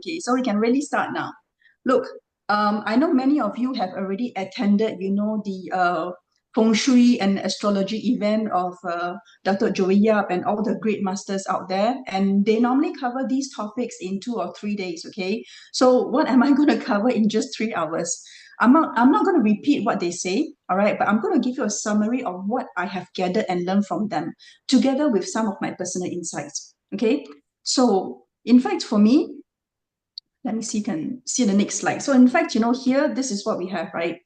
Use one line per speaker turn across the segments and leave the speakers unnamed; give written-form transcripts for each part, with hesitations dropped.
Okay, so we can really start now. Look, I know many of you have already attended, the Feng Shui and Astrology event of Dr. Joey Yap and all the great masters out there. And they normally cover these topics in 2 or 3 days, okay? So what am I going to cover in just 3 hours? I'm not going to repeat what they say, all right? But I'm going to give you a summary of what I have gathered and learned from them, together with some of my personal insights, okay? So, in fact, for me, let me see, you can see the next slide. So in fact, here, this is what we have, right?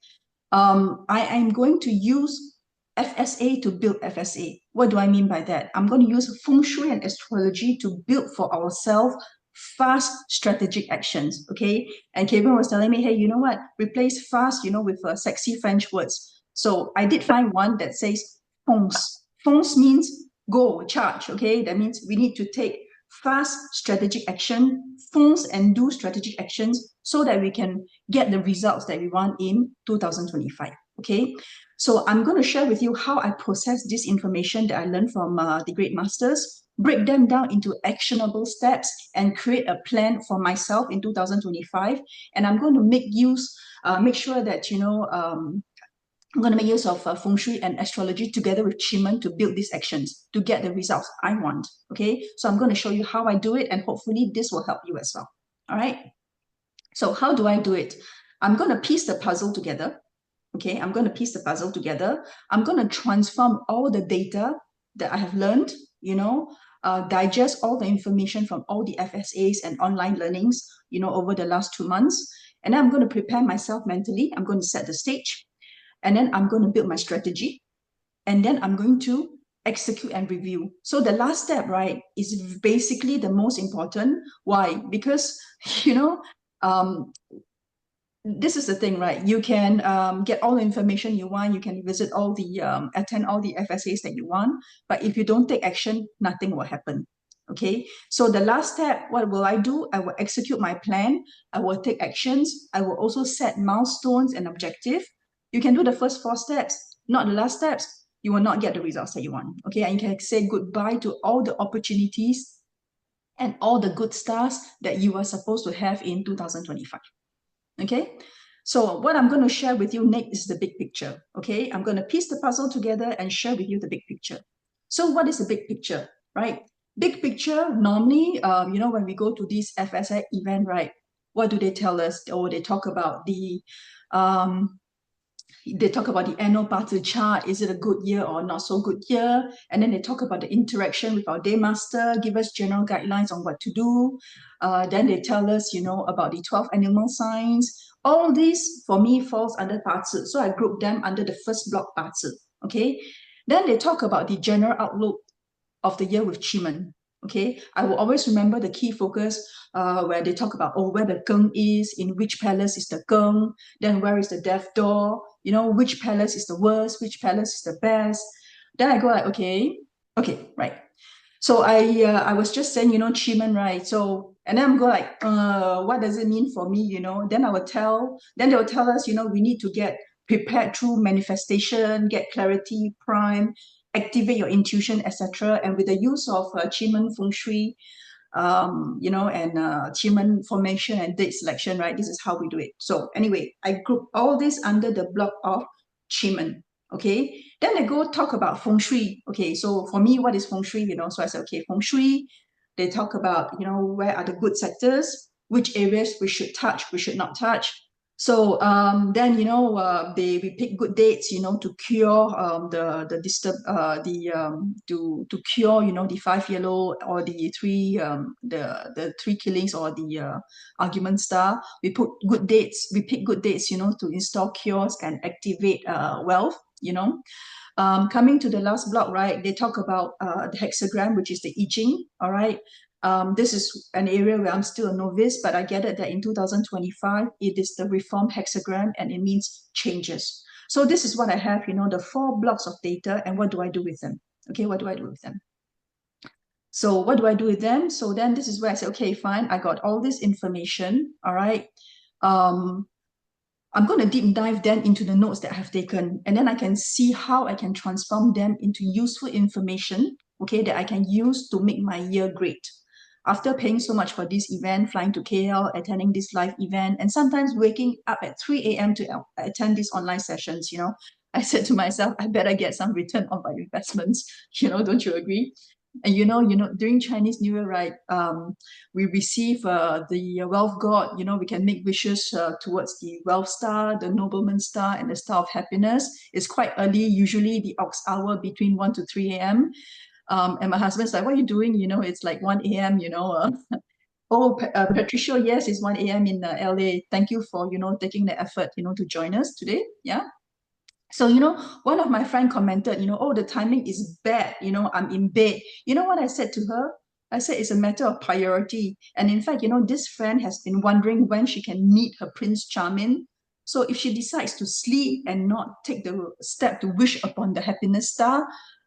I am going to use FSA to build FSA. What do I mean by that? I'm going to use Feng Shui and astrology to build for ourselves fast strategic actions, okay? And Kevin was telling me, hey, you know what? Replace fast, with sexy French words. So I did find one that says fonce. Fonce means go, charge, okay? That means we need to take fast strategic action, fonce and do strategic actions so that we can get the results that we want in 2025. Okay, so I'm going to share with you how I process this information that I learned from the great masters, break them down into actionable steps, and create a plan for myself in 2025. And I'm going to make sure that I'm going to make use of Feng Shui and astrology together with Qi to build these actions to get the results I want. Okay, so I'm going to show you how I do it, and hopefully this will help you as well. All right. So how do I do it? I'm going to piece the puzzle together. Okay, I'm going to piece the puzzle together. I'm going to transform all the data that I have learned, digest all the information from all the FSAs and online learnings, over the last 2 months. And then I'm going to prepare myself mentally. I'm going to set the stage. And then I'm going to build my strategy. And then I'm going to execute and review. So the last step, right, is basically the most important. Why? Because, um, this is the thing, right? You can get all the information you want. You can visit attend all the FSAs that you want. But if you don't take action, nothing will happen. Okay. So the last step, what will I do? I will execute my plan. I will take actions. I will also set milestones and objective. You can do the first 4 steps, not the last steps. You will not get the results that you want. Okay. And you can say goodbye to all the opportunities and all the good stars that you are supposed to have in 2025. Okay, so what I'm going to share with you next is the big picture. Okay, I'm going to piece the puzzle together and share with you the big picture. So what is the big picture, right? Big picture, normally, when we go to this FSA event, right, what do they tell us? Or um, they talk about the annual party chart. Is it a good year or not so good year? And then they talk about the interaction with our day master, give us general guidelines on what to do. Then they tell us, about the 12 animal signs. All these for me falls under parts. So I group them under the first block parts. Okay. Then they talk about the general outlook of the year with Chiman. Okay, I will always remember the key focus where they talk about, where the Geng is, in which palace is the Geng, then where is the death door, which palace is the worst, which palace is the best. Then I go like, okay, right. So I was just saying, Chiman, right? So, and then I'm go like, what does it mean for me, Then then they will tell us, we need to get prepared through manifestation, get clarity, prime, activate your intuition, etc. And with the use of Qi Feng Shui, and Qi formation and date selection, right? This is how we do it. So anyway, I group all this under the block of Qi. Okay. Then they go talk about Feng Shui. Okay. So for me, what is Feng Shui? So I said, okay, Feng Shui. They talk about, where are the good sectors, which areas we should touch, we should not touch. So then we pick good dates to cure to cure the 5 yellow or the three killings or the argument star. We pick good dates to install cures and activate wealth. Coming to the last block, right, they talk about the hexagram, which is the I Ching. All right. This is an area where I'm still a novice, but I get it that in 2025, it is the reform hexagram and it means changes. So this is what I have, the 4 blocks of data, and what do I do with them? Okay, what do I do with them? So what do I do with them? So then this is where I say, okay, fine, I got all this information. All right. I'm going to deep dive then into the notes that I have taken, and then I can see how I can transform them into useful information, okay, that I can use to make my year great. after paying so much for this event, flying to KL, attending this live event, and sometimes waking up at 3 a.m. to attend these online sessions, I said to myself, I better get some return on my investments. Don't you agree? And during Chinese New Year, right, we receive the wealth god. We can make wishes towards the wealth star, the nobleman star, and the star of happiness. It's quite early, usually the ox hour between 1 to 3 a.m. And my husband's like, what are you doing? It's like 1 a.m., Oh, Patricia, yes, it's 1 a.m. in LA. Thank you for, taking the effort, to join us today. Yeah. So, one of my friend commented, oh, the timing is bad. I'm in bed. You know what I said to her? I said it's a matter of priority. And in fact, this friend has been wondering when she can meet her Prince Charming. So if she decides to sleep and not take the step to wish upon the happiness star,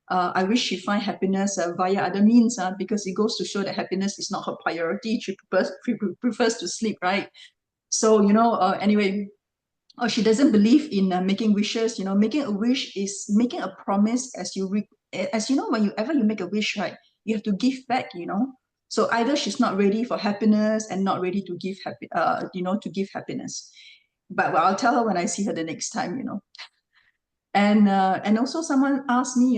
I wish she find happiness via other means, because it goes to show that happiness is not her priority. She prefers to sleep, right? So, anyway, or she doesn't believe in making wishes. Making a wish is making a promise. As you know, whenever you make a wish, right, you have to give back. So either she's not ready for happiness and not ready to give to give happiness. But well, I'll tell her when I see her the next time. And also someone asked me,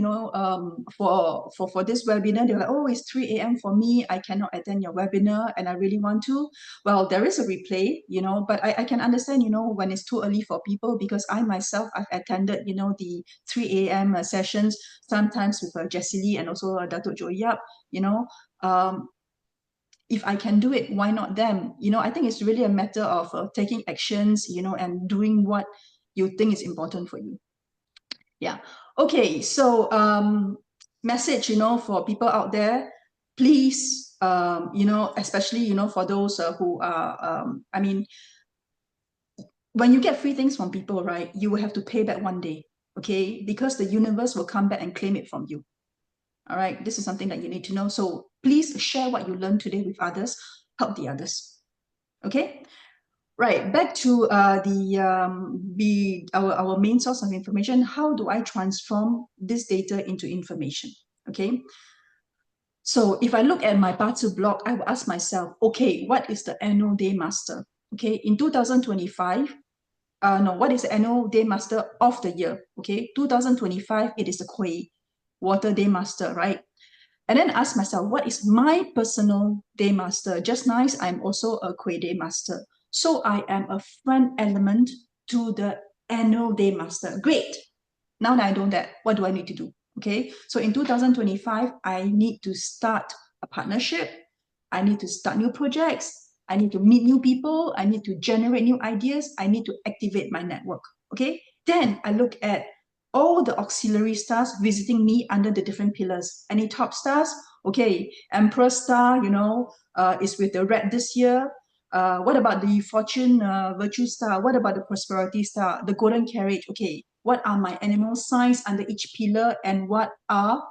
for this webinar, they're like, oh, it's 3 a.m. for me. I cannot attend your webinar and I really want to. Well, there is a replay, but I can understand, when it's too early for people, because I myself, I've attended, the 3 a.m. Sessions, sometimes with Jessie Lee and also Dato' Joy Yap, um, if I can do it, why not them? I think it's really a matter of taking actions, and doing what you think is important for you. Yeah. Okay. So, message, for people out there, please, especially, for those who are, when you get free things from people, right, you will have to pay back one day. Okay. Because the universe will come back and claim it from you. All right. This is something that you need to know. So please share what you learned today with others, help the others. Okay. Right, back to our main source of information. How do I transform this data into information? Okay, so if I look at my Batu block, I will ask myself, okay, what is the annual day master? Okay, in 2025, no, what is the annual day master of the year? Okay, 2025, it is the Kui, water day master, right? And then ask myself, what is my personal day master? Just nice, I'm also a Kui day master. So I am a front element to the annual day master. Great. Now that I know that, what do I need to do? Okay. So in 2025, I need to start a partnership. I need to start new projects. I need to meet new people. I need to generate new ideas. I need to activate my network. Okay. Then I look at all the auxiliary stars visiting me under the different pillars. Any top stars? Okay. Emperor star, is with the red this year. What about the fortune virtue star? What about the prosperity star? The golden carriage. Okay. What are my animal signs under each pillar, and what are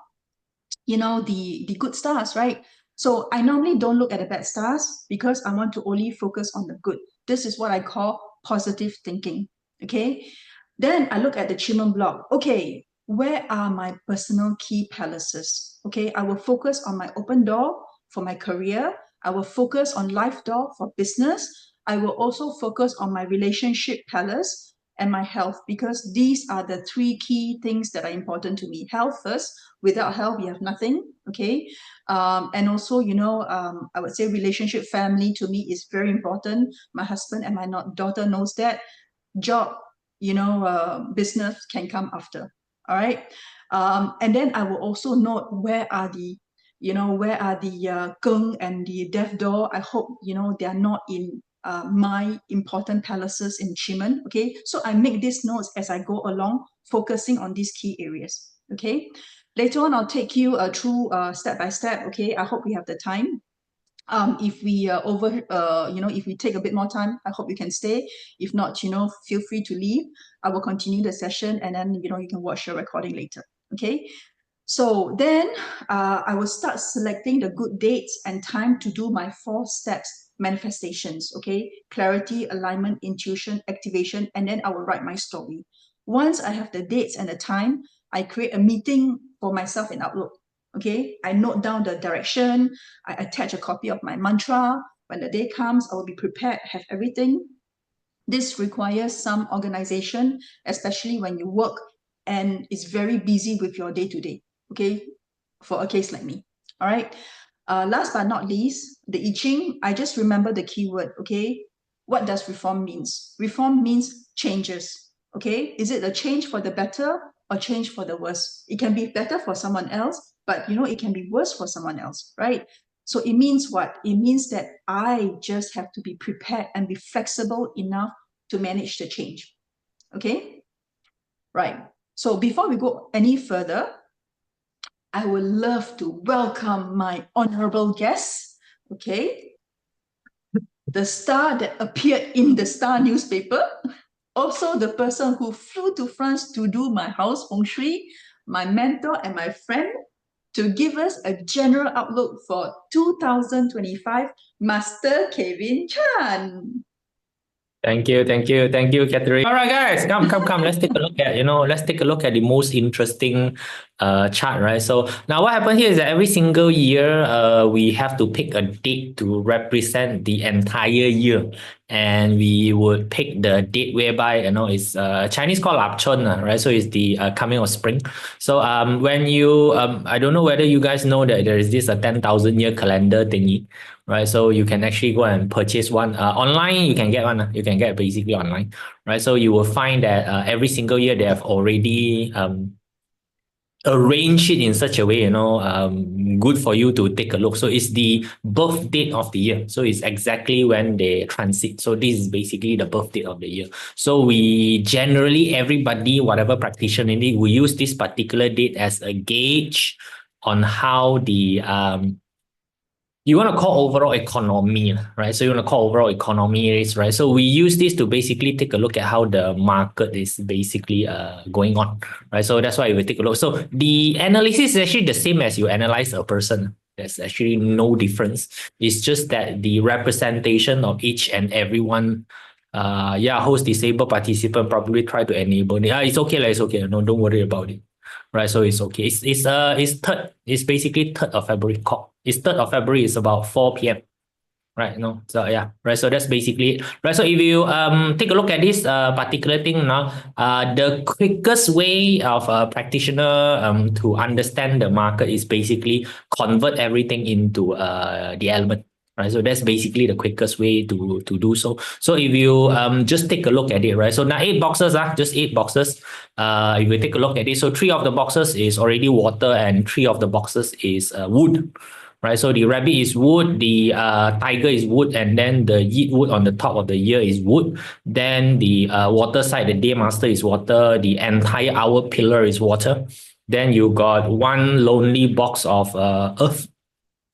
the good stars, right? So I normally don't look at the bad stars because I want to only focus on the good. This is what I call positive thinking. Okay. Then I look at the achievement block. Okay, where are my personal key palaces? Okay, I will focus on my open door for my career. I will focus on life door for business. I will also focus on my relationship palace and my health, because these are the three key things that are important to me. Health first. Without health, you have nothing. Okay. And also, I would say relationship, family to me is very important. My husband and my daughter knows that. Job, business can come after. All right. And then I will also note where are the Geng and the death door. I hope they are not in my important palaces in Chimen. Okay, so I make these notes as I go along, focusing on these key areas. Okay, later on I'll take you through step by step. Okay, I hope we have the time. If we if we take a bit more time, I hope you can stay. If not, feel free to leave. I will continue the session, and then you can watch your recording later. Okay. So then I will start selecting the good dates and time to do my 4 steps manifestations. Okay, clarity, alignment, intuition, activation, and then I will write my story. Once I have the dates and the time, I create a meeting for myself in Outlook. Okay, I note down the direction, I attach a copy of my mantra. When the day comes, I will be prepared, have everything. This requires some organization, especially when you work and is very busy with your day-to-day, okay, for a case like me. All right. Last but not least, the I Ching, I just remember the keyword, okay? What does reform means? Reform means changes, okay? Is it a change for the better or change for the worse? It can be better for someone else, but it can be worse for someone else, right? So it means what? It means that I just have to be prepared and be flexible enough to manage the change, okay? Right. So before we go any further, I would love to welcome my honorable guest, okay? The star that appeared in the Star newspaper, also the person who flew to France to do my house feng shui, my mentor and my friend, to give us a general outlook for 2025, Master Kevin Chan.
Thank you, Catherine. All right, guys, come. Let's take a look at, let's take a look at the most interesting chart, right? So now what happened here is that every single year, we have to pick a date to represent the entire year, and we would pick the date whereby it's Chinese called Lap Chun, right? So it's the coming of spring. So when you I don't know whether you guys know that there is this 10,000 year calendar thingy, right? So you can actually go and purchase one online. You can get one. You can get basically online, right? So you will find that every single year they have already arrange it in such a way, good for you to take a look. So it's the birth date of the year. So it's exactly when they transit. So this is basically the birth date of the year. So we generally, everybody, whatever practitioner need, we use this particular date as a gauge on how the you want to call overall economy, right? So you want to call overall economy rates, right? So we use this to basically take a look at how the market is basically going on, right? So that's why we take a look. So the analysis is actually the same as you analyze a person. There's actually no difference. It's just that the representation of each and every one, host, disabled participant probably try to enable it. It's okay, it's okay. No, don't worry about it. Right, so it's okay. It's basically 3rd of February. It's 3rd of February. It's about 4 p.m. Right, no, so yeah, right. So that's basically it. Right. So if you take a look at this particular thing now, the quickest way of a practitioner to understand the market is basically convert everything into the element. Right, so that's basically the quickest way to do so. So if you just take a look at it, right? So now 8 boxes, just 8 boxes. If we take a look at it, so 3 of the boxes is already water, and 3 of the boxes is wood. Right, so the rabbit is wood, the tiger is wood, and then the yeet wood on the top of the year is wood. Then the water side, the day master is water, the entire hour pillar is water. Then you got one lonely box of earth,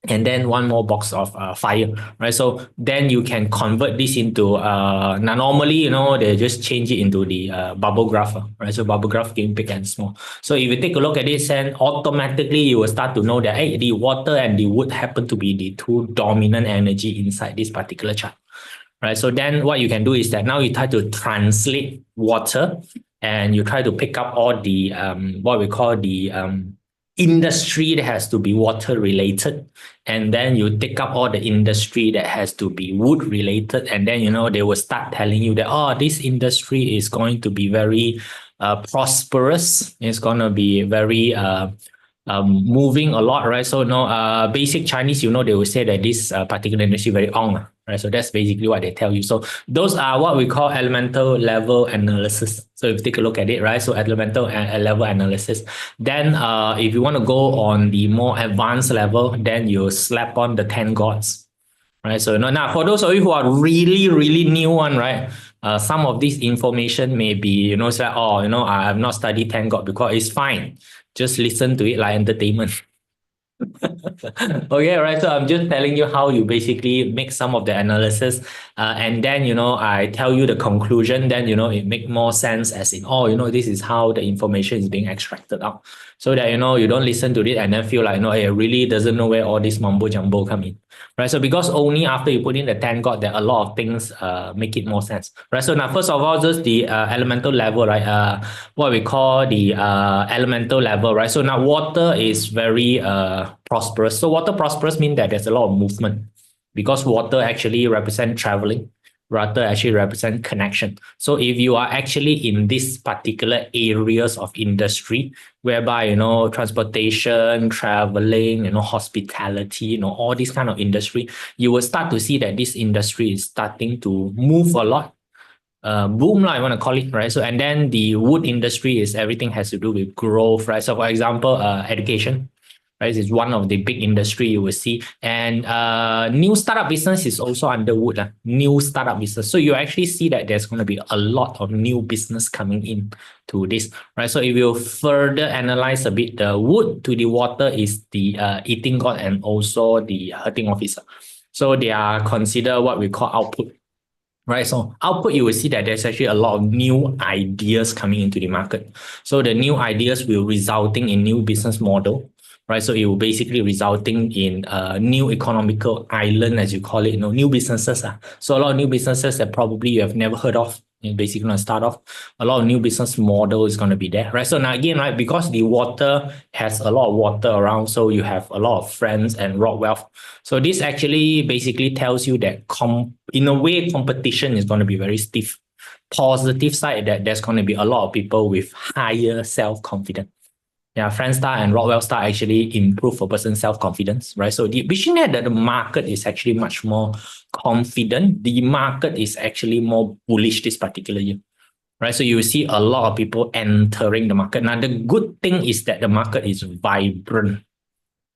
and then one more box of fire, right? So then you can convert this into now normally they just change it into the bubble graph, right? So bubble graph getting big and small. So if you take a look at this, and automatically you will start to know that hey, the water and the wood happen to be the two dominant energy inside this particular chart, right? So then what you can do is that now you try to translate water, and you try to pick up all the what we call the industry that has to be water related, and then you take up all the industry that has to be wood related, and then they will start telling you that this industry is going to be very prosperous, it's going to be very moving a lot, right? So basic Chinese, they will say that this particular industry very on, right? So that's basically what they tell you. So those are what we call elemental level analysis. So if you take a look at it, right? So elemental level analysis. Then if you want to go on the more advanced level, then you slap on the 10 gods, right? So now for those of you who are really, really new one, right? Some of this information may be, it's like, I have not studied 10 God, because it's fine. Just listen to it like entertainment. Okay, right. So I'm just telling you how you basically make some of the analysis, and then I tell you the conclusion. Then it make more sense as in, oh, this is how the information is being extracted out, so that you don't listen to it and then feel like it really doesn't know where all this mumbo jumbo come in, right? So because only after you put in the 10 God that a lot of things make it more sense, right? So now first of all, just the elemental level, right? What we call the elemental level, right? So now water is very prosperous. So water prosperous means that there's a lot of movement, because water actually represent traveling, rather actually represent connection. So if you are actually in this particular areas of industry, whereby transportation, traveling, hospitality, all this kind of industry, you will start to see that this industry is starting to move a lot, boom, I want to call it, right? So, and then the wood industry is everything has to do with growth, right? So, for example, education, right, is one of the big industry you will see, and new startup business is also under wood, new startup business. So you actually see that there's going to be a lot of new business coming in to this, right? So if you further analyze a bit, the wood to the water is the eating god and also the hurting officer. So they are considered what we call output. Right, so output, you will see that there's actually a lot of new ideas coming into the market. So the new ideas will resulting in new business model, right? So it will basically resulting in a new economical island, as you call it, new businesses. So a lot of new businesses that probably you have never heard of, basically going to start off. A lot of new business model is going to be there, right? So now again, right, because the water has a lot of water around, so you have a lot of friends and rock wealth. So this actually basically tells you that in a way, competition is going to be very stiff. Positive side, that there's going to be a lot of people with higher self-confidence. Yeah, Friendstar and Rockwell Star actually improve a person's self-confidence, right? So which means that the market is actually much more confident. The market is actually more bullish this particular year, right? So you see a lot of people entering the market. Now, the good thing is that the market is vibrant.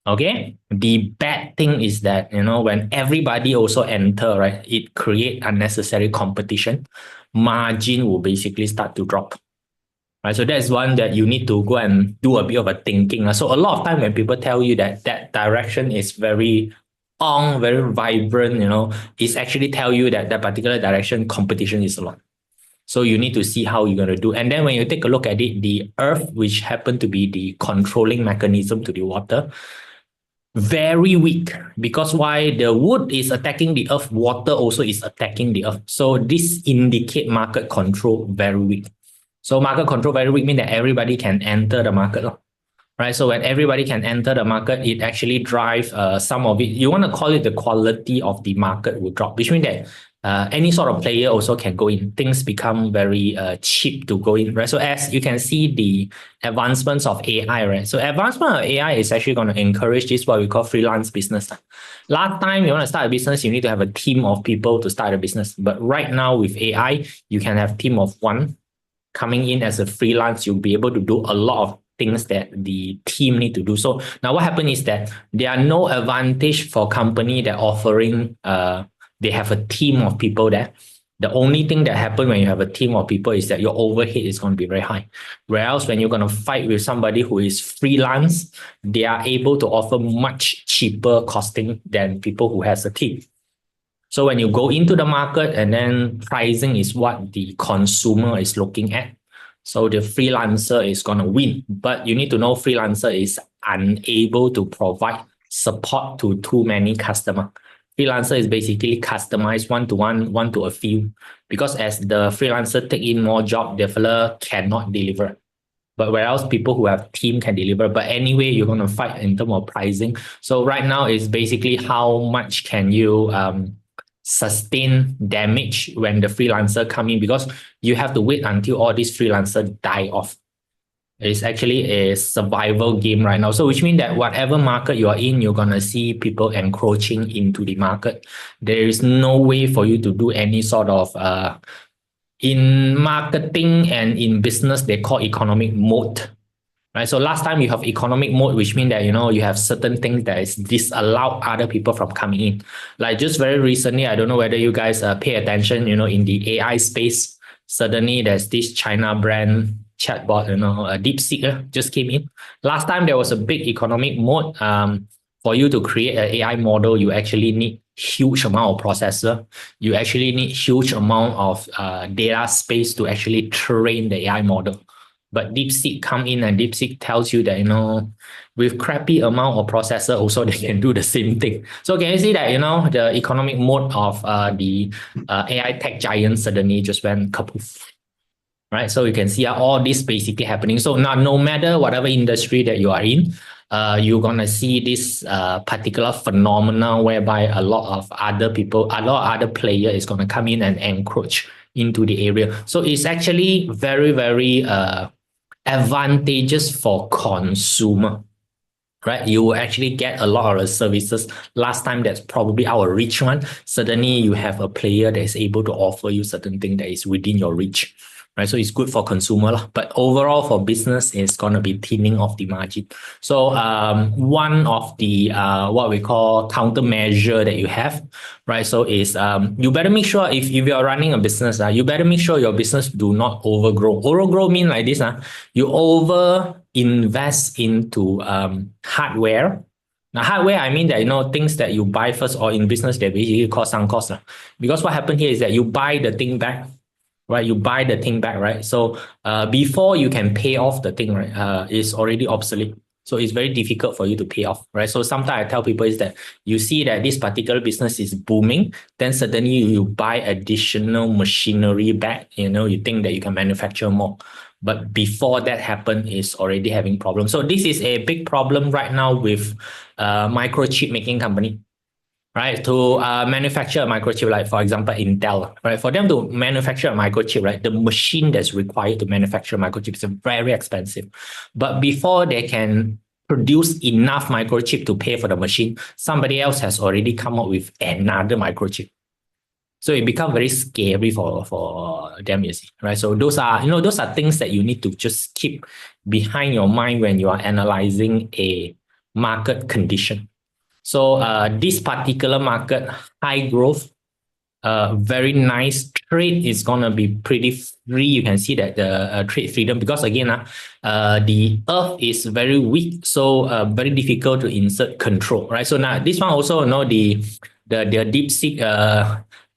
Okay. The bad thing is that, when everybody also enter, right, it create unnecessary competition. Margin will basically start to drop. Right. So that's one that you need to go and do a bit of a thinking. So a lot of time when people tell you that that direction is very very vibrant, it's actually tell you that that particular direction competition is a lot. So you need to see how you're going to do. And then when you take a look at it, the earth, which happened to be the controlling mechanism to the water, very weak, because why? The wood is attacking the earth, water also is attacking the earth. So this indicate market control very weak. So market control very weak means that everybody can enter the market, right? So when everybody can enter the market, it actually drives some of it. You want to call it the quality of the market will drop, which means that any sort of player also can go in. Things become very cheap to go in, right? So as you can see, the advancements of AI, right? So advancement of AI is actually going to encourage this what we call freelance business. Last time you want to start a business, you need to have a team of people to start a business. But right now with AI, you can have a team of one coming in as a freelance. You'll be able to do a lot of things that the team need to do. So now what happened is that there are no advantage for company that offering they have a team of people there. The only thing that happens when you have a team of people is that your overhead is going to be very high. Whereas when you're going to fight with somebody who is freelance, they are able to offer much cheaper costing than people who has a team. So when you go into the market, and then pricing is what the consumer is looking at. So the freelancer is going to win, but you need to know freelancer is unable to provide support to too many customers. Freelancer is basically customized one-to-one, one to a few, because as the freelancer take in more job, the fella cannot deliver. But whereas people who have team can deliver. But anyway, you're going to fight in terms of pricing. So right now is basically how much can you sustain damage when the freelancer come in, because you have to wait until all these freelancers die off. It's actually a survival game right now. So which means that whatever market you are in, you're going to see people encroaching into the market. There is no way for you to do any sort of in marketing and in business, they call economic moat. Right? So last time you have economic mode, which means that you have certain things that is disallow other people from coming in. Like just very recently, I don't know whether you guys pay attention, in the AI space. Suddenly there's this China brand chatbot, DeepSeek just came in. Last time there was a big economic mode. for you to create an AI model, you actually need huge amount of processor. You actually need huge amount of data space to actually train the AI model. But DeepSeek come in and DeepSeek tells you that, with crappy amount of processor, also they can do the same thing. So can you see that, the economic mode of the AI tech giants suddenly just went kapoof, right? So you can see all this basically happening. So now, no matter whatever industry that you are in, you're gonna see this particular phenomenon whereby a lot of other people, a lot of other player is gonna come in and encroach into the area. So it's actually very, very advantageous for consumer, right? You will actually get a lot of the services. Last time, that's probably our reach one. Suddenly, you have a player that is able to offer you certain thing that is within your reach, right? So it's good for consumer, but overall for business, it's gonna be thinning of the margin. So one of the what we call countermeasure that you have, right? So is you better make sure if you are running a business, you better make sure your business do not overgrow. Overgrow mean like this, you over invest into hardware. Now, hardware, I mean that, things that you buy first or in business that basically cost some cost. Because what happened here is that you buy the thing back, right? You buy the thing back, right? So before you can pay off the thing, right, it's already obsolete. So it's very difficult for you to pay off, right? So sometimes I tell people is that you see that this particular business is booming, then suddenly you buy additional machinery back, you think that you can manufacture more. But before that happened, is already having problems. So this is a big problem right now with microchip making company, right? To manufacture a microchip, like for example, Intel, right? For them to manufacture a microchip, right? The machine that's required to manufacture a microchip is very expensive. But before they can produce enough microchip to pay for the machine, somebody else has already come up with another microchip. So it becomes very scary for them, you see, right? So those are things that you need to just keep behind your mind when you are analyzing a market condition. So this particular market, high growth, very nice trade is gonna be pretty free. You can see that the trade freedom, because again, the earth is very weak, so very difficult to insert control, right? So now this one also, the DeepSeek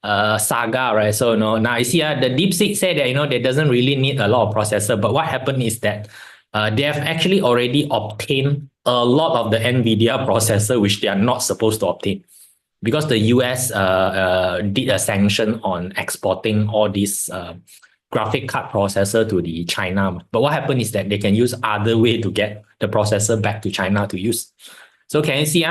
saga, right? So now you see the DeepSeek said that they doesn't really need a lot of processor, but what happened is that they have actually already obtained a lot of the NVIDIA processor, which they are not supposed to obtain, because the US did a sanction on exporting all these graphic card processor to the China. But what happened is that they can use other way to get the processor back to China to use. So can you see,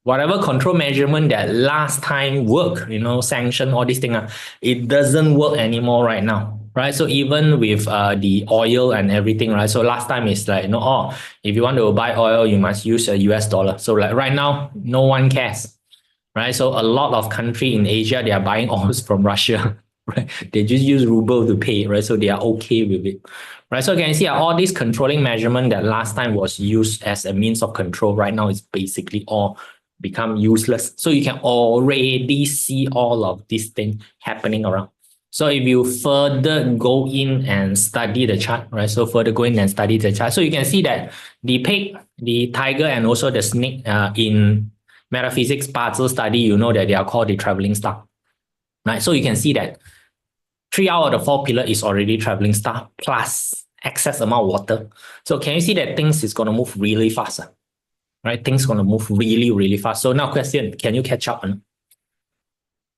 whatever control measurement that last time worked, sanction, all these things, it doesn't work anymore right now. Right, so even with the oil and everything, right? So last time it's like, if you want to buy oil, you must use a US dollar. So like right now, no one cares, right? So a lot of country in Asia, they are buying oils from Russia, right? They just use ruble to pay, right? So they are okay with it, right? So can you see all these controlling measurement that last time was used as a means of control, right now is basically all become useless. So you can already see all of these things happening around. So if you further go in and study the chart, right? So further go in and study the chart. So you can see that the pig, the tiger, and also the snake in metaphysics puzzle study, that they are called the traveling star, right? So you can see that 3 out of the 4 pillars is already traveling star plus excess amount of water. So can you see that things is going to move really fast, right? Things going to move really, really fast. So now question, can you catch up?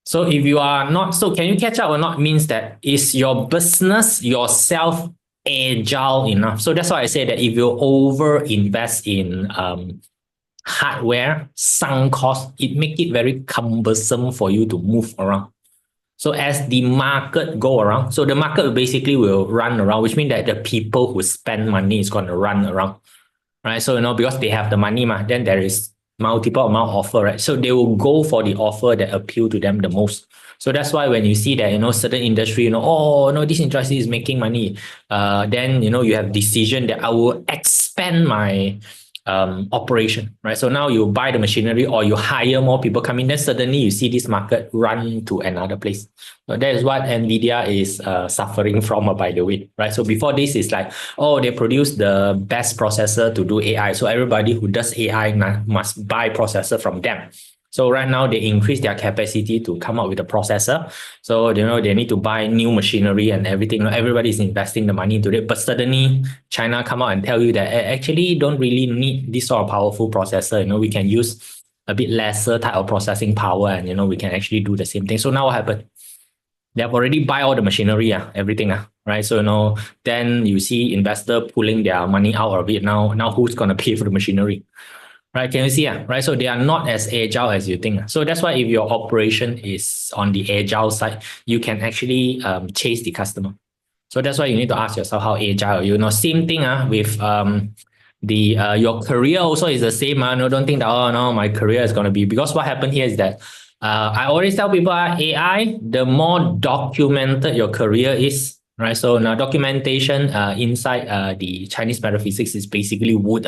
So if you are not, so can you catch up or not means that is your business yourself agile enough? So that's why I say that if you over invest in hardware, sunk cost, it make it very cumbersome for you to move around. So as the market go around, so the market basically will run around, which means that the people who spend money is going to run around, right? So, because they have the money, then there is multiple amount of offer, right? So they will go for the offer that appeal to them the most. So that's why when you see that, certain industry, this industry is making money, then, you have decision that I will expand my operation, right? So now you buy the machinery or you hire more people come in, then suddenly you see this market run to another place. So that is what NVIDIA is suffering from, by the way, right? So before this is like, oh, they produce the best processor to do AI. So everybody who does AI must buy processor from them. So right now they increase their capacity to come up with a processor. So they need to buy new machinery and everything. Everybody is investing the money into it. But suddenly China come out and tell you that actually don't really need this sort of powerful processor. We can use a bit lesser type of processing power, and we can actually do the same thing. So now what happened? They have already buy all the machinery, everything, right? So then you see investor pulling their money out of it. Now who's gonna pay for the machinery? Right, can you see? Right, so they are not as agile as you think. So that's why if your operation is on the agile side, you can actually chase the customer. So that's why you need to ask yourself how agile same thing with your career also is the same. No, don't think that, oh no, my career is going to be, because what happened here is that I always tell people AI, the more documented your career is, right? So now documentation inside the Chinese metaphysics is basically wood.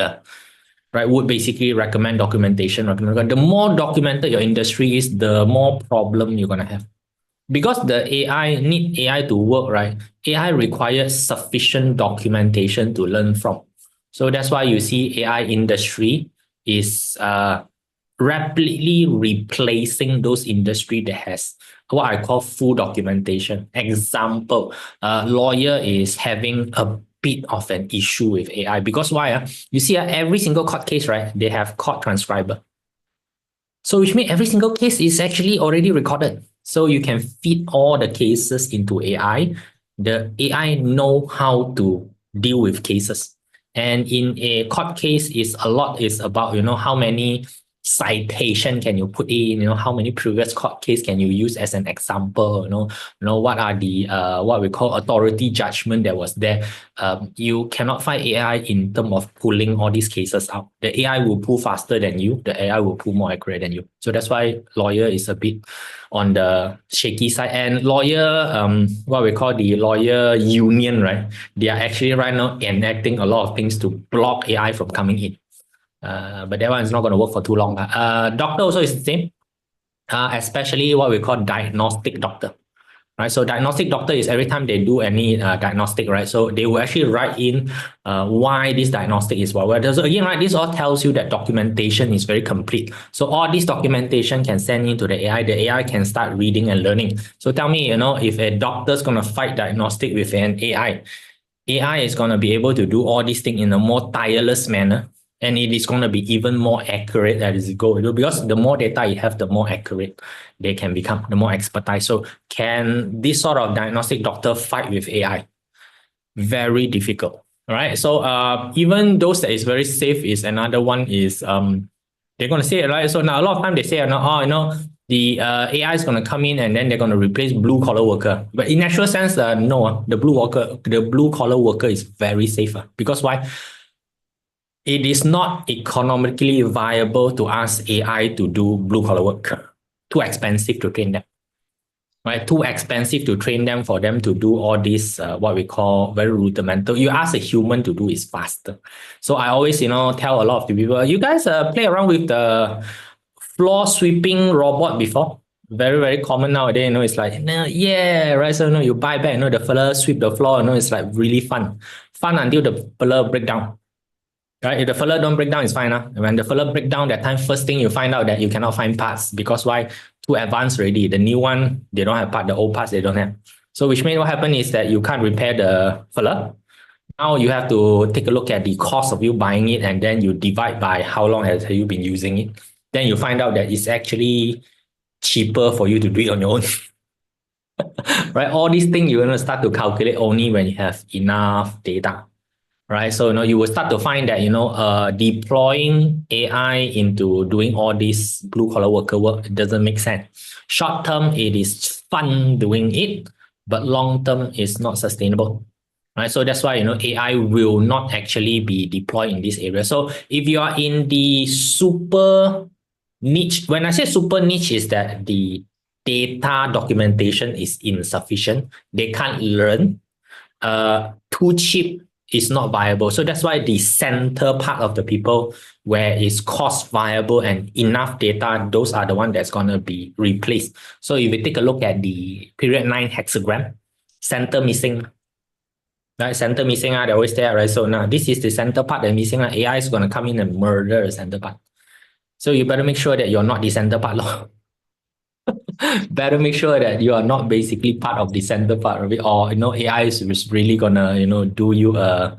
Right, would basically recommend documentation. The more documented your industry is, the more problem you're gonna have. Because the AI to work, right? AI requires sufficient documentation to learn from. So that's why you see AI industry is rapidly replacing those industry that has what I call full documentation. Example, lawyer is having a bit of an issue with AI because why? You see, every single court case, right? They have court transcriber. So which means every single case is actually already recorded. So you can feed all the cases into AI. The AI know how to deal with cases. And in a court case, is about how many citation can you put in, how many previous court case can you use as an example, what are the what we call authority judgment that was there. You cannot find AI in terms of pulling all these cases out. The AI will pull faster than you. The AI will pull more accurate than you. So that's why lawyer is a bit on the shaky side. And lawyer, what we call the lawyer union, right? They are actually right now enacting a lot of things to block AI from coming in. But that one is not going to work for too long. Doctor also is the same, especially what we call diagnostic doctor. Right, so diagnostic doctor is every time they do any diagnostic, right? So they will actually write in why this diagnostic is well. So again, right, this all tells you that documentation is very complete. So all this documentation can send into the AI. The AI can start reading and learning. So tell me, if a doctor is going to fight diagnostic with an AI is going to be able to do all these things in a more tireless manner. And it is going to be even more accurate as it goes, because the more data you have, the more accurate they can become, the more expertise. So can this sort of diagnostic doctor fight with AI? Very difficult, right? So even those that is very safe is another one is they're going to say it, right? So now a lot of time they say, the AI is going to come in and then they're going to replace blue collar worker. But in actual sense, no, the blue collar worker is very safer. Because why? It is not economically viable to ask AI to do blue collar work. Too expensive to train them. Right? Too expensive to train them for them to do all this, what we call very rudimental. You ask a human to do is faster. So I always, tell a lot of the people, you guys play around with the floor sweeping robot before? Very, very common nowadays. It's like, yeah, right. So you buy back, the fella sweep the floor. It's like really fun. Fun until the fella break down. Right? If the furler don't break down, it's fine. When the furler break down, that time, first thing you find out that you cannot find parts because why? Too advanced already. The new one, they don't have parts. The old parts, they don't have. So which means what happens is that you can't repair the furler. Now you have to take a look at the cost of you buying it and then you divide by how long have you been using it. Then you find out that it's actually cheaper for you to do it on your own. Right? All these things you're going to start to calculate only when you have enough data. Right, so you will start to find that deploying AI into doing all this blue collar worker work doesn't make sense. Short term, it is fun doing it, but long term is not sustainable. Right, so that's why AI will not actually be deployed in this area. So if you are in the super niche, when I say super niche, is that the data documentation is insufficient. They can't learn. Too cheap is not viable. So that's why the center part of the people where it's cost viable and enough data, those are the one that's going to be replaced. So if you take a look at the period 9 hexagram, center missing, right? Center missing, they're always there, right? So now this is the center part that's missing. AI is going to come in and murder the center part. So you better make sure that you're not the center part. Better make sure that you are not basically part of the center part of it, or AI is really gonna do you a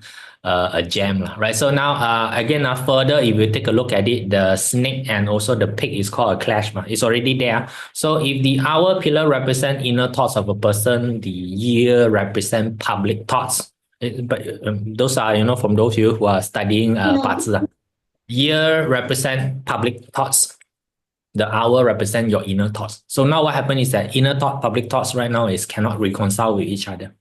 jam, right? So now again, further, if you take a look at it, the snake and also the pig is called a clash. It's already there. So if the hour pillar represent inner thoughts of a person, the year represent public thoughts. But those are from those of you who are studying parts. Year represent public thoughts. The hour represent your inner thoughts. So now what happened is that inner thought, public thoughts right now is cannot reconcile with each other.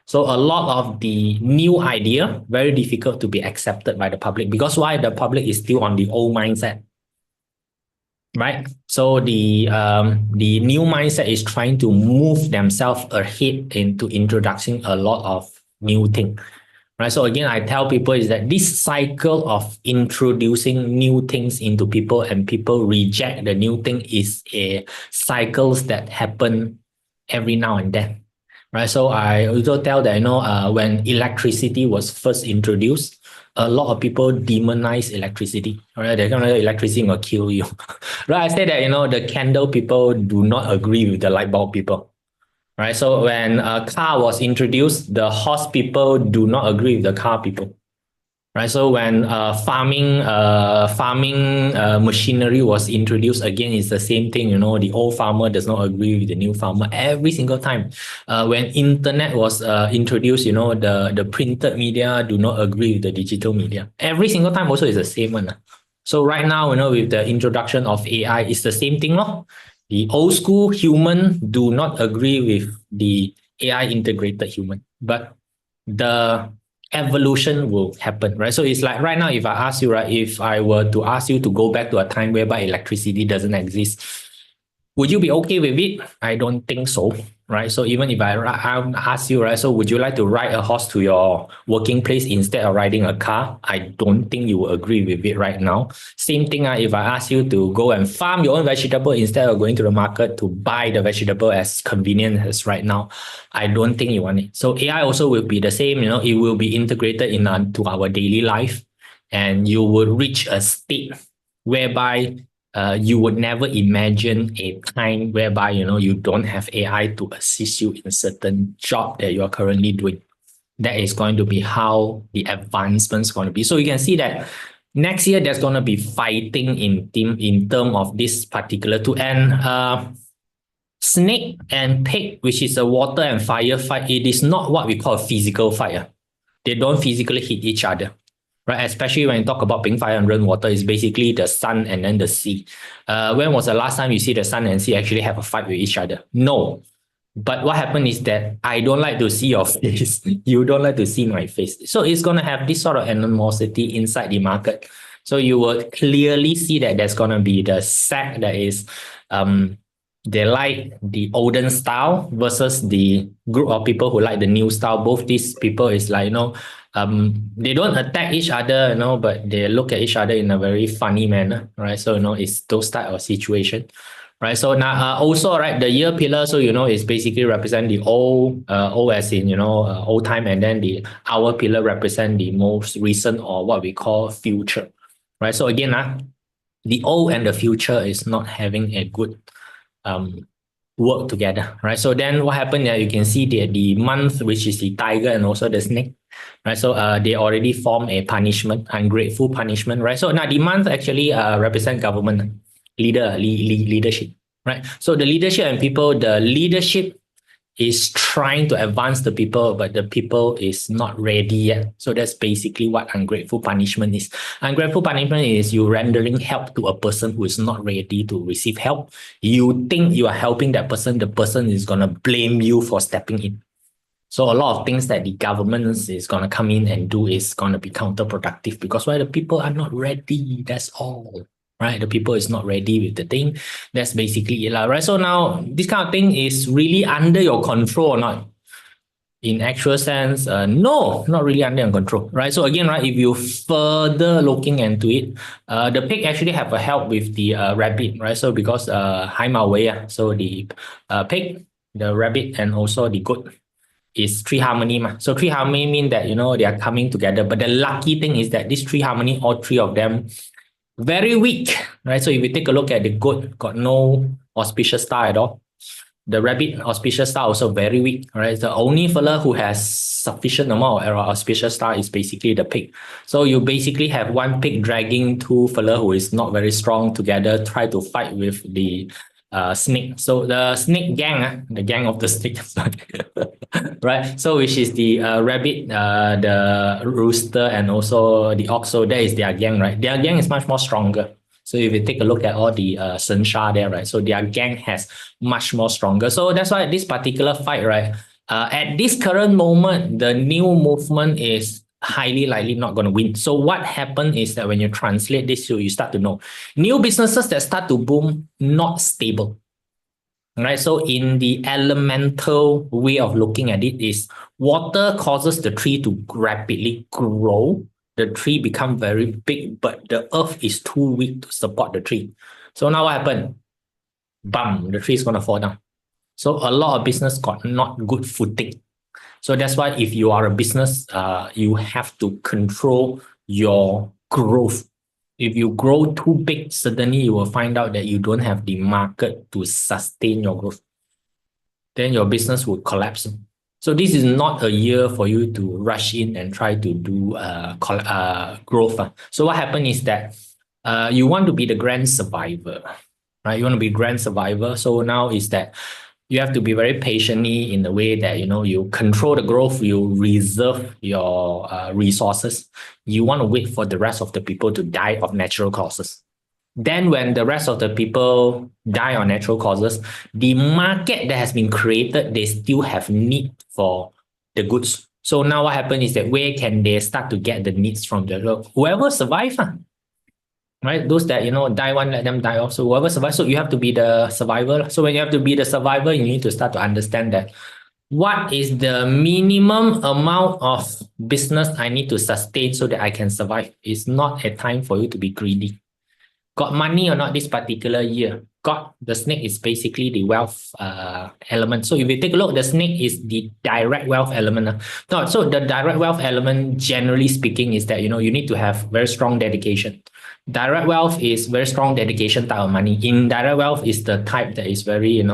So a lot of the new idea, very difficult to be accepted by the public, because why? The public is still on the old mindset, right? So the new mindset is trying to move themselves ahead into introducing a lot of new things. Right. So again, I tell people is that this cycle of introducing new things into people and people reject the new thing is a cycles that happen every now and then. Right. So I also tell that when electricity was first introduced, a lot of people demonize electricity. Right. They're gonna electricity will kill you. Right. I say that the candle people do not agree with the light bulb people. Right. So when a car was introduced, the horse people do not agree with the car people. Right. So when farming machinery was introduced, again, it's the same thing. The old farmer does not agree with the new farmer every single time. When internet was introduced, the printed media do not agree with the digital media. Every single time also is the same one. So right now, with the introduction of AI, it's the same thing, no? The old school human do not agree with the AI integrated human, but the evolution will happen, right? So it's like right now, if I ask you, right, if I were to ask you to go back to a time whereby electricity doesn't exist, would you be okay with it? I don't think so, right? So even if I ask you, right, so would you like to ride a horse to your working place instead of riding a car? I don't think you will agree with it right now. Same thing, if I ask you to go and farm your own vegetable instead of going to the market to buy the vegetable as convenient as right now, I don't think you want it. So AI also will be the same, it will be integrated into our daily life, and you will reach a state whereby you would never imagine a time whereby you don't have AI to assist you in certain job that you are currently doing. That is going to be how the advancements going to be. So you can see that next year there's going to be fighting in term of this particular two. And snake and pig, which is a water and fire fight, it is not what we call a physical fight. They don't physically hit each other. Right, especially when you talk about Ping Fire and Rain Water, is basically the sun and then the sea. When was the last time you see the sun and sea actually have a fight with each other? No. But what happened is that I don't like to see your face. You don't like to see my face. So it's going to have this sort of animosity inside the market. So you will clearly see that there's going to be the sect that is they like the olden style versus the group of people who like the new style. Both these people is like, they don't attack each other, but they look at each other in a very funny manner, right? So, it's those type of situation, right? So now, also, right, the year pillar, so, is basically represent the old as in, old time, and then the hour pillar represent the most recent or what we call future, right? So again, the old and the future is not having a good work together, right? So then what happened? You can see the month, which is the tiger and also the snake, right? So they already form a punishment, ungrateful punishment, right? So now the month actually represent government, leadership, right? So the leadership and people, the leadership is trying to advance the people, but the people is not ready yet. So that's basically what ungrateful punishment is. Ungrateful punishment is you rendering help to a person who is not ready to receive help. You think you are helping that person, the person is going to blame you for stepping in. So a lot of things that the government is going to come in and do is going to be counterproductive, because why? The people are not ready. That's all. Right? The people is not ready with the thing. That's basically it, right? So now this kind of thing is really under your control or not. In actual sense, no, not really under control, right? So again, right, if you further looking into it, the pig actually have a help with the rabbit, right? So because Hai Mao Wei, so the pig, the rabbit, and also the goat is three harmony. So three harmony mean that they are coming together. But the lucky thing is that these three harmony, all three of them, very weak, right? So if you take a look at the goat, got no auspicious star at all. The rabbit auspicious star also very weak, right? The only fella who has sufficient amount of auspicious star is basically the pig. So you basically have one pig dragging two fella who is not very strong together, try to fight with the snake. So the snake gang, the gang of the snake, right? So which is the rabbit, the rooster, and also the ox. So that is their gang, right? Their gang is much more stronger. So if you take a look at all the Sensha there, right? So their gang has much more stronger. So that's why this particular fight, right? At this current moment, the new movement is highly likely not going to win. So what happened is that when you translate this, you start to know new businesses that start to boom, not stable. Right. So in the elemental way of looking at it is water causes the tree to rapidly grow. The tree become very big, but the earth is too weak to support the tree. So now what happened? Bam, the tree is going to fall down. So a lot of business got not good footing. So that's why if you are a business, you have to control your growth. If you grow too big, suddenly you will find out that you don't have the market to sustain your growth. Then your business will collapse. So this is not a year for you to rush in and try to do growth. So what happened is that you want to be the grand survivor, right? You want to be grand survivor. So now is that you have to be very patiently in the way that you control the growth, you reserve your resources. You want to wait for the rest of the people to die of natural causes. Then when the rest of the people die on natural causes, the market that has been created, they still have need for the goods. So now what happens is that where can they start to get the needs from whoever survives, right? Those that die one, let them die off. So whoever survives, so you have to be the survivor. So when you have to be the survivor, you need to start to understand that what is the minimum amount of business I need to sustain so that I can survive. It's not a time for you to be greedy. Got money or not this particular year? Got the snake is basically the wealth element. So if you take a look, the snake is the direct wealth element. No, so the direct wealth element, generally speaking, is that you need to have very strong dedication. Direct wealth is very strong dedication type of money. Indirect wealth is the type that is very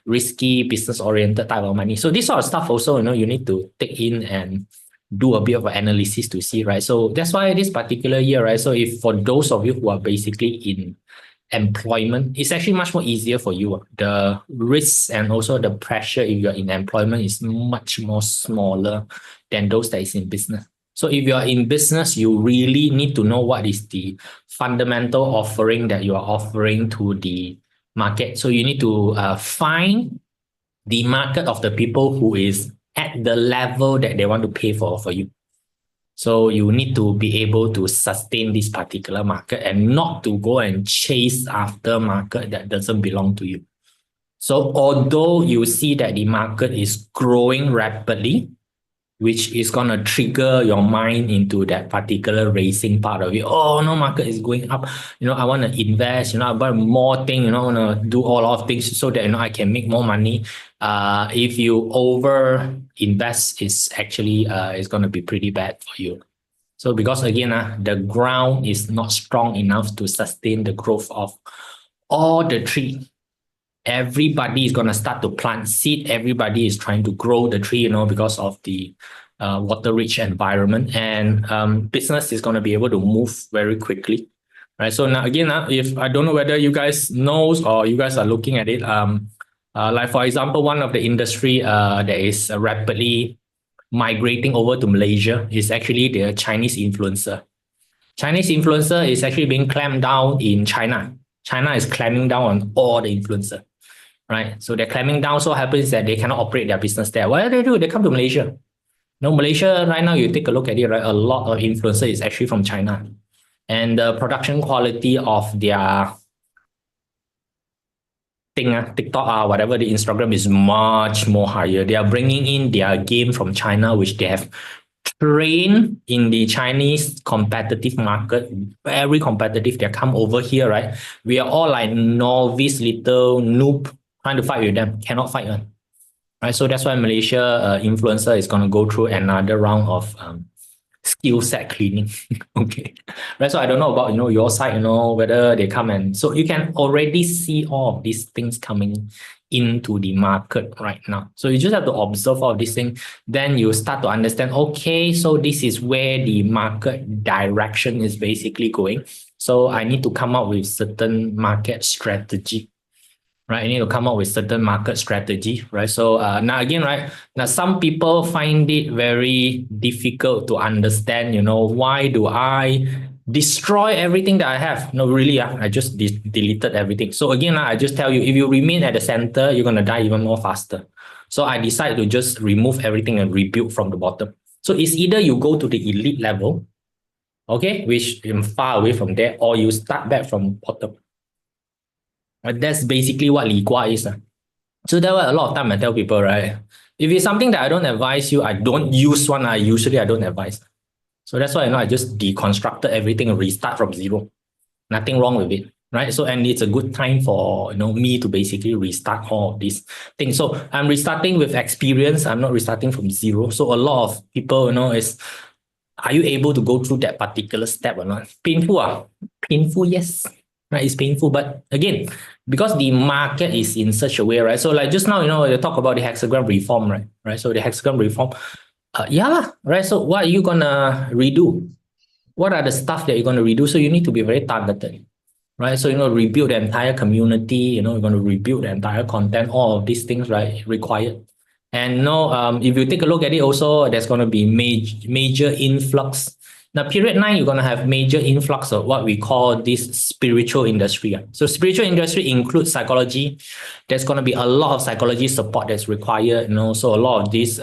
risky, business oriented type of money. So this sort of stuff also you need to take in and do a bit of analysis to see, right? So that's why this particular year, right? So if for those of you who are basically in employment, it's actually much more easier for you. The risks and also the pressure if you're in employment is much more smaller than those that is in business. So if you're in business, you really need to know what is the fundamental offering that you are offering to the market. So you need to find the market of the people who is at the level that they want to pay for you. So you need to be able to sustain this particular market and not to go and chase after market that doesn't belong to you. So although you see that the market is growing rapidly, which is going to trigger your mind into that particular racing part of it. Oh, no, market is going up. I want to invest, I buy more things, I want to do all of things so that, I can make more money. If you over invest, it's actually, it's going to be pretty bad for you. So because again, the ground is not strong enough to sustain the growth of all the tree. Everybody is going to start to plant seed. Everybody is trying to grow the tree, because of the water-rich environment, and business is going to be able to move very quickly, right? So now again, if I don't know whether you guys knows or you guys are looking at it, like for example, one of the industry that is rapidly migrating over to Malaysia is actually the Chinese influencer. Chinese influencer is actually being clamped down in China. China is clamping down on all the influencer, right? So they're clamping down. So happens that they cannot operate their business there. What do they do? They come to Malaysia. Malaysia right now, you take a look at it, right? A lot of influencer is actually from China. And the production quality of their thing, TikTok, whatever, the Instagram is much more higher. They are bringing in their game from China, which they have trained in the Chinese competitive market, very competitive. They come over here, right? We are all like novice little noob trying to fight with them. Cannot fight one. Right? So that's why Malaysia influencer is going to go through another round of skill set cleaning. Okay. Right. So I don't know about, your side, whether they come, and so you can already see all of these things coming into the market right now. So you just have to observe all of these things. Then you start to understand, okay, so this is where the market direction is basically going. So I need to come up with certain market strategy, right? I need to come up with certain market strategy, right? So now again, right? Now some people find it very difficult to understand, why do I destroy everything that I have? No, really, I just deleted everything. So again, I just tell you, if you remain at the center, you're gonna die even more faster. So I decide to just remove everything and rebuild from the bottom. So it's either you go to the elite level, okay, which I'm far away from there, or you start back from bottom. That's basically what Li Gua is. So that's why a lot of time I tell people, right? If it's something that I don't advise you, I don't use one. I don't advise. So that's why I just deconstructed everything and restart from zero. Nothing wrong with it, right? So and it's a good time for me to basically restart all of these things. So I'm restarting with experience. I'm not restarting from zero. So a lot of people, is, are you able to go through that particular step or not? Painful, painful, yes. Right, it's painful, but again, because the market is in such a way, right? So like just now, you talk about the hexagram reform, right? Right. So the hexagram reform, yeah, right. So what are you gonna redo? What are the stuff that you're gonna redo? So you need to be very targeted, right? So rebuild the entire community. You're going to rebuild the entire content. All of these things, right, required. And if you take a look at it, also there's going to be major influx. Now, period 9, you're going to have major influx of what we call this spiritual industry. So spiritual industry includes psychology. There's going to be a lot of psychology support that's required. So a lot of this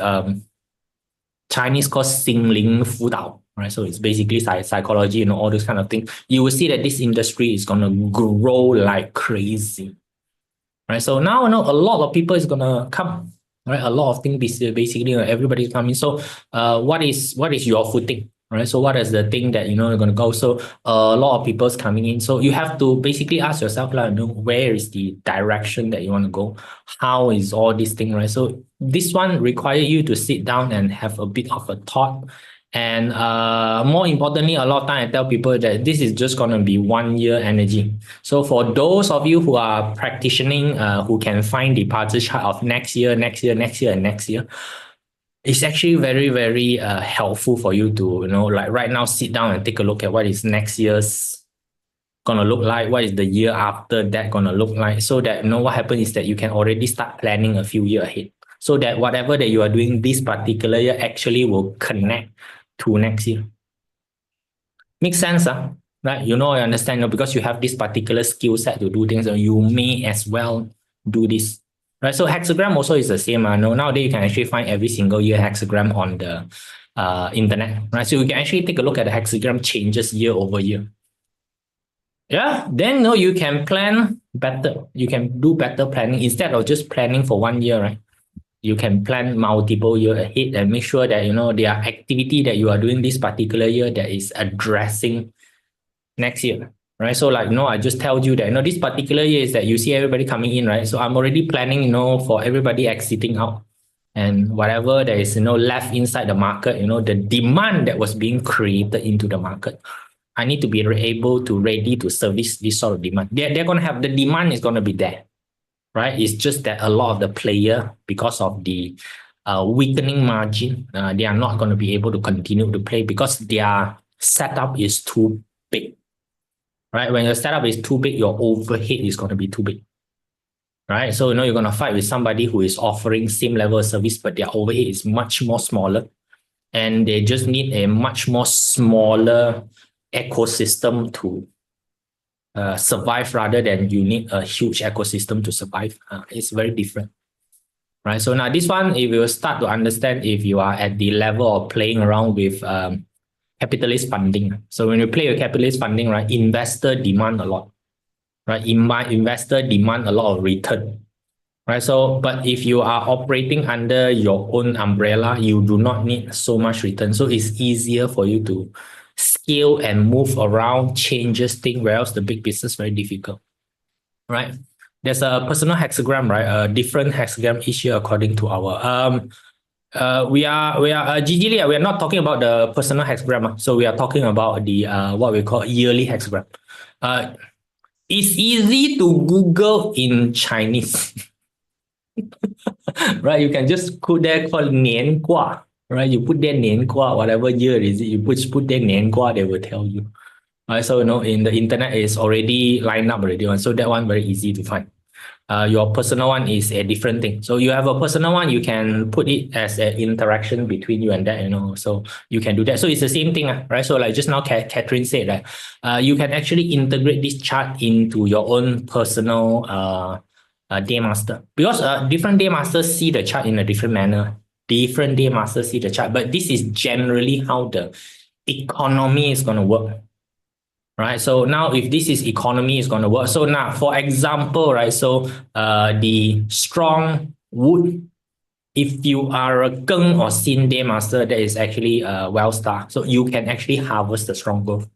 Chinese called Xingling Fudao, right? So it's basically psychology, all this kind of thing. You will see that this industry is going to grow like crazy, right? So now, a lot of people is going to come, right? A lot of things basically everybody's coming. So what is your footing? Right. So what is the thing that you're going to go? So a lot of people's coming in. So you have to basically ask yourself, like, where is the direction that you want to go? How is all this thing, right? So this one require you to sit down and have a bit of a thought. And more importantly, a lot of time I tell people that this is just going to be 1 year energy. So for those of you who are practicing, who can find the party chart of next year, and next year, it's actually very, very helpful for you to, like right now, sit down and take a look at what is next year's gonna look like, what is the year after that gonna look like, so that what happens is that you can already start planning a few years ahead, so that whatever that you are doing this particular year actually will connect to next year. Makes sense, right? I understand, because you have this particular skill set to do things, and you may as well do this. Right, so hexagram also is the same. Nowadays you can actually find every single year hexagram on the internet, right? So you can actually take a look at the hexagram changes year over year. Yeah, then you can plan better. You can do better planning instead of just planning for 1 year, right? You can plan multiple years ahead and make sure that there are activity that you are doing this particular year that is addressing next year. Right. So like, I just told you that, this particular year is that you see everybody coming in, right? So I'm already planning, for everybody exiting out, and whatever that is, left inside the market, the demand that was being created into the market, I need to be able to ready to service this sort of demand. They're going to have, the demand is going to be there, right? It's just that a lot of the player, because of the weakening margin, they are not going to be able to continue to play because their setup is too big. Right? When your setup is too big, your overhead is going to be too big. Right? So, you're going to fight with somebody who is offering same level of service, but their overhead is much more smaller. And they just need a much more smaller ecosystem to survive, rather than you need a huge ecosystem to survive. It's very different. Right? So now this one, if you start to understand, if you are at the level of playing around with capitalist funding. So when you play with capitalist funding, right, investor demand a lot. right? Investor demand a lot of return, right? So, but if you are operating under your own umbrella, you do not need so much return. So it's easier for you to scale and move around, changes thing, whereas the big business very difficult, right? There's a personal hexagram, right? A different hexagram each year according to our we are Gigi, we are not talking about the personal hexagram. So we are talking about the what we call yearly hexagram. Uh, it's easy to Google in Chinese. Right? You can just put there called 年卦, right? You put there 年卦, whatever year is it, you put there 年卦, they will tell you. Right? So in the internet is already lined up already, so that one very easy to find. Your personal one is a different thing. So you have a personal one, you can put it as an interaction between you and that, so you can do that. So it's the same thing, right? So like just now, Catherine said that you can actually integrate this chart into your own personal day master, because different day masters see the chart in a different manner. Different day masters see the chart, but this is generally how the economy is going to work. Right. So now if this is economy is going to work. So now, for example, right. So the strong wood, if you are a Geng or Sin day master, that is actually a well star. So you can actually harvest the strong growth.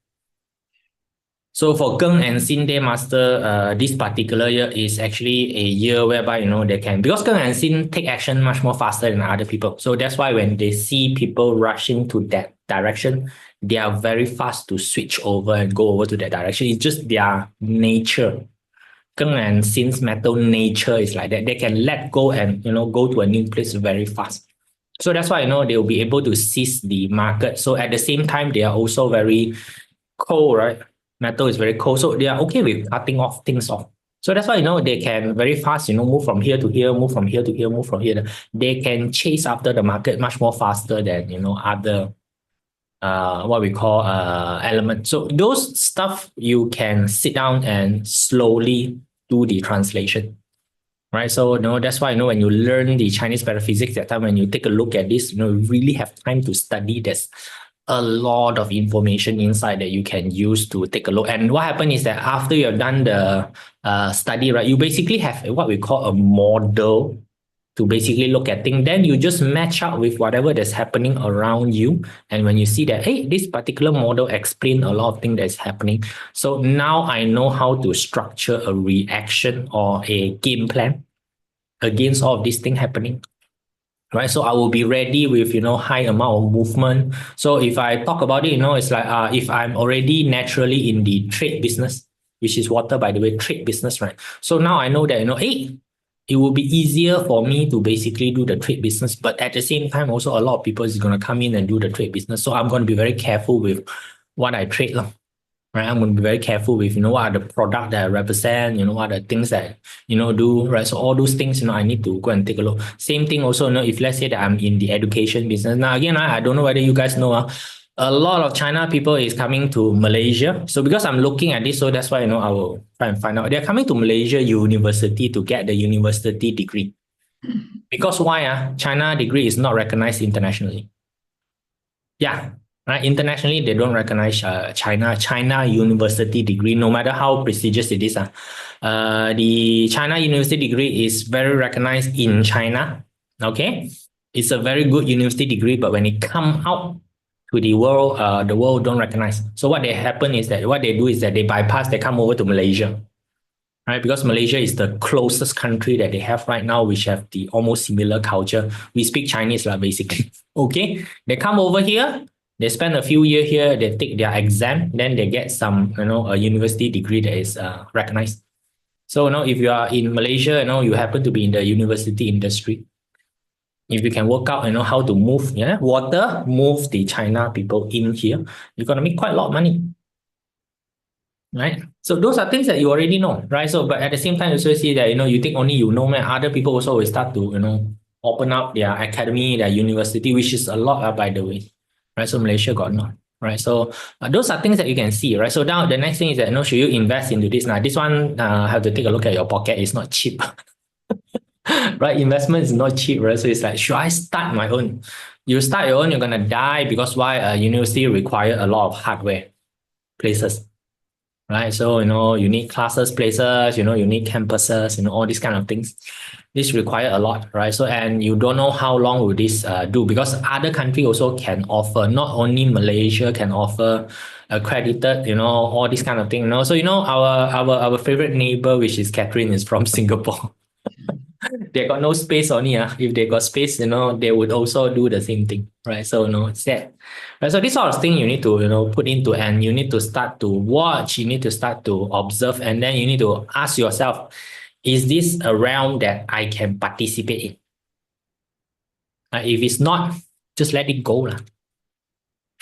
So for Geng and Sin day master, this particular year is actually a year whereby, they can, because Geng and Sin take action much more faster than other people. So that's why when they see people rushing to that direction, they are very fast to switch over and go over to that direction. It's just their nature. Geng and Sin's metal nature is like that. They can let go and, go to a new place very fast. So that's why, they will be able to seize the market. So at the same time, they are also very cold, right? Metal is very cold. So they are okay with cutting off things off. So that's why, they can very fast, move from here to here, move from here to here, move from here. They can chase after the market much more faster than, other what we call elements. So those stuff you can sit down and slowly do the translation. Right. So that's why when you learn the Chinese metaphysics, that time when you take a look at this, you really have time to study. There's a lot of information inside that you can use to take a look. And what happens is that after you have done the study, right, you basically have what we call a model to basically look at things. Then you just match up with whatever that's happening around you. And when you see that, hey, this particular model explains a lot of things that's happening. So now I know how to structure a reaction or a game plan against all of these things happening. Right. So I will be ready with, high amount of movement. So if I talk about it, it's like if I'm already naturally in the trade business, which is water, by the way, trade business, right? So now I know that, hey, it will be easier for me to basically do the trade business. But at the same time, also a lot of people is going to come in and do the trade business. So I'm going to be very careful with what I trade. Right? I'm going to be very careful with, what are the product that I represent, what are the things that, do, right? So all those things, I need to go and take a look. Same thing also, if let's say that I'm in the education business. Now, again, I don't know whether you guys know, a lot of China people is coming to Malaysia. So because I'm looking at this, so that's why, I will try and find out. They're coming to Malaysia University to get the university degree. Because why? China degree is not recognized internationally. Yeah, right. Internationally, they don't recognize China university degree, no matter how prestigious it is. The China university degree is very recognized in China. Okay, it's a very good university degree, but when it come out to the world don't recognize. So what they happen is that what they do is that they bypass. They come over to Malaysia. Right, because Malaysia is the closest country that they have right now, which have the almost similar culture. We speak Chinese, basically. Okay, they come over here, they spend a few years here, they take their exam, then they get some, a university degree that is recognized. So, if you are in Malaysia, you happen to be in the university industry. If you can work out, how to move, water, move the China people in here, you're gonna make quite a lot of money. Right. So those are things that you already know, right? So, but at the same time, you also see that, you think only man, other people also will start to, open up their academy, their university, which is a lot, by the way, right? So Malaysia got none, right? So those are things that you can see, right? So now the next thing is that, should you invest into this? Now, this one, have to take a look at your pocket. It's not cheap, right? Investment is not cheap, right? So it's like, should I start my own? You start your own, you're going to die because why? University require a lot of hardware places. right? So, you need classes, places, you need campuses, all these kind of things. This require a lot, right? So, and you don't know how long will this do, because other country also can offer, not only Malaysia can offer accredited, all this kind of thing, So, our favorite neighbor, which is Catherine, is from Singapore. They got no space only. If they got space, they would also do the same thing, right? So, it's that. Right? So this sort of thing you need to, put into, and you need to start to watch, you need to start to observe, and then you need to ask yourself, is this a realm that I can participate in? If it's not, just let it go.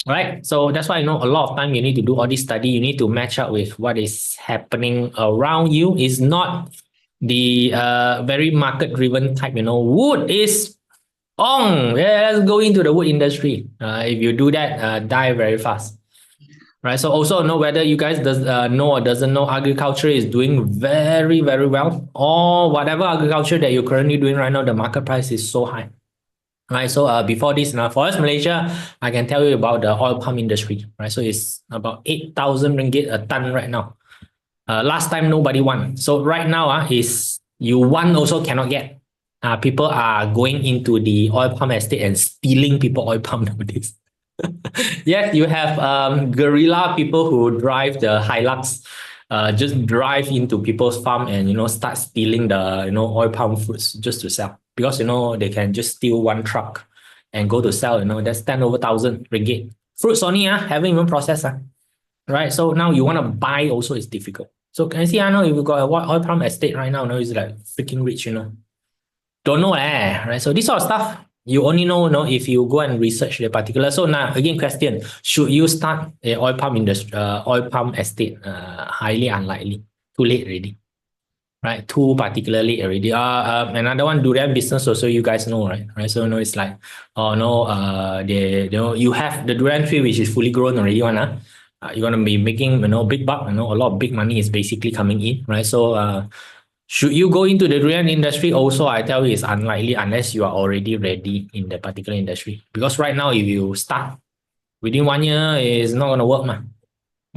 Right? So that's why, a lot of time you need to do all this study, you need to match up with what is happening around you. Is not the very market driven type, wood is yeah, let's go into the wood industry. If you do that, die very fast. Right. So also know whether you guys know or doesn't know, agriculture is doing very, very well. Or whatever agriculture that you're currently doing right now, the market price is so high. Right. So before this, now for us Malaysia, I can tell you about the oil palm industry. Right. So it's about 8,000 ringgit a ton right now. Last time nobody won. So right now is you won also cannot get. People are going into the oil palm estate and stealing people oil palm nowadays. Yes, you have guerrilla people who drive the Hilux, just drive into people's farm and start stealing the oil palm fruits just to sell, because they can just steal one truck and go to sell. That's 10 over 1,000 ringgit fruits only. Haven't even processed. Right. So now you want to buy also is difficult. So can you see, I know if you got a oil palm estate right now, it's like freaking rich. Don't know, right? So this sort of stuff you only know, if you go and research the particular. So now again, question: should you start a oil palm industry, oil palm estate? Highly unlikely. Too late already, right? Too particularly already. Another one, durian business also, you guys know, right? Right. So it's like, oh no, you have the durian tree which is fully grown already, you're gonna be making big buck, a lot of big money is basically coming in, right? So should you go into the durian industry? Also, I tell you, it's unlikely unless you are already ready in the particular industry. Because right now, if you start within 1 year, it's not gonna work,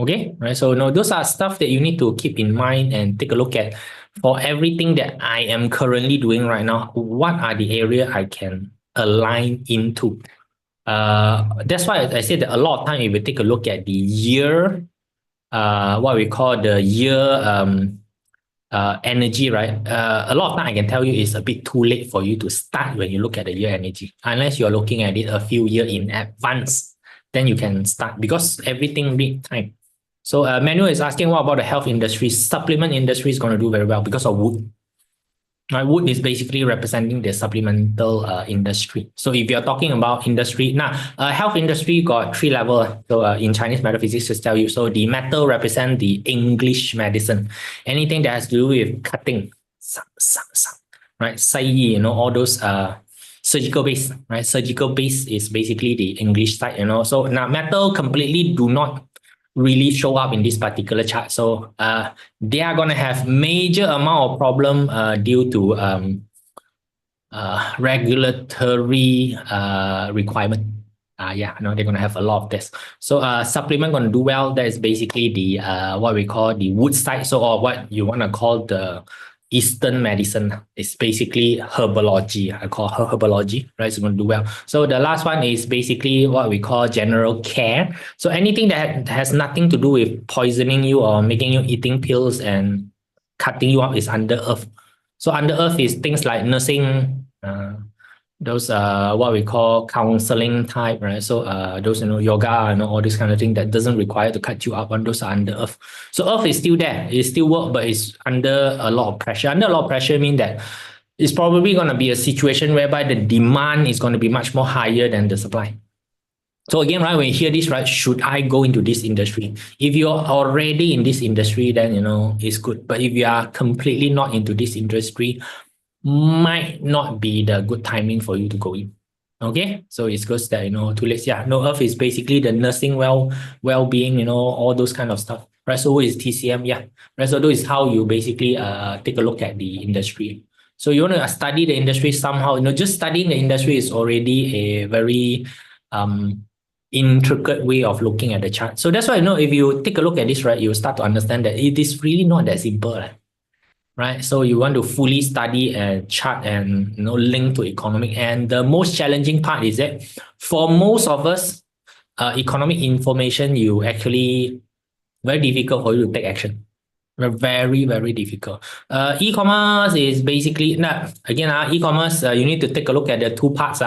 Okay, right? So no, those are stuff that you need to keep in mind and take a look at. For everything that I am currently doing right now, what are the area I can align into? That's why I said that a lot of time, if you take a look at the year, what we call the year energy, right? A lot of time I can tell you it's a bit too late for you to start when you look at the year energy, unless you're looking at it a few years in advance. Then you can start, because everything need time. So Manuel is asking, what about the health industry? Supplement industry is going to do very well because of wood. Right, wood is basically representing the supplemental industry. So if you're talking about industry, now health industry got 3 levels. So in Chinese metaphysics, just tell you. So the metal represent the English medicine. Anything that has to do with cutting, right? Sai, all those surgical base, right? Surgical base is basically the English side, So now metal completely do not really show up in this particular chart. So they are going to have major amount of problem due to regulatory requirement. They're going to have a lot of this. So supplement going to do well. That is basically the what we call the wood side. So or what you want to call the Eastern medicine. It's basically herbology. I call herbology, right? It's going to do well. So the last one is basically what we call general care. So anything that has nothing to do with poisoning you or making you eating pills and cutting you up is under earth. So under earth is things like nursing, those what we call counseling type, right? So those yoga, all this kind of thing that doesn't require to cut you up, and those are under earth. So earth is still there, it still work, but it's under a lot of pressure. Under a lot of pressure means that it's probably going to be a situation whereby the demand is going to be much more higher than the supply. So again, right, when you hear this, right, should I go into this industry? If you're already in this industry, then it's good. But if you are completely not into this industry, might not be the good timing for you to go in. Okay, so it's good that too late. Yeah, no, earth is basically the nursing well-being, all those kind of stuff. Right, so is TCM, yeah. Right, so those is how you basically take a look at the industry. So you want to study the industry somehow. Just studying the industry is already a very intricate way of looking at the chart. So that's why, if you take a look at this, right, you start to understand that it is really not that simple, right? So you want to fully study a chart and, link to economic. And the most challenging part is that for most of us, economic information, you actually very difficult for you to take action. Very, very difficult. E-commerce is basically, now again, e-commerce, you need to take a look at the two parts.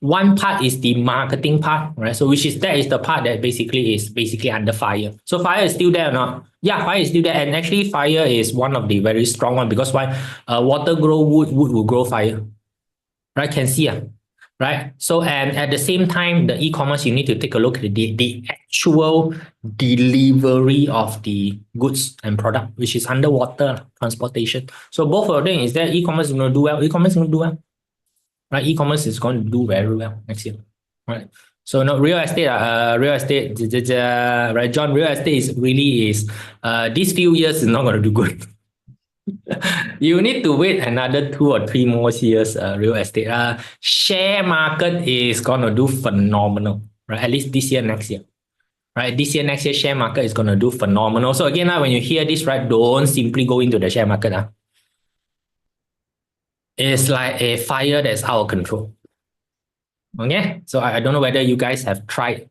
One part is the marketing part, right? So that is the part that basically under fire. So fire is still there or not? Yeah, fire is still there. And actually fire is one of the very strong one, because why? Water grow wood, wood will grow fire. Right? Can see, right? So, and at the same time, the e-commerce, you need to take a look at the actual delivery of the goods and product, which is underwater transportation. So both of them is that e-commerce is going to do well. E-commerce is going to do well, right? E-commerce is going to do very well next year, right? So no, real estate, right, John? Real estate is these few years is not going to do good. You need to wait another 2 or 3 more years. Real estate, share market is gonna do phenomenal, right? At least this year, next year, right? This year, next year, share market is gonna do phenomenal. So again, when you hear this, right, don't simply go into the share market. It's like a fire that's out of control. Okay, so I don't know whether you guys have tried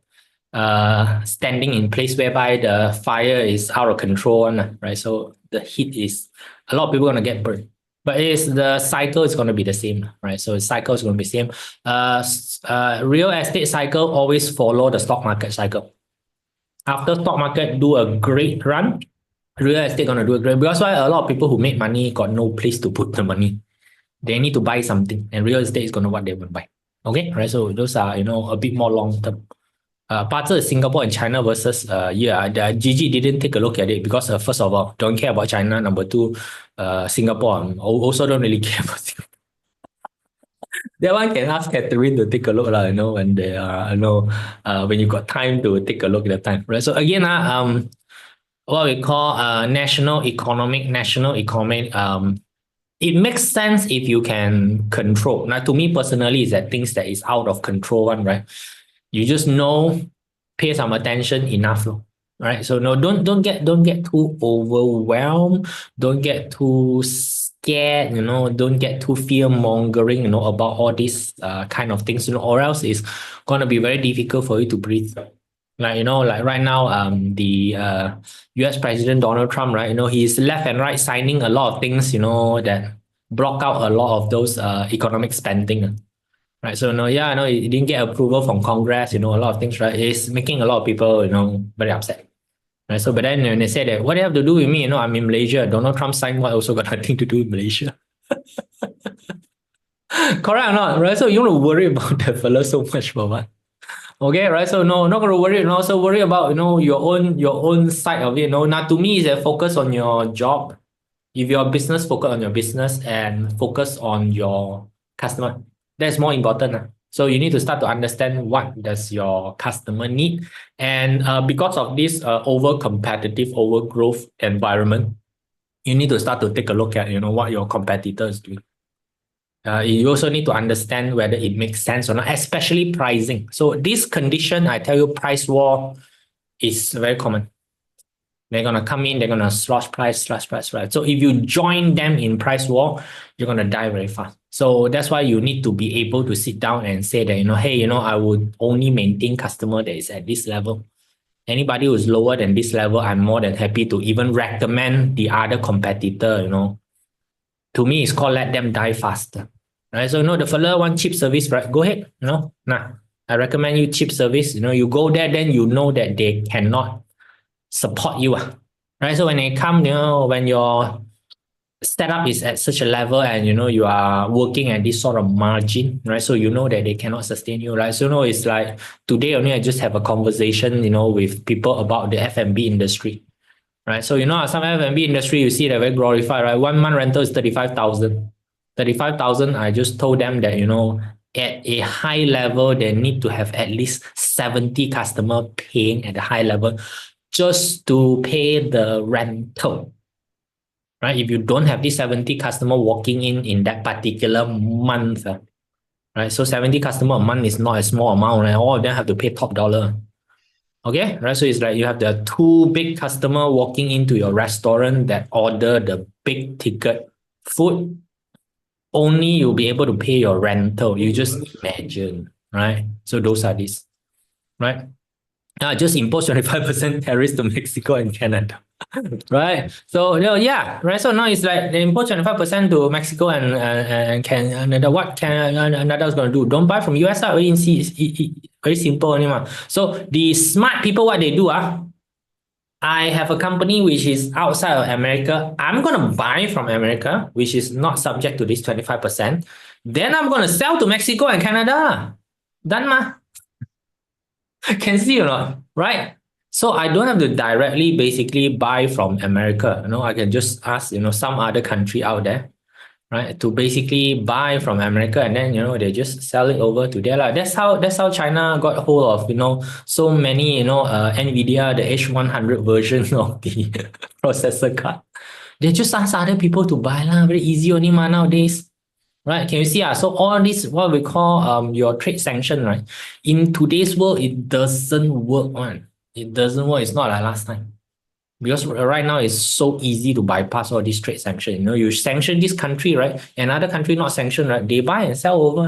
standing in place whereby the fire is out of control, right? So the heat is, a lot of people gonna get burned. But the cycle is gonna be the same, right? So the cycle is gonna be the same. Real estate cycle always follow the stock market cycle. After stock market do a great run, real estate gonna do a great, because why? A lot of people who make money got no place to put the money. They need to buy something, and real estate is gonna what they will buy. Okay, right? So those are a bit more long term. Parts of Singapore and China versus Gigi didn't take a look at it because first of all, don't care about China. Number two, Singapore also don't really care about Singapore. That one can ask Catherine to take a look, when they are, when you got time to take a look at the time, right? So again, what we call national economic, it makes sense if you can control. Now, to me personally, is that things that is out of control one, right? You just pay some attention enough, right? So no, don't get too overwhelmed. Don't get too scared. Don't get too fear mongering. About all these kind of things. Or else it's gonna be very difficult for you to breathe. Like right now, the U.S. President Donald Trump, right? He's left and right signing a lot of things, that block out a lot of those economic spending. Right. So no, yeah, no, it didn't get approval from Congress, a lot of things, right? It's making a lot of people, very upset. Right. So but then when they say that, what do you have to do with me? I'm in Malaysia. Donald Trump signed what also got nothing to do with Malaysia. Correct or not? Right. So you want to worry about the fella so much for what? Okay, right. So no, not gonna worry, also worry about your own side of it. Now to me is that focus on your job. If your business, focus on your business and focus on your customer. That's more important. So you need to start to understand what does your customer need. And because of this over competitive, over growth environment, you need to start to take a look at what your competitors do. You also need to understand whether it makes sense or not, especially pricing. So this condition, I tell you, price war is very common. They're gonna come in, they're gonna slash price, right? So if you join them in price war, you're gonna die very fast. So that's why you need to be able to sit down and say that, hey, I would only maintain customer that is at this level. Anybody who's lower than this level, I'm more than happy to even recommend the other competitor, To me, it's called let them die faster. Right? So the fella want cheap service, right? Go ahead. I recommend you cheap service. You go there, then you know that they cannot support you. Right? So when they come, when your setup is at such a level and you are working at this sort of margin, right? So that they cannot sustain you, right? So it's like today only I just have a conversation, with people about the F&B industry. Right. So some F&B industry, you see they're very glorified, right? 1 month rental is 35,000. 35,000, I just told them that, at a high level, they need to have at least 70 customer paying at a high level just to pay the rental. Right? If you don't have these 70 customer walking in that particular month, right? So 70 customer a month is not a small amount, right? All of them have to pay top dollar. Okay, right? So it's like you have the two big customer walking into your restaurant that order the big ticket food. Only you'll be able to pay your rental. You just imagine, right? So those are these, right? Just impose 25% tariffs to Mexico and Canada. Right. So yeah, right. So now it's like they impose 25% to Mexico and Canada. What Canada is going to do? Don't buy from US. Very easy, very simple. So the smart people, what they do, I have a company which is outside of America. I'm going to buy from America, which is not subject to this 25%. Then I'm going to sell to Mexico and Canada. Done ma? Can see or not, right? So I don't have to directly basically buy from America. I can just ask, some other country out there, right, to basically buy from America, and then they just sell it over to there. That's how China got hold of so many Nvidia the H100 version of the processor card. They just ask other people to buy lah. Very easy only ma nowadays. Right? Can you see? So all this, what we call your trade sanction, right? In today's world, it doesn't work on. It doesn't work. It's not like last time. Because right now it's so easy to bypass all these trade sanction. You sanction this country, right? Another country not sanctioned, right? They buy and sell over.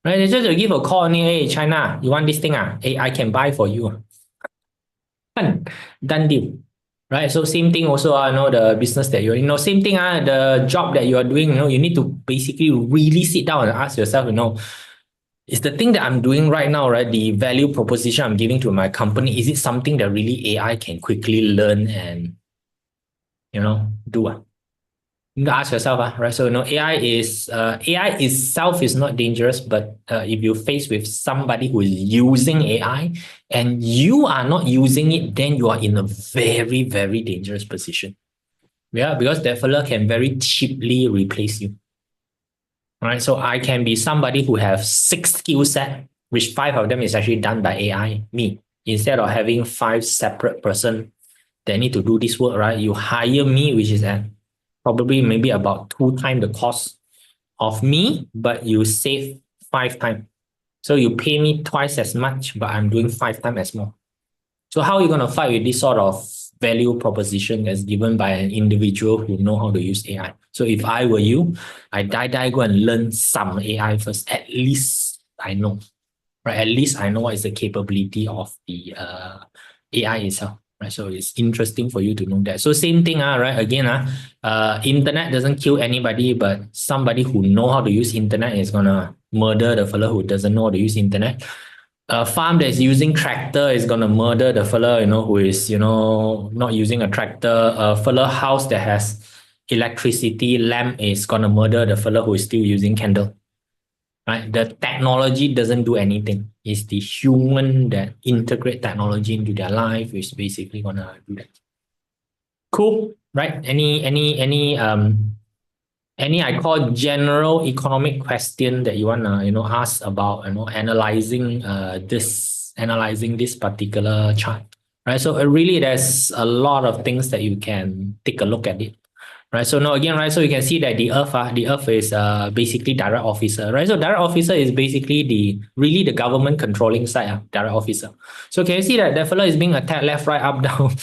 Right? They just give a call, hey, China, you want this thing? Hey, I can buy for you. Done deal. Right. So same thing also, the business that you're same thing, the job that you are doing, you need to basically really sit down and ask yourself, is the thing that I'm doing right now, right? The value proposition I'm giving to my company, is it something that really AI can quickly learn and, do? You need to ask yourself, right? So AI itself is not dangerous, but if you face with somebody who is using AI and you are not using it, then you are in a very, very dangerous position. Yeah, because that fella can very cheaply replace you. Right. So I can be somebody who has 6 skill set, which 5 of them is actually done by AI, me. Instead of having 5 separate person that need to do this work, right? You hire me, which is at probably maybe about 2 times the cost of me, but you save 5 times. So you pay me twice as much, but I'm doing 5 times as more. So how are you going to fight with this sort of value proposition that's given by an individual who know how to use AI? So if I were you, I go and learn some AI first. At least I know, right? At least I know what is the capability of the AI itself. Right, so it's interesting for you to know that. So same thing, right? Again, internet doesn't kill anybody, but somebody who know how to use internet is gonna murder the fellow who doesn't know how to use internet. A farm that's using tractor is gonna murder the fella, who is, not using a tractor. A fella house that has electricity lamp is gonna murder the fella who is still using candle. Right? The technology doesn't do anything. It's the human that integrate technology into their life is basically gonna do that. Cool, right? Any I call general economic question that you wanna ask about analyzing this particular chart, right? So really there's a lot of things that you can take a look at it, right? So now again, right? So you can see that the Earth is basically direct officer, right? So direct officer is basically the government controlling side, direct officer. So can you see that fellow is being attacked left, right, up, down?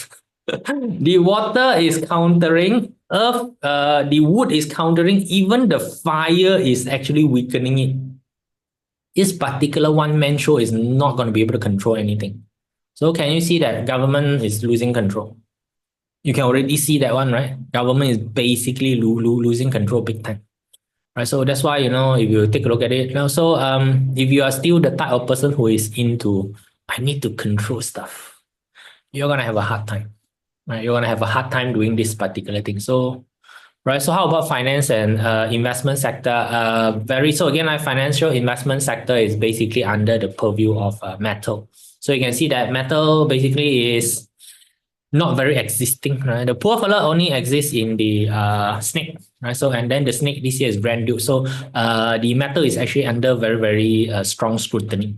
The water is countering earth, the wood is countering, even the fire is actually weakening it. This particular one-man show is not going to be able to control anything. So can you see that government is losing control? You can already see that one, right? Government is basically losing control big time. Right, so that's why, if you take a look at it now, so if you are still the type of person who is into, I need to control stuff, you're going to have a hard time. Right, you're gonna have a hard time doing this particular thing. So, right. So, how about finance and investment sector? So again, like financial investment sector is basically under the purview of metal. So you can see that metal basically is not very existing. Right, the poor fella only exists in the snake. Right, so and then the snake this year is brand new. So the metal is actually under very very strong scrutiny.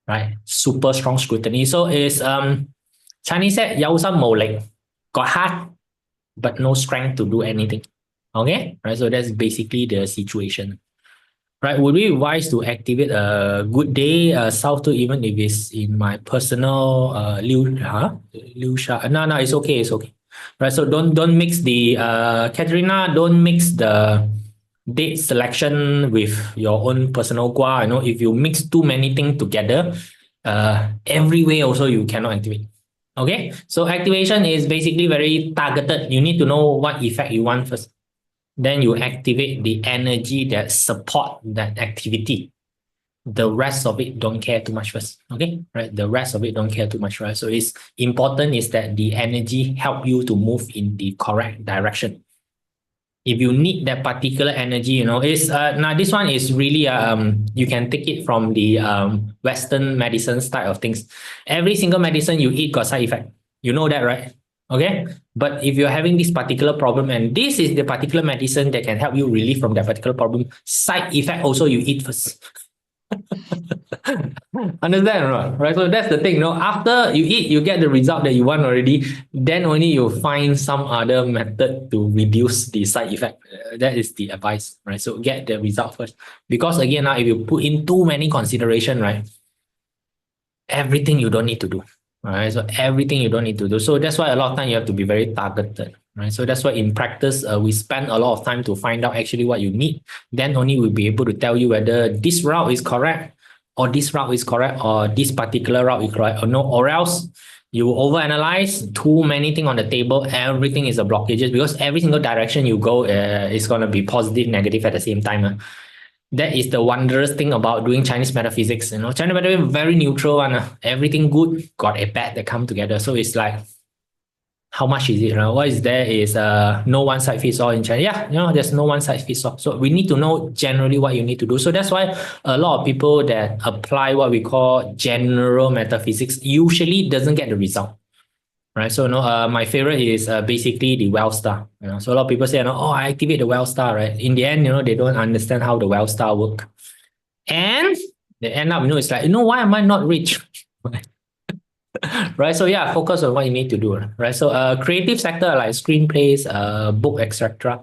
Right, super strong scrutiny. So it's Chinese said, 有心無力, got heart, but no strength to do anything. Okay? Right? So that's basically the situation. right? Would we wise to activate a good day, south to even if it's in my personal Liu Sha? No, it's okay, it's okay. Right. So don't mix the Katrina, don't mix the date selection with your own personal gua. You know, if you mix too many things together, every way also you cannot activate. Okay, so activation is basically very targeted. You need to know what effect you want first. Then you activate the energy that support that activity. The rest of it don't care too much first. Okay, right? The rest of it don't care too much, right? So it's important is that the energy help you to move in the correct direction. If you need that particular energy, you know, is now this one is really you can take it from the Western medicine style of things. Every single medicine you eat got side effect. You know that, right? Okay. But if you're having this particular problem and this is the particular medicine that can help you relieve from that particular problem, side effect also you eat first. Understand or not? Right? So that's the thing. You know, after you eat, you get the result that you want already. Then only you find some other method to reduce the side effect. That is the advice, right? So get the result first. Because again, now if you put in too many consideration, right, everything you don't need to do. Right. So everything you don't need to do. So that's why a lot of time you have to be very targeted. Right. So that's why in practice, we spend a lot of time to find out actually what you need. Then only we'll be able to tell you whether this route is correct or this route is correct or this particular route is correct or no, or else you overanalyze too many things on the table. Everything is a blockages because every single direction you go is going to be positive, negative at the same time. That is the wondrous thing about doing Chinese metaphysics. You know, Chinese metaphysics is very neutral and everything good got a bad that come together. So it's like, how much is it? What is there is no one size fits all in China. Yeah, you know, there's no one size fits all. So we need to know generally what you need to do. So that's why a lot of people that apply what we call general metaphysics usually doesn't get the result. Right. So, my favorite is basically the well star. You know, so a lot of people say, oh, I activate the well star, right? In the end, they don't understand how the well star work. And they end up, it's like, why am I not rich? Right. So yeah, focus on what you need to do. Right. So creative sector like screenplays, book, etc.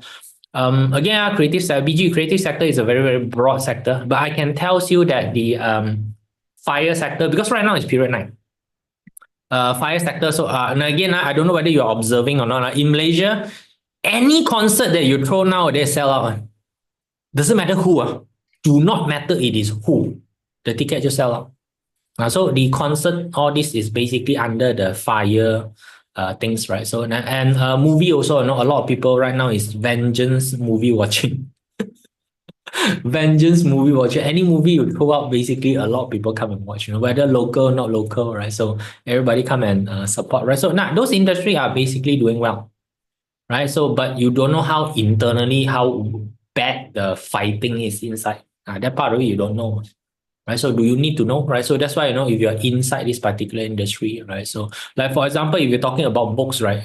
Again, creative sector, BG creative sector is a very, very broad sector, but I can tell you that the fire sector, because right now it's period 9. Fire sector. So and again, I don't know whether you're observing or not. In Malaysia, any concert that you throw nowadays sell out. Doesn't matter who. Do not matter it is who. The ticket just sell out. So the concert, all this is basically under the fire things, right? So and movie also, a lot of people right now is vengeance movie watching. Vengeance movie watching. Any movie you throw out, basically a lot of people come and watch. Whether local or not local, right? So everybody come and support, right? So now those industry are basically doing well, right? So but you don't know how internally how bad the fighting is inside. That part of it you don't know. Right. So do you need to know? Right. So that's why, if you're inside this particular industry, right? So like for example, if you're talking about books, right?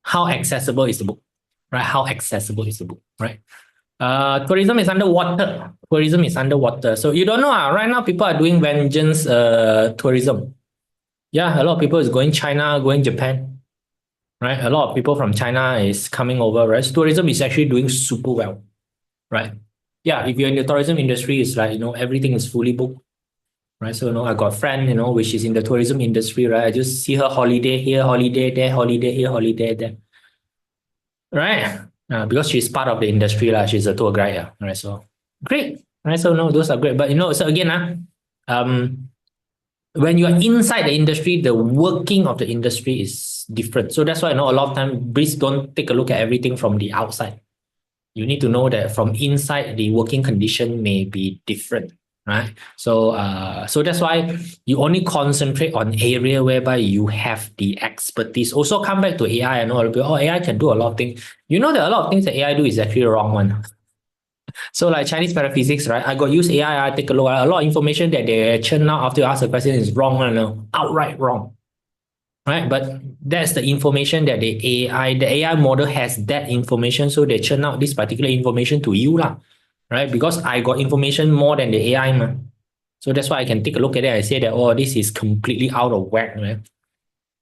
How accessible is the book? Right? How accessible is the book? Right? Tourism is underwater. Tourism is underwater. So you don't know. Right now people are doing vengeance tourism. Yeah, a lot of people is going China, going Japan. Right? A lot of people from China is coming over, right? So tourism is actually doing super well. Right? Yeah, if you're in the tourism industry, it's like, everything is fully booked. Right. So, I got a friend, which is in the tourism industry, right? I just see her holiday here, holiday there, holiday here, holiday there. Right. Because she's part of the industry, she's a tour guide. Right. So great. Right. So no, those are great. But so again, when you are inside the industry, the working of the industry is different. So that's why a lot of time, please don't take a look at everything from the outside. You need to know that from inside, the working condition may be different, right? So, so that's why you only concentrate on area whereby you have the expertise. Also, come back to AI. I know a lot of people, AI can do a lot of things. You know that a lot of things that AI do is actually the wrong one. So, like Chinese metaphysics, right? I got use AI. I take a look at a lot of information that they churn out after you ask a question is wrong, outright wrong. Right, but that's the information that the AI model has that information, so they churn out this particular information to you, right? Because I got information more than the AI, so that's why I can take a look at it. I say that, this is completely out of whack, right?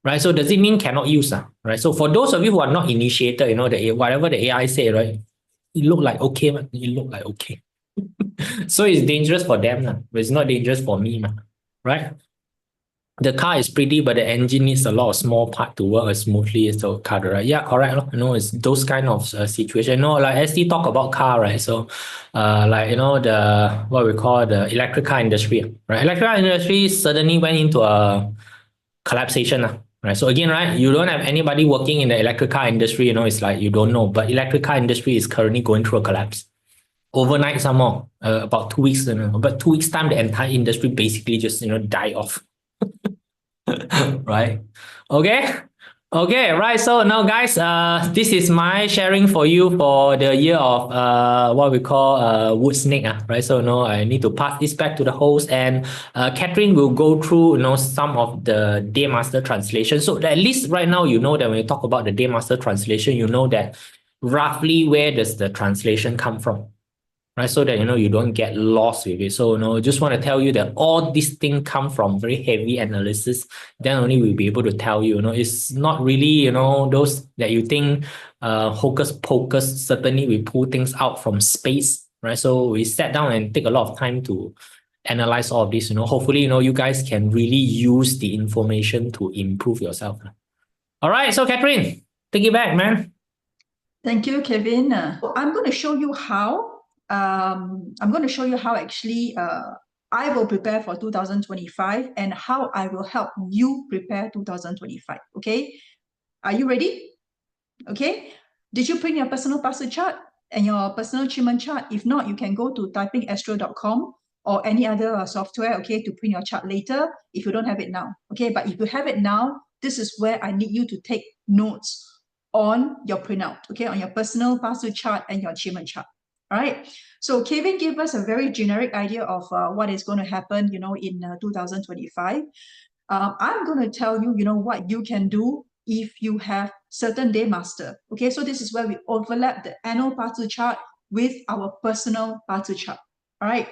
right? So does it mean cannot use? Right? So for those of you who are not initiated, you know, whatever the AI say, right? It look like okay, man. It look like okay. So it's dangerous for them, but it's not dangerous for me, man. Right? The car is pretty, but the engine needs a lot of small part to work as smoothly as the car, right? Yeah, correct. You know, it's those kind of situation. You know, like SD talk about car, right? So, like you know, the what we call the electric car industry, right? Electric car industry suddenly went into a collapsation, right? So again, right, you don't have anybody working in the electric car industry. You know, it's like you don't know, but electric car industry is currently going through a collapse overnight. Some more, about 2 weeks, but 2 weeks time, the entire industry basically just die off. Right? Okay. Okay, right. So now, guys, this is my sharing for you for the year of what we call wood snake. Right. So now I need to pass this back to the host, and Catherine will go through some of the day master translation. So at least right now you know that when you talk about the day master translation, you know that roughly where does the translation come from, right? So that you don't get lost with it. So just want to tell you that all these things come from very heavy analysis. Then only we'll be able to tell you. It's not really those that you think hocus pocus. Certainly, we pull things out from space, right? So we sat down and take a lot of time to analyze all of this. Hopefully, you guys can really use the information to improve yourself. All right, so Catherine, take it back, man.
Thank you, Kevin. I'm going to show you how. Actually I will prepare for 2025 and how I will help you prepare 2025. Okay, are you ready? Okay, did you print your personal password chart and your personal achievement chart? If not, you can go to typingastro.com or any other software, okay, to print your chart later if you don't have it now. Okay, but if you have it now, this is where I need you to take notes on your printout, okay, on your personal password chart and your achievement chart. All right. So Kevin gave us a very generic idea of what is going to happen, in 2025. I'm going to tell you, what you can do if you have certain day master. Okay, so this is where we overlap the annual partu chart with our personal partu chart. All right.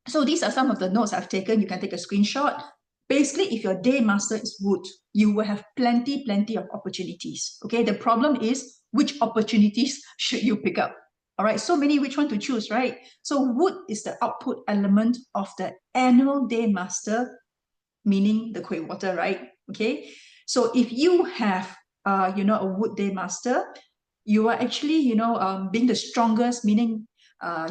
So these are some of the notes I've taken. You can take a screenshot. Basically, if your day master is wood, you will have plenty of opportunities. Okay, the problem is which opportunities should you pick up? All right, so many, which one to choose, right? So wood is the output element of the annual day master, meaning the Kuei water, right? Okay, so if you have a wood day master, you are actually being the strongest, meaning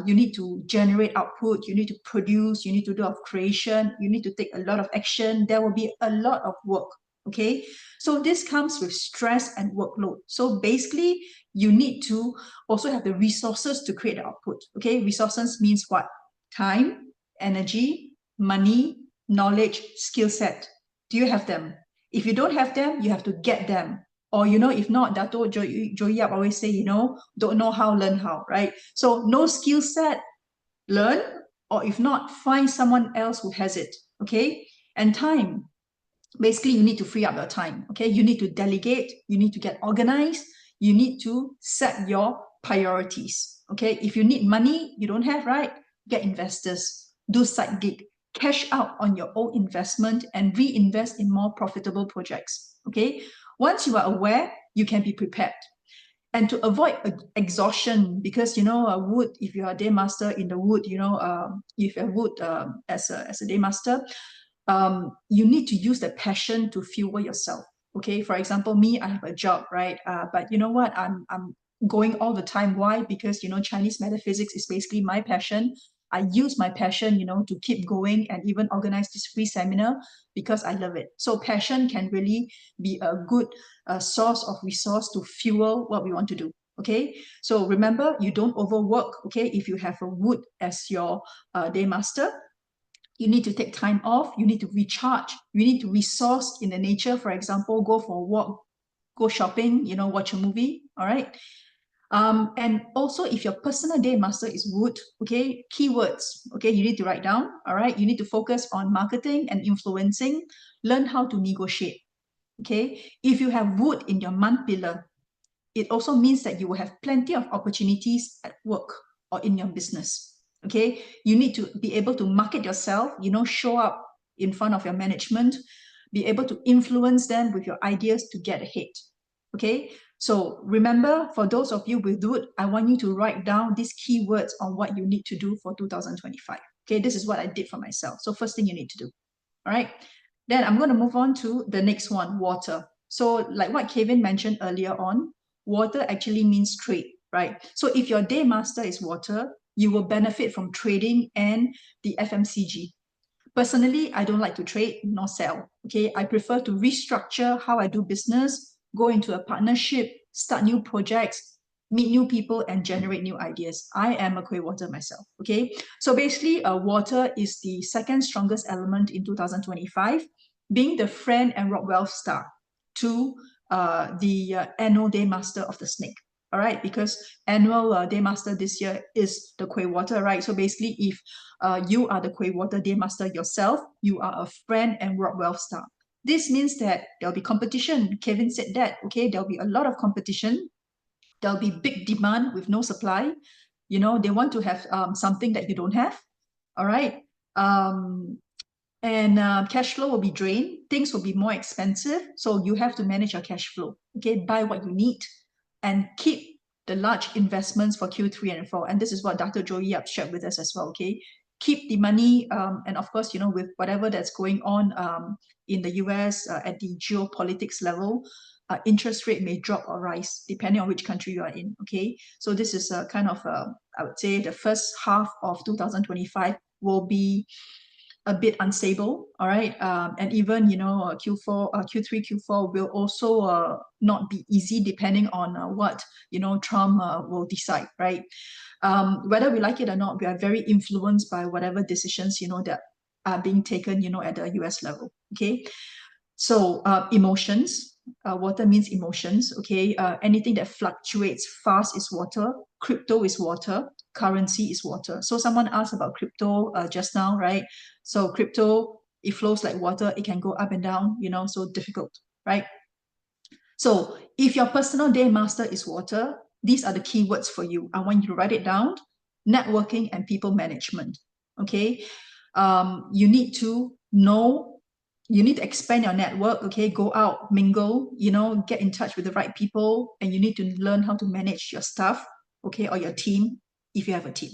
you need to generate output, you need to produce, you need to do of creation, you need to take a lot of action. There will be a lot of work. Okay, so this comes with stress and workload. So basically you need to also have the resources to create the output. Okay, resources means what? Time, energy, money, knowledge, skill set. Do you have them? If you don't have them, you have to get them. Or, if not, Dato Joey Yap always say, don't know how, learn how, right? So no skill set, learn, or if not, find someone else who has it, okay? And time, basically you need to free up your time, okay? You need to delegate, you need to get organized, you need to set your priorities, okay? If you need money, you don't have, right? Get investors, do side gig, cash out on your own investment and reinvest in more profitable projects, okay? Once you are aware, you can be prepared. And to avoid exhaustion, because wood, if you are a day master in the wood, if you're wood as a day master, you need to use the passion to fuel yourself. Okay, for example, me, I have a job, right? But you know what? I'm going all the time. Why? Because Chinese metaphysics is basically my passion. I use my passion, to keep going and even organize this free seminar because I love it. So passion can really be a good source of resource to fuel what we want to do. Okay, so remember, you don't overwork. Okay, if you have a wood as your day master, you need to take time off, you need to recharge, you need to resource in the nature. For example, go for a walk, go shopping, watch a movie. All right. And also, if your personal day master is wood, okay, keywords, okay, you need to write down. All right, you need to focus on marketing and influencing, learn how to negotiate. Okay, if you have wood in your month pillar, it also means that you will have plenty of opportunities at work or in your business. Okay, you need to be able to market yourself, show up in front of your management, be able to influence them with your ideas to get ahead. Okay, so remember, for those of you with wood, I want you to write down these keywords on what you need to do for 2025. Okay, this is what I did for myself. So first thing you need to do. All right, then I'm going to move on to the next one, water. So like what Kevin mentioned earlier on, water actually means trade, right? So if your day master is water, you will benefit from trading and the FMCG. Personally, I don't like to trade nor sell. Okay, I prefer to restructure how I do business, go into a partnership, start new projects, meet new people, and generate new ideas. I am a Koi water myself. Okay, so basically, water is the second strongest element in 2025, being the friend and rock wealth star to the annual day master of the snake. All right, because annual day master this year is the Koi water, right? So basically, if you are the Koi water day master yourself, you are a friend and rock wealth star. This means that there'll be competition. Kevin said that, okay, there'll be a lot of competition. There'll be big demand with no supply. You know, they want to have something that you don't have. All right. And cash flow will be drained. Things will be more expensive. So you have to manage your cash flow. Okay, buy what you need and keep the large investments for Q3 and 4. And this is what Dr. Joey Yap shared with us as well. Okay, keep the money, and of course, you know, with whatever that's going on in the US at the geopolitics level, interest rate may drop or rise depending on which country you are in. Okay, so this is a kind of I would say the first half of 2025 will be a bit unstable, all right? And even, you know, Q4, Q3, Q4 will also not be easy depending on what, you know, Trump will decide, right? Whether we like it or not, we are very influenced by whatever decisions, you know, that are being taken, you know, at the US level, okay? So emotions, water means emotions, okay? Anything that fluctuates fast is water. Crypto is water. Currency is water. So someone asked about crypto just now, right? So crypto, it flows like water. It can go up and down, you know, so difficult, right? So if your personal day master is water, these are the keywords for you. I want you to write it down. Networking and people management, okay? You need to know, you need to expand your network, okay? Go out, mingle, you know, get in touch with the right people, and you need to learn how to manage your staff, okay, or your team if you have a team.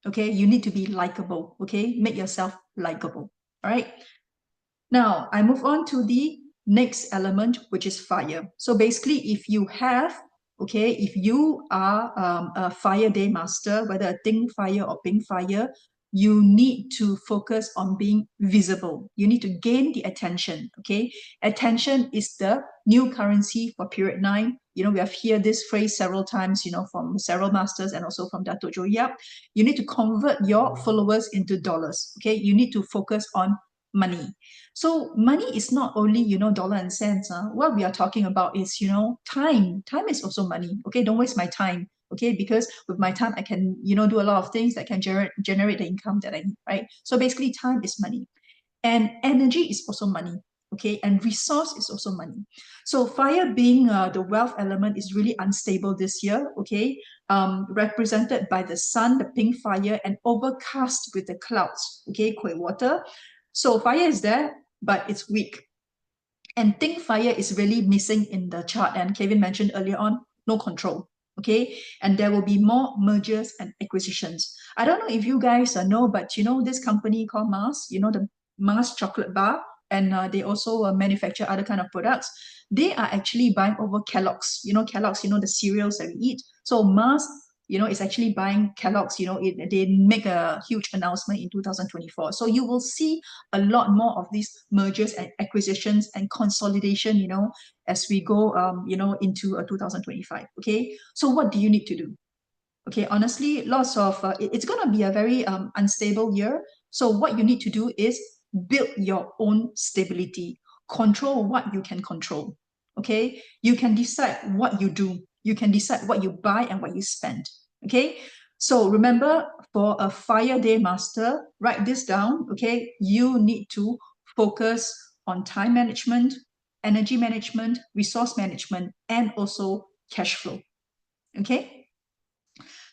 Okay, you need to be likable, okay? Make yourself likable, all right? Now, I move on to the next element, which is fire. So basically, if you have, okay, if you are a fire day master, whether a Ting fire or Ping fire, you need to focus on being visible. You need to gain the attention, okay? Attention is the new currency for period 9. You know, we have heard this phrase several times, you know, from several masters and also from Dato' Joey Yap. You need to convert your followers into dollars, okay? You need to focus on money. So money is not only, you know, dollar and cents. What we are talking about is, you know, time. Time is also money. Okay, don't waste my time. Okay, because with my time, I can, you know, do a lot of things that can generate the income that I need, right? So basically, time is money. And energy is also money. Okay, and resource is also money. So fire being the wealth element is really unstable this year. Okay, represented by the sun, the pink fire, and overcast with the clouds. Okay, Koi water. So fire is there, but it's weak. And think fire is really missing in the chart. And Kevin mentioned earlier on, no control. Okay. And there will be more mergers and acquisitions. I don't know if you guys know, but you know, this company called Mars, you know, the Mars chocolate bar, and they also manufacture other kind of products. They are actually buying over Kellogg's, Kellogg's, the cereals that we eat. So Mars, is actually buying Kellogg's, they make a huge announcement in 2024. So you will see a lot more of these mergers and acquisitions and consolidation, as we go, into 2025. Okay. So what do you need to do? Okay. Honestly, lots of, it's going to be a very unstable year. So what you need to do is build your own stability, control what you can control. Okay. You can decide what you do. You can decide what you buy and what you spend. Okay. So remember, for a fire day master, write this down. Okay. You need to focus on time management, energy management, resource management, and also cash flow. Okay.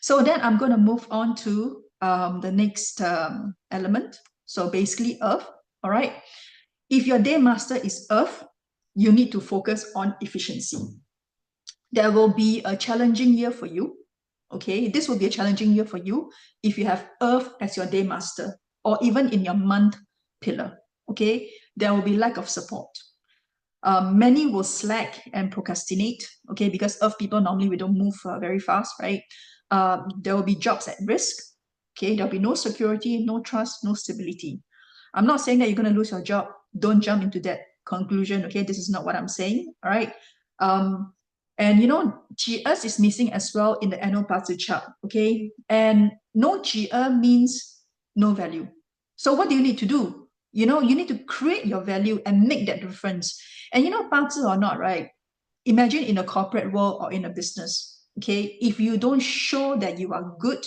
So then I'm going to move on to the next element. So basically earth. All right. If your day master is Earth, you need to focus on efficiency. There will be a challenging year for you. Okay, this will be a challenging year for you if you have Earth as your day master, or even in your month pillar. Okay, there will be lack of support. Many will slack and procrastinate. Okay, because Earth people normally we don't move very fast, right? There will be jobs at risk. Okay, there'll be no security, no trust, no stability. I'm not saying that you're going to lose your job. Don't jump into that conclusion. Okay, this is not what I'm saying. All right. Um, and you know, GS is missing as well in the annual party chart. Okay, and no GE means no value. So what do you need to do? You know, you need to create your value and make that difference. And you know, 八字 or not, right? Imagine in a corporate world or in a business. Okay, if you don't show that you are good,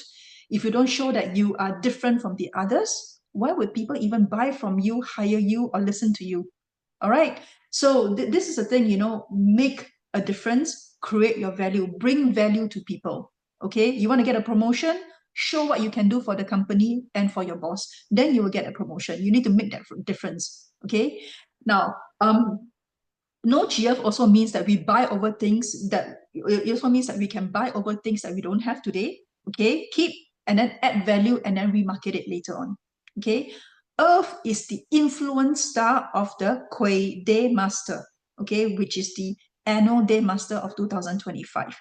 if you don't show that you are different from the others, why would people even buy from you, hire you, or listen to you? All right. So this is the thing, you know, make a difference, create your value, bring value to people. Okay. You want to get a promotion? Show what you can do for the company and for your boss. Then you will get a promotion. You need to make that difference. Okay. Now, no GF also means that we buy over things that it also means that we can buy over things that we don't have today. Okay, keep and then add value and then remarket it later on. Okay, Earth is the influence star of the Kui Day Master. Okay, which is the annual Day Master of 2025.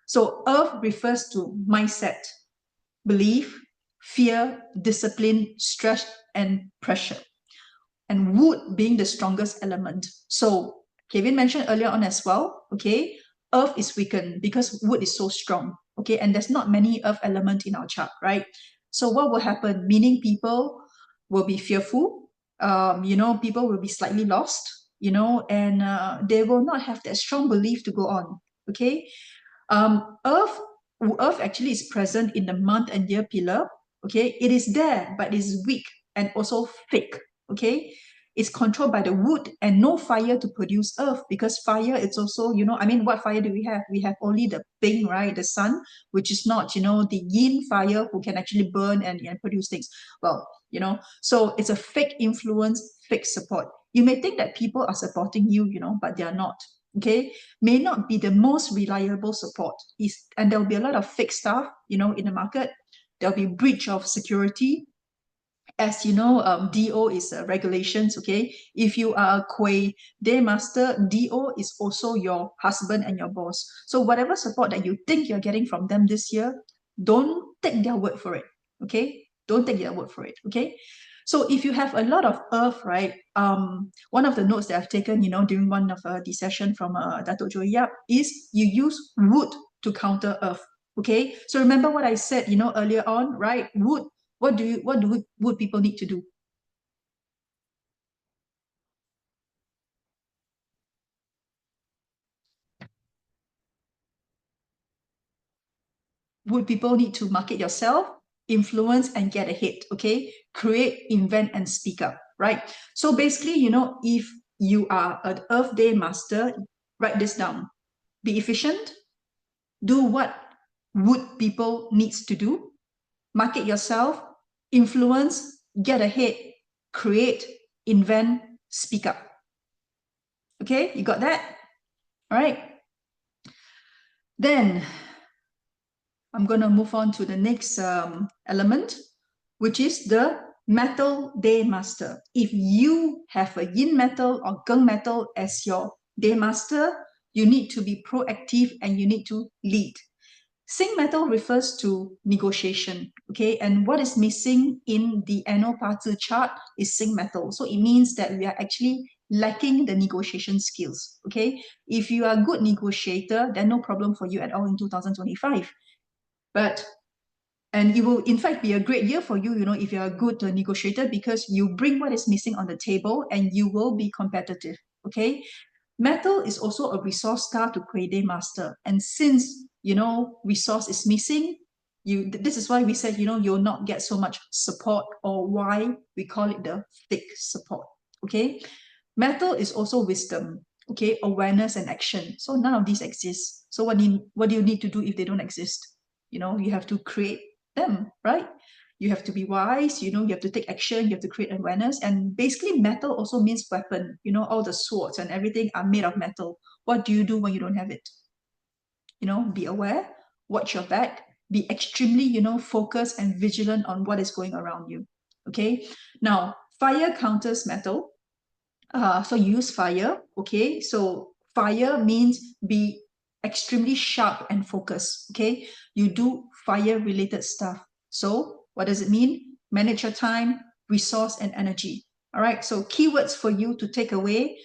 So Earth refers to mindset, belief, fear, discipline, stress, and pressure, and wood being the strongest element. So Kevin mentioned earlier on as well, okay, earth is weakened because wood is so strong, okay, and there's not many earth element in our chart, right? So what will happen? Meaning people will be fearful, you know, people will be slightly lost, you know, and they will not have that strong belief to go on, okay? Earth, Earth actually is present in the month and year pillar. Okay, it is there, but it's weak and also fake. Okay, it's controlled by the wood and no fire to produce Earth, because fire it's also, you know, I mean, what fire do we have? We have only the Feng, right, the sun, which is not, you know, the yin fire who can actually burn and produce things. Well, you know, so it's a fake influence, fake support. You may think that people are supporting you, you know, but they are not. Okay, may not be the most reliable support, is, and there'll be a lot of fake stuff, you know, in the market. There'll be breach of security. As you know, DO is regulations. Okay, if you are a Kui Day Master, DO is also your husband and your boss. So whatever support that you think you're getting from them this year, don't take their word for it. Okay, don't take their word for it. Okay, so if you have a lot of earth, right? One of the notes that I've taken, you know, during one of the session from Dato' Joy Yap is you use wood to counter earth. Okay, so remember what I said, you know, earlier on, right? Wood, what do wood people need to do? Wood people need to market yourself, influence and get ahead. Okay, create, invent and speak up, right? So basically, you know, if you are an earth day master, write this down. Be efficient, do what wood people needs to do, market yourself, influence, get ahead, create, invent, speak up. Okay, you got that? All right. Then I'm going to move on to the next element, which is the metal day master. If you have a yin metal or gung metal as your day master, you need to be proactive and you need to lead. Sing metal refers to negotiation, okay? And what is missing in the annual party chart is sing metal. So it means that we are actually lacking the negotiation skills, okay? If you are a good negotiator, then no problem for you at all in 2025. But and it will in fact be a great year for you, you know, if you're a good negotiator, because you bring what is missing on the table and you will be competitive. Okay, metal is also a resource star to Day Master, and since, you know, resource is missing, you, this is why we said, you know, you'll not get so much support, or why we call it the thick support. Okay, metal is also wisdom, okay, awareness and action. So none of these exist. So what do you need to do if they don't exist? You know, you have to create them, right? You have to be wise, you have to take action, you have to create awareness. And basically metal also means weapon. All the swords and everything are made of metal. What do you do when you don't have it? Be aware, watch your back, be extremely, focused and vigilant on what is going around you. Okay. Now, fire counters metal. So you use fire. Okay. So fire means be extremely sharp and focused. Okay. You do fire related stuff. So what does it mean? Manage your time, resource, and energy. All right. So keywords for you to take away,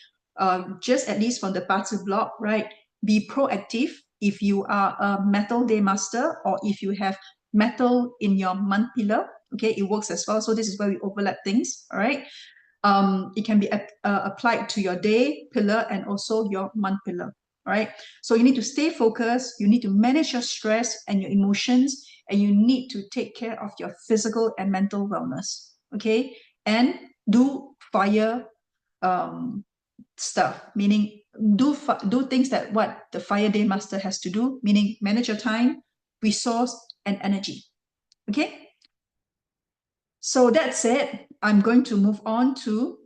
just at least from the Batu block, right? Be proactive if you are a metal day master, or if you have metal in your month pillar. Okay, it works as well. So this is where we overlap things. All right. It can be applied to your day pillar and also your month pillar. All right. So you need to stay focused. You need to manage your stress and your emotions, and you need to take care of your physical and mental wellness. Okay. And do fire stuff, meaning do things that what the fire day master has to do, meaning manage your time, resource, and energy. Okay. So that said, I'm going to move on to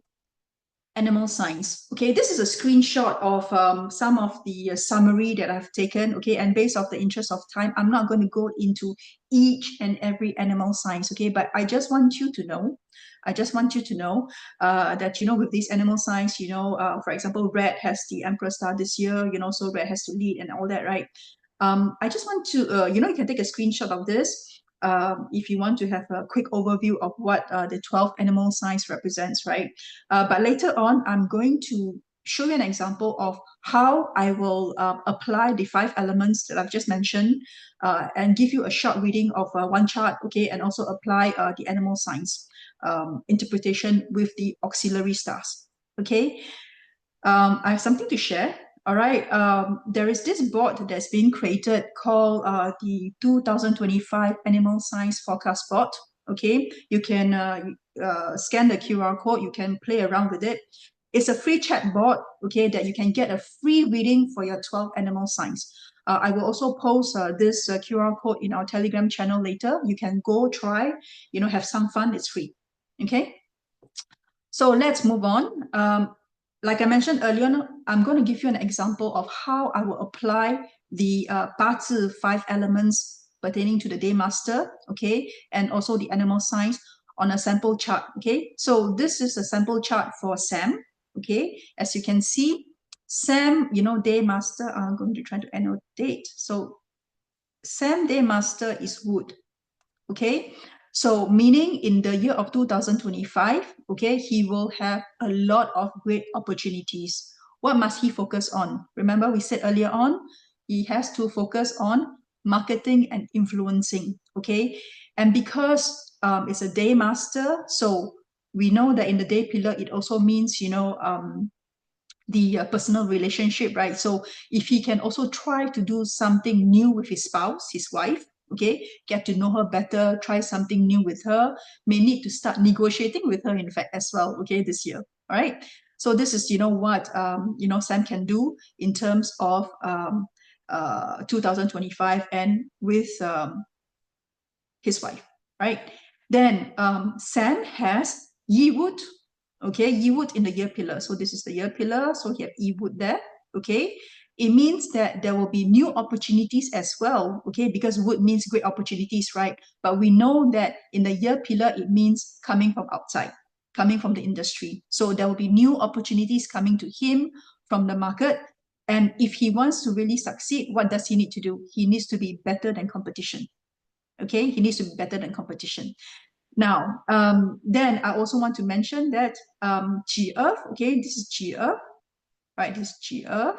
animal science. Okay, this is a screenshot of some of the summary that I've taken. Okay, and based off the interest of time, I'm not going to go into each and every animal science. Okay, but I just want you to know. That with this animal science, for example, red has the Emperor star this year. So red has to lead and all that, right? I just want to, you can take a screenshot of this. If you want to have a quick overview of what the 12 animal signs represents, right? But later on, I'm going to show you an example of how I will apply the 5 elements that I've just mentioned, and give you a short reading of one chart, okay, and also apply the animal signs interpretation with the auxiliary stars, okay? I have something to share. All right. There is this board that's being created called the 2025 Animal Science Forecast Board. Okay. You can scan the QR code. You can play around with it. It's a free chat board, okay, that you can get a free reading for your 12 animal signs. I will also post this QR code in our Telegram channel later. You can go try, have some fun. It's free. Okay. So let's move on. Like I mentioned earlier, I'm going to give you an example of how I will apply the 八字 5 elements pertaining to the day master, okay, and also the animal signs on a sample chart, okay. So this is a sample chart for Sam, okay. As you can see, Sam, day master, I'm going to try to annotate. So Sam day master is wood, okay. So meaning in the year of 2025, okay, he will have a lot of great opportunities. What must he focus on? Remember, we said earlier on, he has to focus on marketing and influencing, okay? And because it's a day master, so we know that in the day pillar, it also means, the personal relationship, right? So if he can also try to do something new with his spouse, his wife, okay, get to know her better, try something new with her, may need to start negotiating with her, in fact, as well, okay, this year. All right. So this is, what, Sam can do in terms of 2025 and with his wife, right? Then Sam has Yiwood, okay, Yiwood in the year pillar. So this is the year pillar. So you have Yiwood there, okay. It means that there will be new opportunities as well, okay, because wood means great opportunities, right? But we know that in the year pillar, it means coming from outside, coming from the industry. So there will be new opportunities coming to him from the market. And if he wants to really succeed, what does he need to do? He needs to be better than competition. Okay, he needs to be better than competition. Now, then I also want to mention that G Earth, okay, this is G Earth, right? This is G Earth,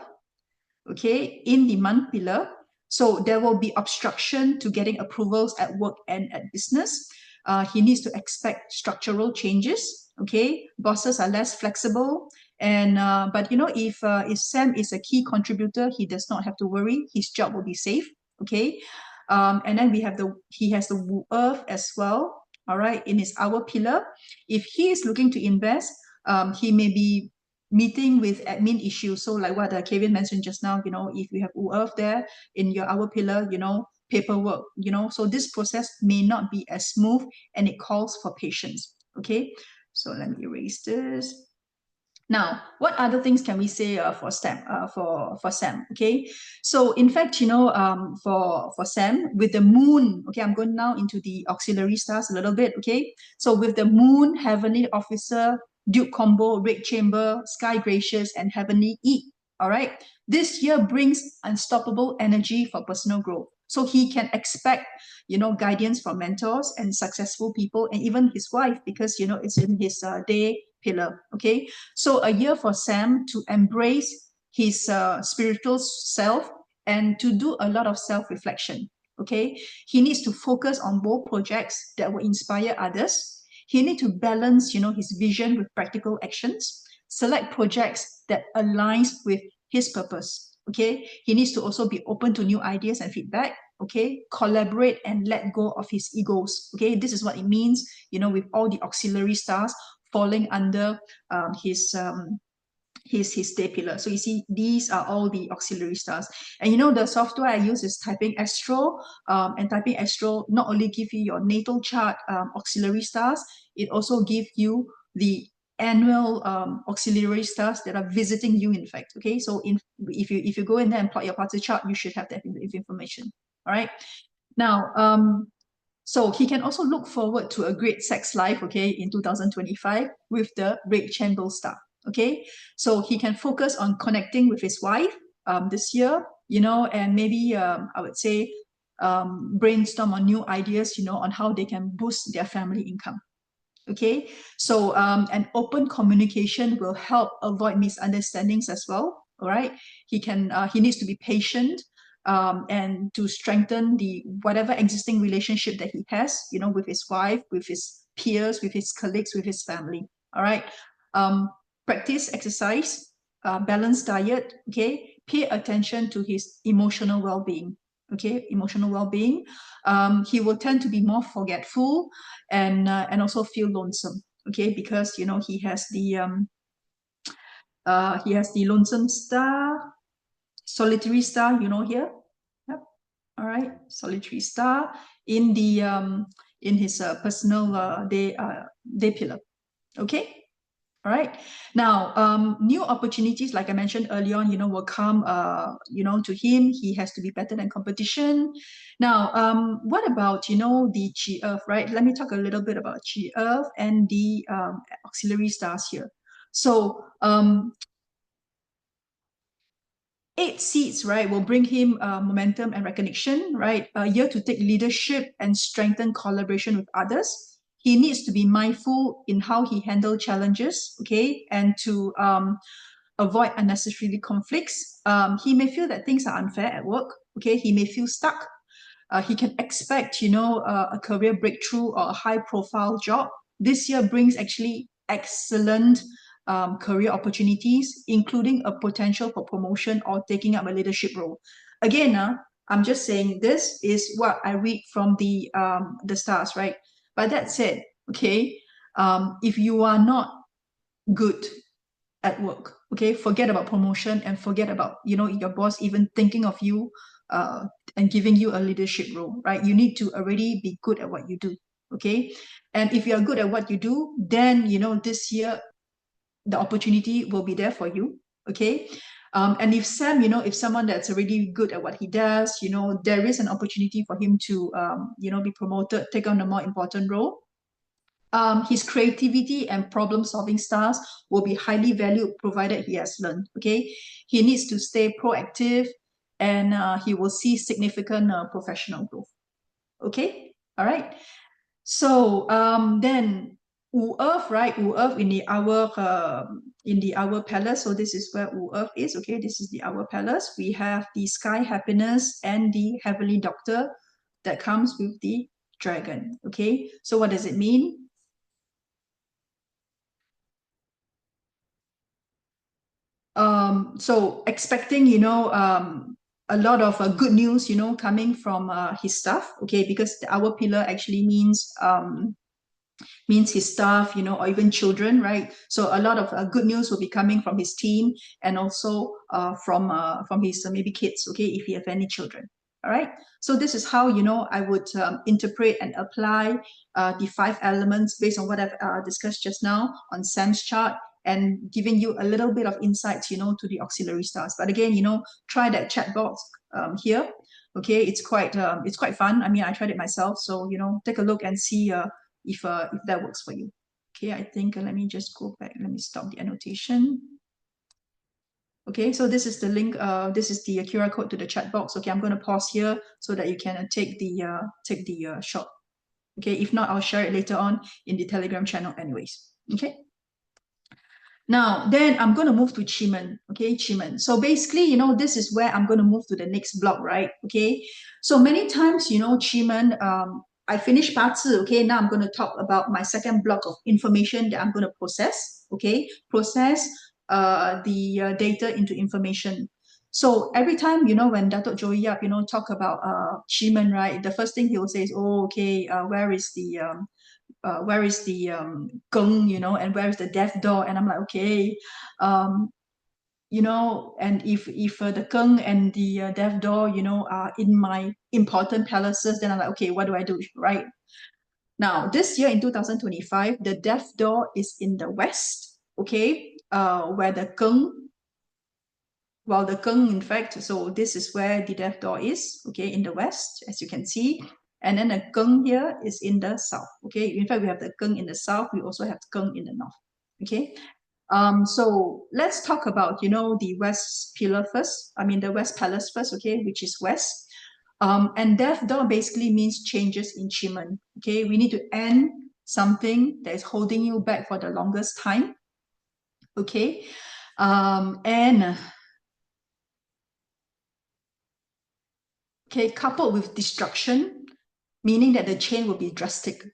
okay, in the month pillar. So there will be obstruction to getting approvals at work and at business. He needs to expect structural changes. Okay, bosses are less flexible, and but if Sam is a key contributor, he does not have to worry. His job will be safe. Okay, and then he has the Wu Earth as well. All right, in his hour pillar. If he is looking to invest, he may be meeting with admin issues. So like what Kevin mentioned just now, if you have Wu Earth there in your hour pillar, paperwork, so this process may not be as smooth, and it calls for patience. Okay, so let me erase this. Now, what other things can we say for Sam? Okay, so in fact, for Sam, with the moon, okay, I'm going now into the auxiliary stars a little bit. Okay, so with the moon, heavenly officer, Duke combo, red chamber, sky gracious, and heavenly E. All right, this year brings unstoppable energy for personal growth. So he can expect, guidance from mentors and successful people, and even his wife, because it's in his day pillar. Okay, so a year for Sam to embrace his spiritual self and to do a lot of self-reflection. Okay, he needs to focus on both projects that will inspire others. He needs to balance, his vision with practical actions. Select projects that aligns with his purpose. Okay, he needs to also be open to new ideas and feedback. Okay, collaborate and let go of his egos. Okay, this is what it means, with all the auxiliary stars falling under his day pillar. So you see, these are all the auxiliary stars. And the software I use is Typing Astro. And Typing Astro not only give you your natal chart auxiliary stars, it also give you the annual auxiliary stars that are visiting you, in fact. Okay, so if you go in there and plot your party chart, you should have that information. All right. Now, so he can also look forward to a great sex life, okay, in 2025 with the red chamber star. Okay, so he can focus on connecting with his wife this year, and maybe I would say brainstorm on new ideas, on how they can boost their family income. Okay, so an open communication will help avoid misunderstandings as well. All right, he needs to be patient, and to strengthen the whatever existing relationship that he has, with his wife, with his peers, with his colleagues, with his family. All right, practice exercise, balanced diet. Okay, pay attention to his emotional well-being. Okay, emotional well-being. He will tend to be more forgetful, and also feel lonesome. Okay, because he has the lonesome star, solitary star. Here. Yep. All right, solitary star in the in his personal day pillar. Okay. All right. Now, new opportunities, like I mentioned earlier on, will come, to him. He has to be better than competition. Now, what about, the Chi Earth, right? Let me talk a little bit about Chi Earth and the auxiliary stars here. So, 8 seeds, right, will bring him momentum and recognition, right? A year to take leadership and strengthen collaboration with others. He needs to be mindful in how he handle challenges, okay, and to avoid unnecessary conflicts. He may feel that things are unfair at work, okay? He may feel stuck. He can expect, a career breakthrough or a high-profile job. This year brings actually excellent career opportunities, including a potential for promotion or taking up a leadership role. Again, I'm just saying this is what I read from the stars, right? But that said, okay, if you are not good at work, okay, forget about promotion and forget about your boss even thinking of you and giving you a leadership role, right? You need to already be good at what you do. Okay, and if you are good at what you do, then this year the opportunity will be there for you. Okay, and if Sam, if someone that's already good at what he does, there is an opportunity for him to be promoted, take on a more important role. His creativity and problem-solving styles will be highly valued provided he has learned. Okay, he needs to stay proactive, and he will see significant professional growth. Okay, all right. So then Wu Earth, right? Wu Earth in the hour palace. So this is where Wu Earth is. Okay, this is the hour palace. We have the sky happiness and the heavenly doctor that comes with the dragon. Okay, so what does it mean? So expecting, a lot of good news, coming from his staff, okay, because our pillar actually means his staff, or even children, right? So a lot of good news will be coming from his team, and also from his maybe kids, okay, if he have any children. All right. So this is how, I would interpret and apply the 5 elements based on what I've discussed just now on Sam's chart, and giving you a little bit of insights, to the auxiliary stars. But again, try that chat box here. Okay, it's quite fun. I mean, I tried it myself, so take a look and see if that works for you. Okay, I think let me just go back. Let me stop the annotation. Okay, so this is the link. This is the QR code to the chat box. Okay, I'm going to pause here so that you can take the shot. Okay, if not, I'll share it later on in the Telegram channel anyways. Okay. Now, then I'm going to move to Chimen. Okay, Chimen. So basically, this is where I'm going to move to the next block, right? Okay. So many times, Chimen, I finished Bazi. Okay, now I'm going to talk about my second block of information that I'm going to process. Okay, process the data into information. So every time, when Datuk Joey Yap, talk about Chimen, right? The first thing he will say is, oh, okay, where is the gong, and where is the death door? And I'm like, okay, and if the gong and the death door, are in my important palaces, then I'm like, okay, what do I do, right? Now, this year in 2025, the death door is in the west, okay, where the gong, in fact, so this is where the death door is, okay, in the west, as you can see. And then the gong here is in the south, okay. In fact, we have the gong in the south. We also have the gong in the north, okay. So let's talk about, the west pillar first. I mean, the west palace first, okay, which is west. And death door basically means changes in Chimen, okay. We need to end something that is holding you back for the longest time, okay. And okay, coupled with destruction, meaning that the change will be drastic.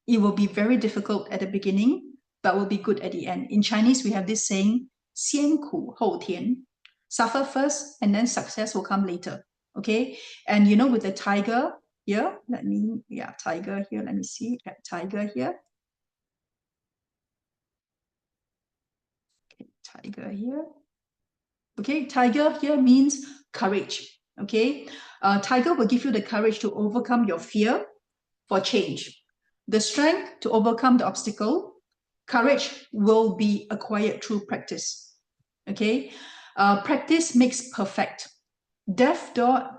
It will be very difficult at the beginning, but will be good at the end. In Chinese, we have this saying, 先苦后甜. Suffer first, and then success will come later. Okay? And with the tiger here, tiger here, let me see, tiger here. Okay, tiger here. Okay, tiger here means courage. Okay? Tiger will give you the courage to overcome your fear for change. The strength to overcome the obstacle. Courage will be acquired through practice. Okay, practice makes perfect. Death door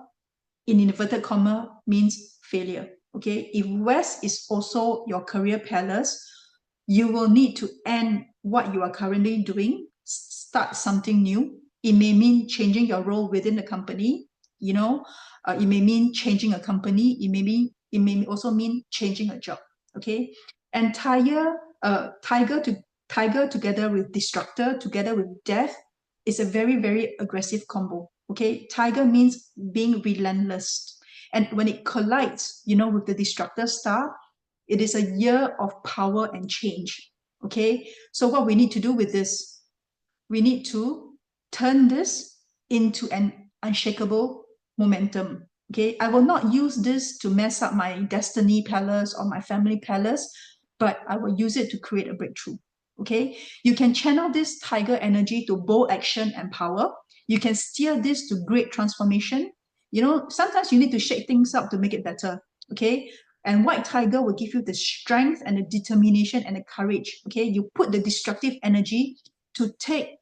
in inverted comma means failure. Okay, if West is also your career palace, you will need to end what you are currently doing, start something new. It may mean changing your role within the company. It may mean changing a company. It may also mean changing a job. Okay, and tiger together with destructor together with death is a very, very aggressive combo. Okay, tiger means being relentless, and when it collides, with the destructor star, it is a year of power and change. Okay, so what we need to do with this, we need to turn this into an unshakable momentum. Okay, I will not use this to mess up my destiny palace or my family palace, but I will use it to create a breakthrough. Okay, you can channel this tiger energy to bold action and power. You can steer this to great transformation. Sometimes you need to shake things up to make it better. Okay, and white tiger will give you the strength and the determination and the courage. Okay, you put the destructive energy to take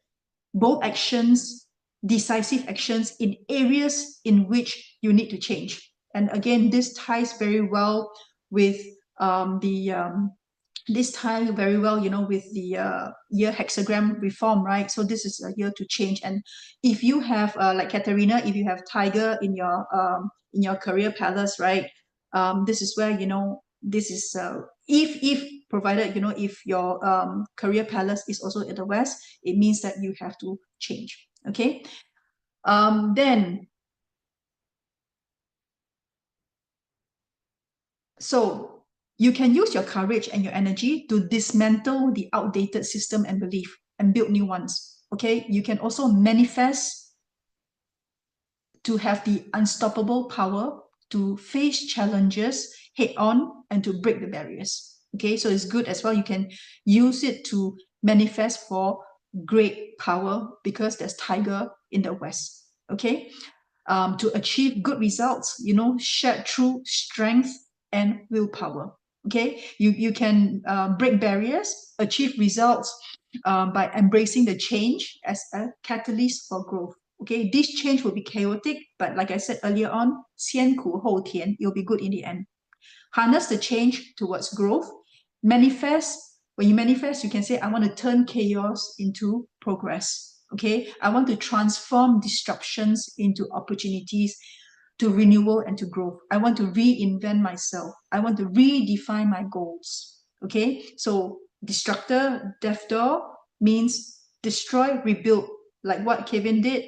bold actions, decisive actions in areas in which you need to change. And again, this ties very well with this ties very well, with the year hexagram reform, right? So this is a year to change. And if you have, like Katerina, if you have tiger in your career palace, right? This is where this is if provided if your career palace is also in the west, it means that you have to change. Okay, then so you can use your courage and your energy to dismantle the outdated system and belief and build new ones. Okay, you can also manifest to have the unstoppable power to face challenges head on and to break the barriers. Okay, so it's good as well. You can use it to manifest for great power because there's tiger in the west. Okay, to achieve good results, you know, shared through strength and willpower. Okay, you can break barriers, achieve results by embracing the change as a catalyst for growth. Okay, this change will be chaotic, but like I said earlier on, 先苦后甜, it'll be good in the end. Harness the change towards growth. Manifest. When you manifest, you can say, I want to turn chaos into progress. Okay, I want to transform disruptions into opportunities, to renewal and to growth. I want to reinvent myself. I want to redefine my goals. Okay, so destructor, death door means destroy, rebuild, like what Kevin did.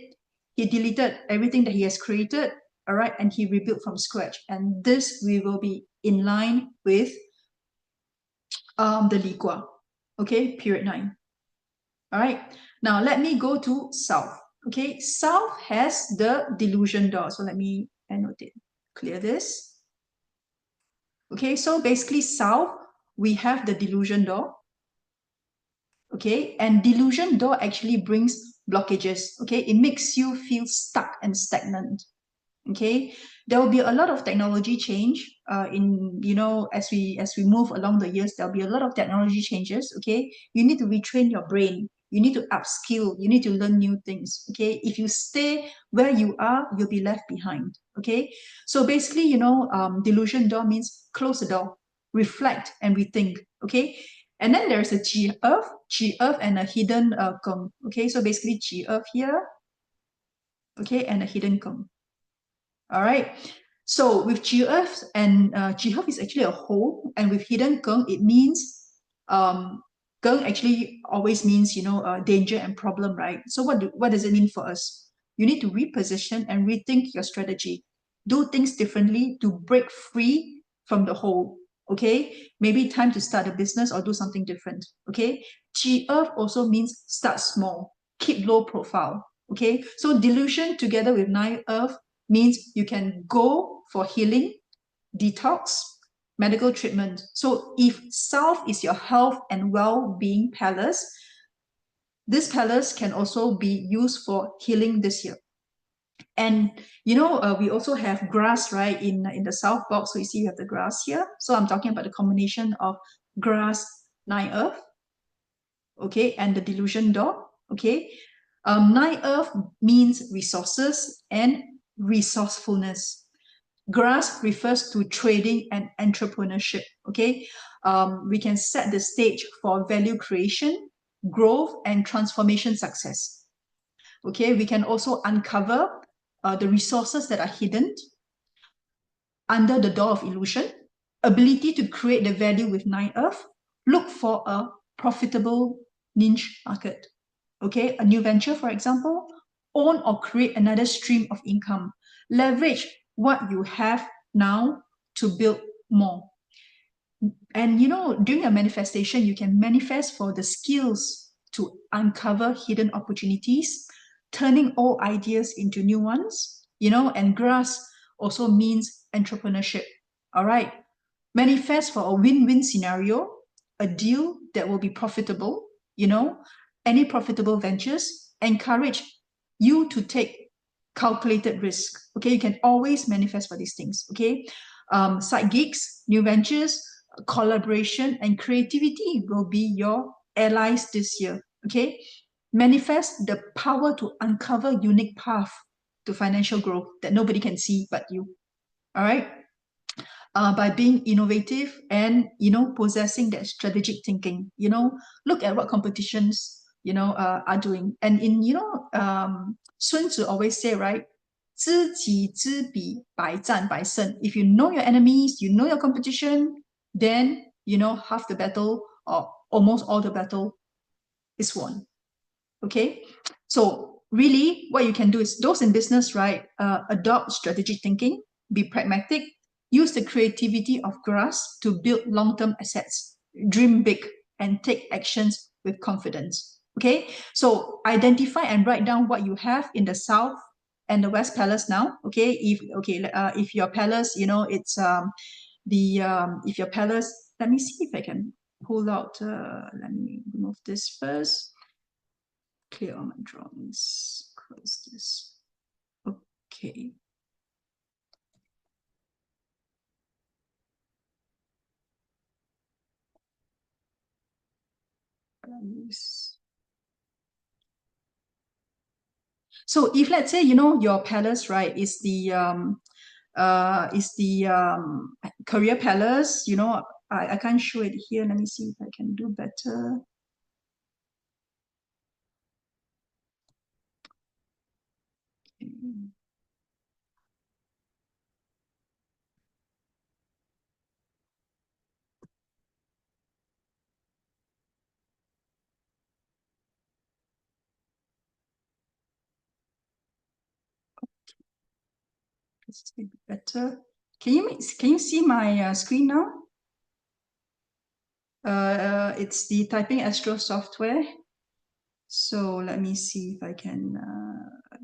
He deleted everything that he has created, all right, and he rebuilt from scratch. And this we will be in line with the Li Gua. Okay, period 9. All right, now let me go to South. Okay, South has the delusion door. So let me annotate, clear this. Okay, so basically South, we have the delusion door. Okay, and delusion door actually brings blockages. Okay, it makes you feel stuck and stagnant. Okay, there will be a lot of technology change in, you know, as we move along the years, there'll be a lot of technology changes. Okay, you need to retrain your brain, you need to upskill, you need to learn new things. Okay, if you stay where you are, you'll be left behind. Okay, so basically, you know, delusion door means close the door, reflect and rethink. Okay, and then there's a Qi earth and a hidden Geng. Okay, so basically Qi earth here, okay, and a hidden Geng. All right. So with Earth and Earth is actually a whole, and with hidden Geng, it means Geng actually always means, you know, danger and problem, right? So what does it mean for us? You need to reposition and rethink your strategy. Do things differently to break free from the whole. Okay, maybe time to start a business or do something different. Okay, Earth also means start small, keep low profile. Okay, so delusion together with 9 Earth means you can go for healing, detox, medical treatment. So if South is your health and well-being palace, this palace can also be used for healing this year. And you know, we also have grass, right, in the South box. So you see you have the grass here. So I'm talking about the combination of grass, 9 Earth, okay, and the delusion door, okay. 9 Earth means resources and resourcefulness. Grass refers to trading and entrepreneurship. Okay, we can set the stage for value creation, growth, and transformation success. Okay, we can also uncover the resources that are hidden under the door of illusion, ability to create the value with 9 Earth, look for a profitable niche market. Okay, a new venture, for example, own or create another stream of income, leverage what you have now to build more. And you know, during a manifestation, you can manifest for the skills to uncover hidden opportunities, turning old ideas into new ones, you know, and grass also means entrepreneurship. All right. Manifest for a win-win scenario, a deal that will be profitable, you know, any profitable ventures, encourage you to take calculated risk. Okay, you can always manifest for these things. Okay, side gigs, new ventures, collaboration, and creativity will be your allies this year. Okay, manifest the power to uncover unique path to financial growth that nobody can see but you. All right. By being innovative and, you know, possessing that strategic thinking, you know, look at what competitions, you know, are doing. And in, you know, Sun Tzu always say, right, 知己知彼,百战百胜. If you know your enemies, you know your competition, then, you know, half the battle or almost all the battle is won. Okay, so really what you can do is, those in business, right, adopt strategic thinking, be pragmatic, use the creativity of grass to build long-term assets, dream big, and take actions with confidence. Okay, so identify and write down what you have in the South and the West Palace now. Okay, if your palace, you know, it's if your palace, let me see if I can pull out, let me remove this first, clear all my drawings, close this. Okay. So if let's say, you know, your palace, right, is the career palace, you know, I can't show it here. Let me see if I can do better. Okay. Let's see better. Can you see my screen now? It's the Typing Astro software. So let me see if I can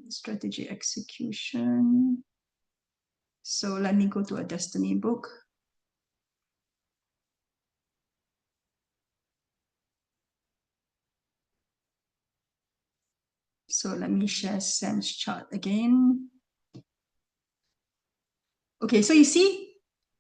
strategy execution. So let me go to a destiny book. So let me share Sam's chart again. Okay, so you see,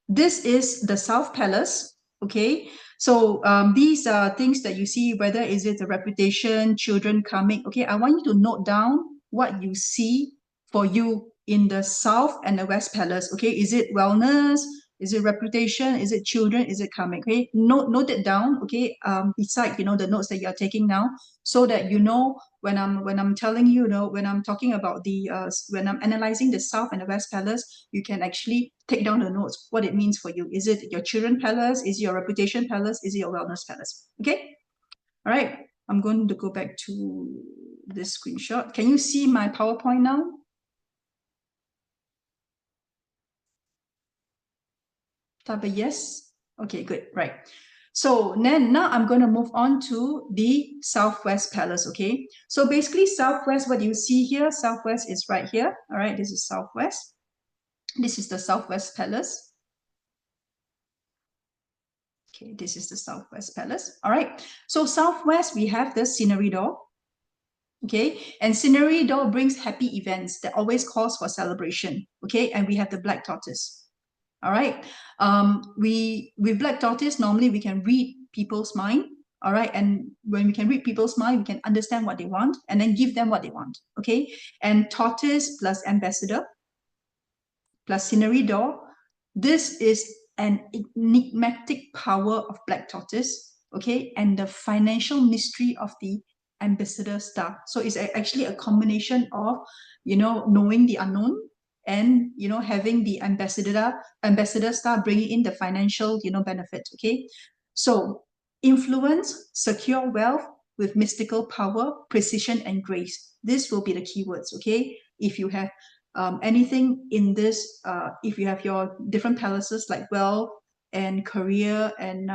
this is the South Palace. Okay, so these are things that you see, whether is it a reputation, children coming. Okay, I want you to note down what you see for you in the South and the West Palace. Okay, is it wellness? Is it reputation? Is it children? Is it coming? Okay, note it down. Okay, beside, you know, the notes that you're taking now, so that you know when I'm telling you, you know, when I'm talking about the when I'm analyzing the South and the West Palace, you can actually take down the notes, what it means for you. Is it your children palace? Is it your reputation palace? Is it your wellness palace? Okay. All right. I'm going to go back to this screenshot. Can you see my PowerPoint now? Type a yes. Okay, good. Right. So then now I'm going to move on to the Southwest Palace. Okay. So basically Southwest, what you see here, Southwest is right here. All right. This is Southwest. This is the Southwest Palace. Okay, this is the Southwest Palace. All right. So Southwest, we have the scenery door. Okay, and scenery door brings happy events that always calls for celebration. Okay, and we have the black tortoise. All right. We with black tortoise, normally we can read people's mind. All right, and when we can read people's mind, we can understand what they want and then give them what they want. Okay, and tortoise plus ambassador plus scenery door. This is an enigmatic power of black tortoise, okay, and the financial mystery of the ambassador star. So it's actually a combination of, you know, knowing the unknown and, you know, having the ambassador star bringing in the financial, you know, benefit. Okay, so influence, secure wealth with mystical power, precision, and grace. This will be the keywords. Okay, if you have anything in this, if you have your different palaces like wealth and career and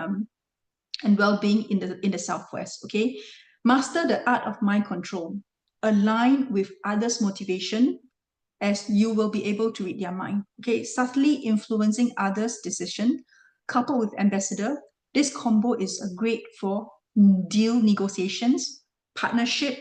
well-being in the Southwest. Okay, master the art of mind control. Align with others' motivation, as you will be able to read their mind. Okay, subtly influencing others' decision, coupled with ambassador. This combo is great for deal negotiations, partnership,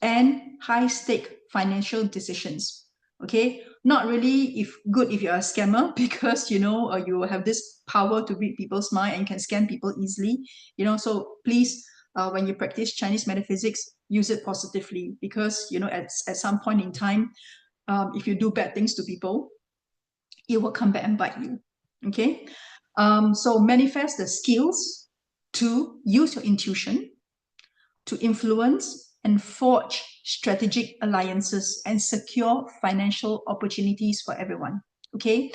and high stake financial decisions. Okay, not really if good if you're a scammer, because you know you have this power to read people's mind and can scam people easily, you know. So please, when you practice Chinese metaphysics, use it positively, because you know at some point in time, if you do bad things to people, it will come back and bite you. Okay, so manifest the skills to use your intuition to influence and forge strategic alliances and secure financial opportunities for everyone. Okay,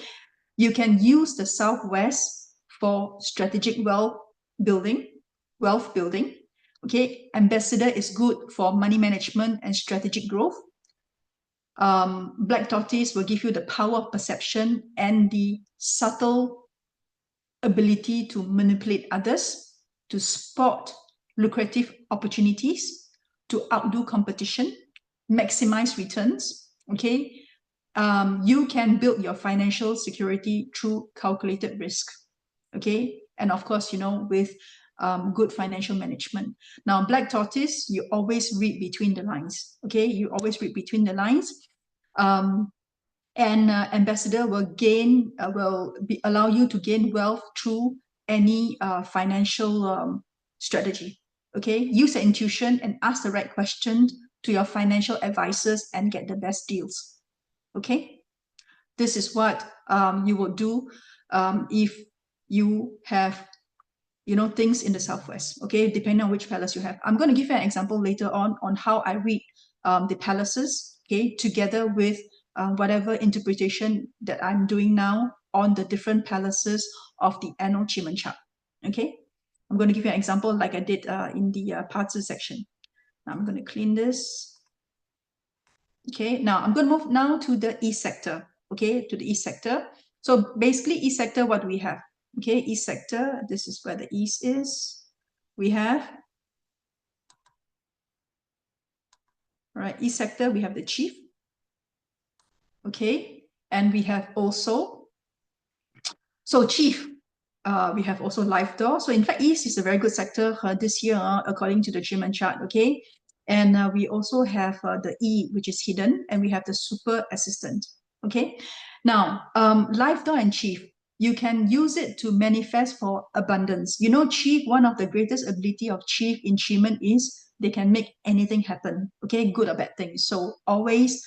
you can use the Southwest for strategic wealth building. Okay, ambassador is good for money management and strategic growth. Black tortoise will give you the power of perception and the subtle ability to manipulate others, to spot lucrative opportunities, to outdo competition, maximize returns. Okay, you can build your financial security through calculated risk. Okay, and of course, you know, with good financial management. Now, black tortoise, you always read between the lines. Okay, you always read between the lines. And ambassador will allow you to gain wealth through any financial strategy. Okay, use your intuition and ask the right question to your financial advisors and get the best deals. Okay, this is what you will do if you have things in the southwest. Okay, depending on which palace you have. I'm going to give you an example later on how I read the palaces, okay, together with whatever interpretation that I'm doing now on the different palaces of the annual achievement chart. Okay, I'm going to give you an example like I did in the parts section. Now I'm going to clean this. Okay, now I'm going to move now to the east sector. Okay, to the east sector. So basically east sector, what do we have? Okay, east sector, this is where the east is. We have, all right, east sector, we have the chief. Okay, and we have also, so chief, we have also life door. So in fact, east is a very good sector this year, according to the achievement chart. Okay, and we also have the E, which is hidden, and we have the super assistant. Okay, now life door and chief, you can use it to manifest for abundance. You know, chief, one of the greatest ability of chief in achievement is they can make anything happen. Okay, good or bad things. So always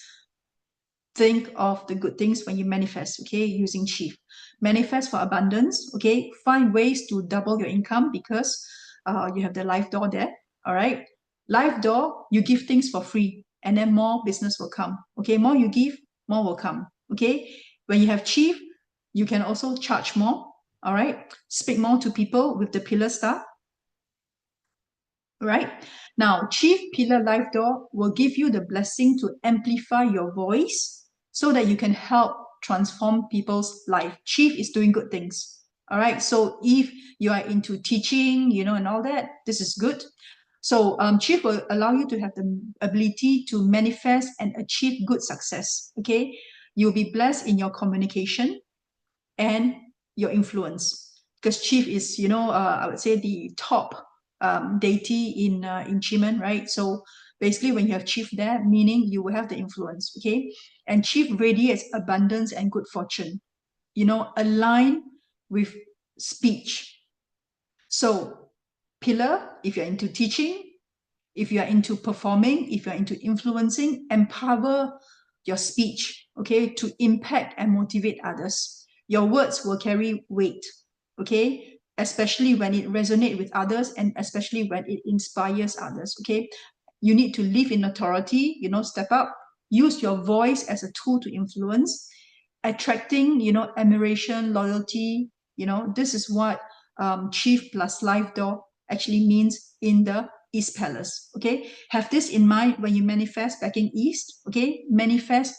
think of the good things when you manifest. Okay, using chief. Manifest for abundance. Okay, find ways to double your income because you have the life door there. All right, life door, you give things for free and then more business will come. Okay, more you give, more will come. Okay, when you have chief, you can also charge more. All right, speak more to people with the pillar star. Right now, chief pillar life door will give you the blessing to amplify your voice so that you can help transform people's life. Chief is doing good things. All right, so if you are into teaching, and all that, this is good. So chief will allow you to have the ability to manifest and achieve good success. Okay, you'll be blessed in your communication and your influence, because chief is, I would say, the top deity in Chiman, right? So basically, when you have chief there, meaning you will have the influence. Okay, and chief radiates abundance and good fortune. Align with speech. So pillar, if you're into teaching, if you are into performing, if you're into influencing, empower your speech, okay, to impact and motivate others. Your words will carry weight, okay, especially when it resonates with others and especially when it inspires others. Okay, you need to live in authority, step up, use your voice as a tool to influence, attracting, admiration, loyalty. This is what chief plus life door actually means in the East Palace. Okay, have this in mind when you manifest back in East. Okay, manifest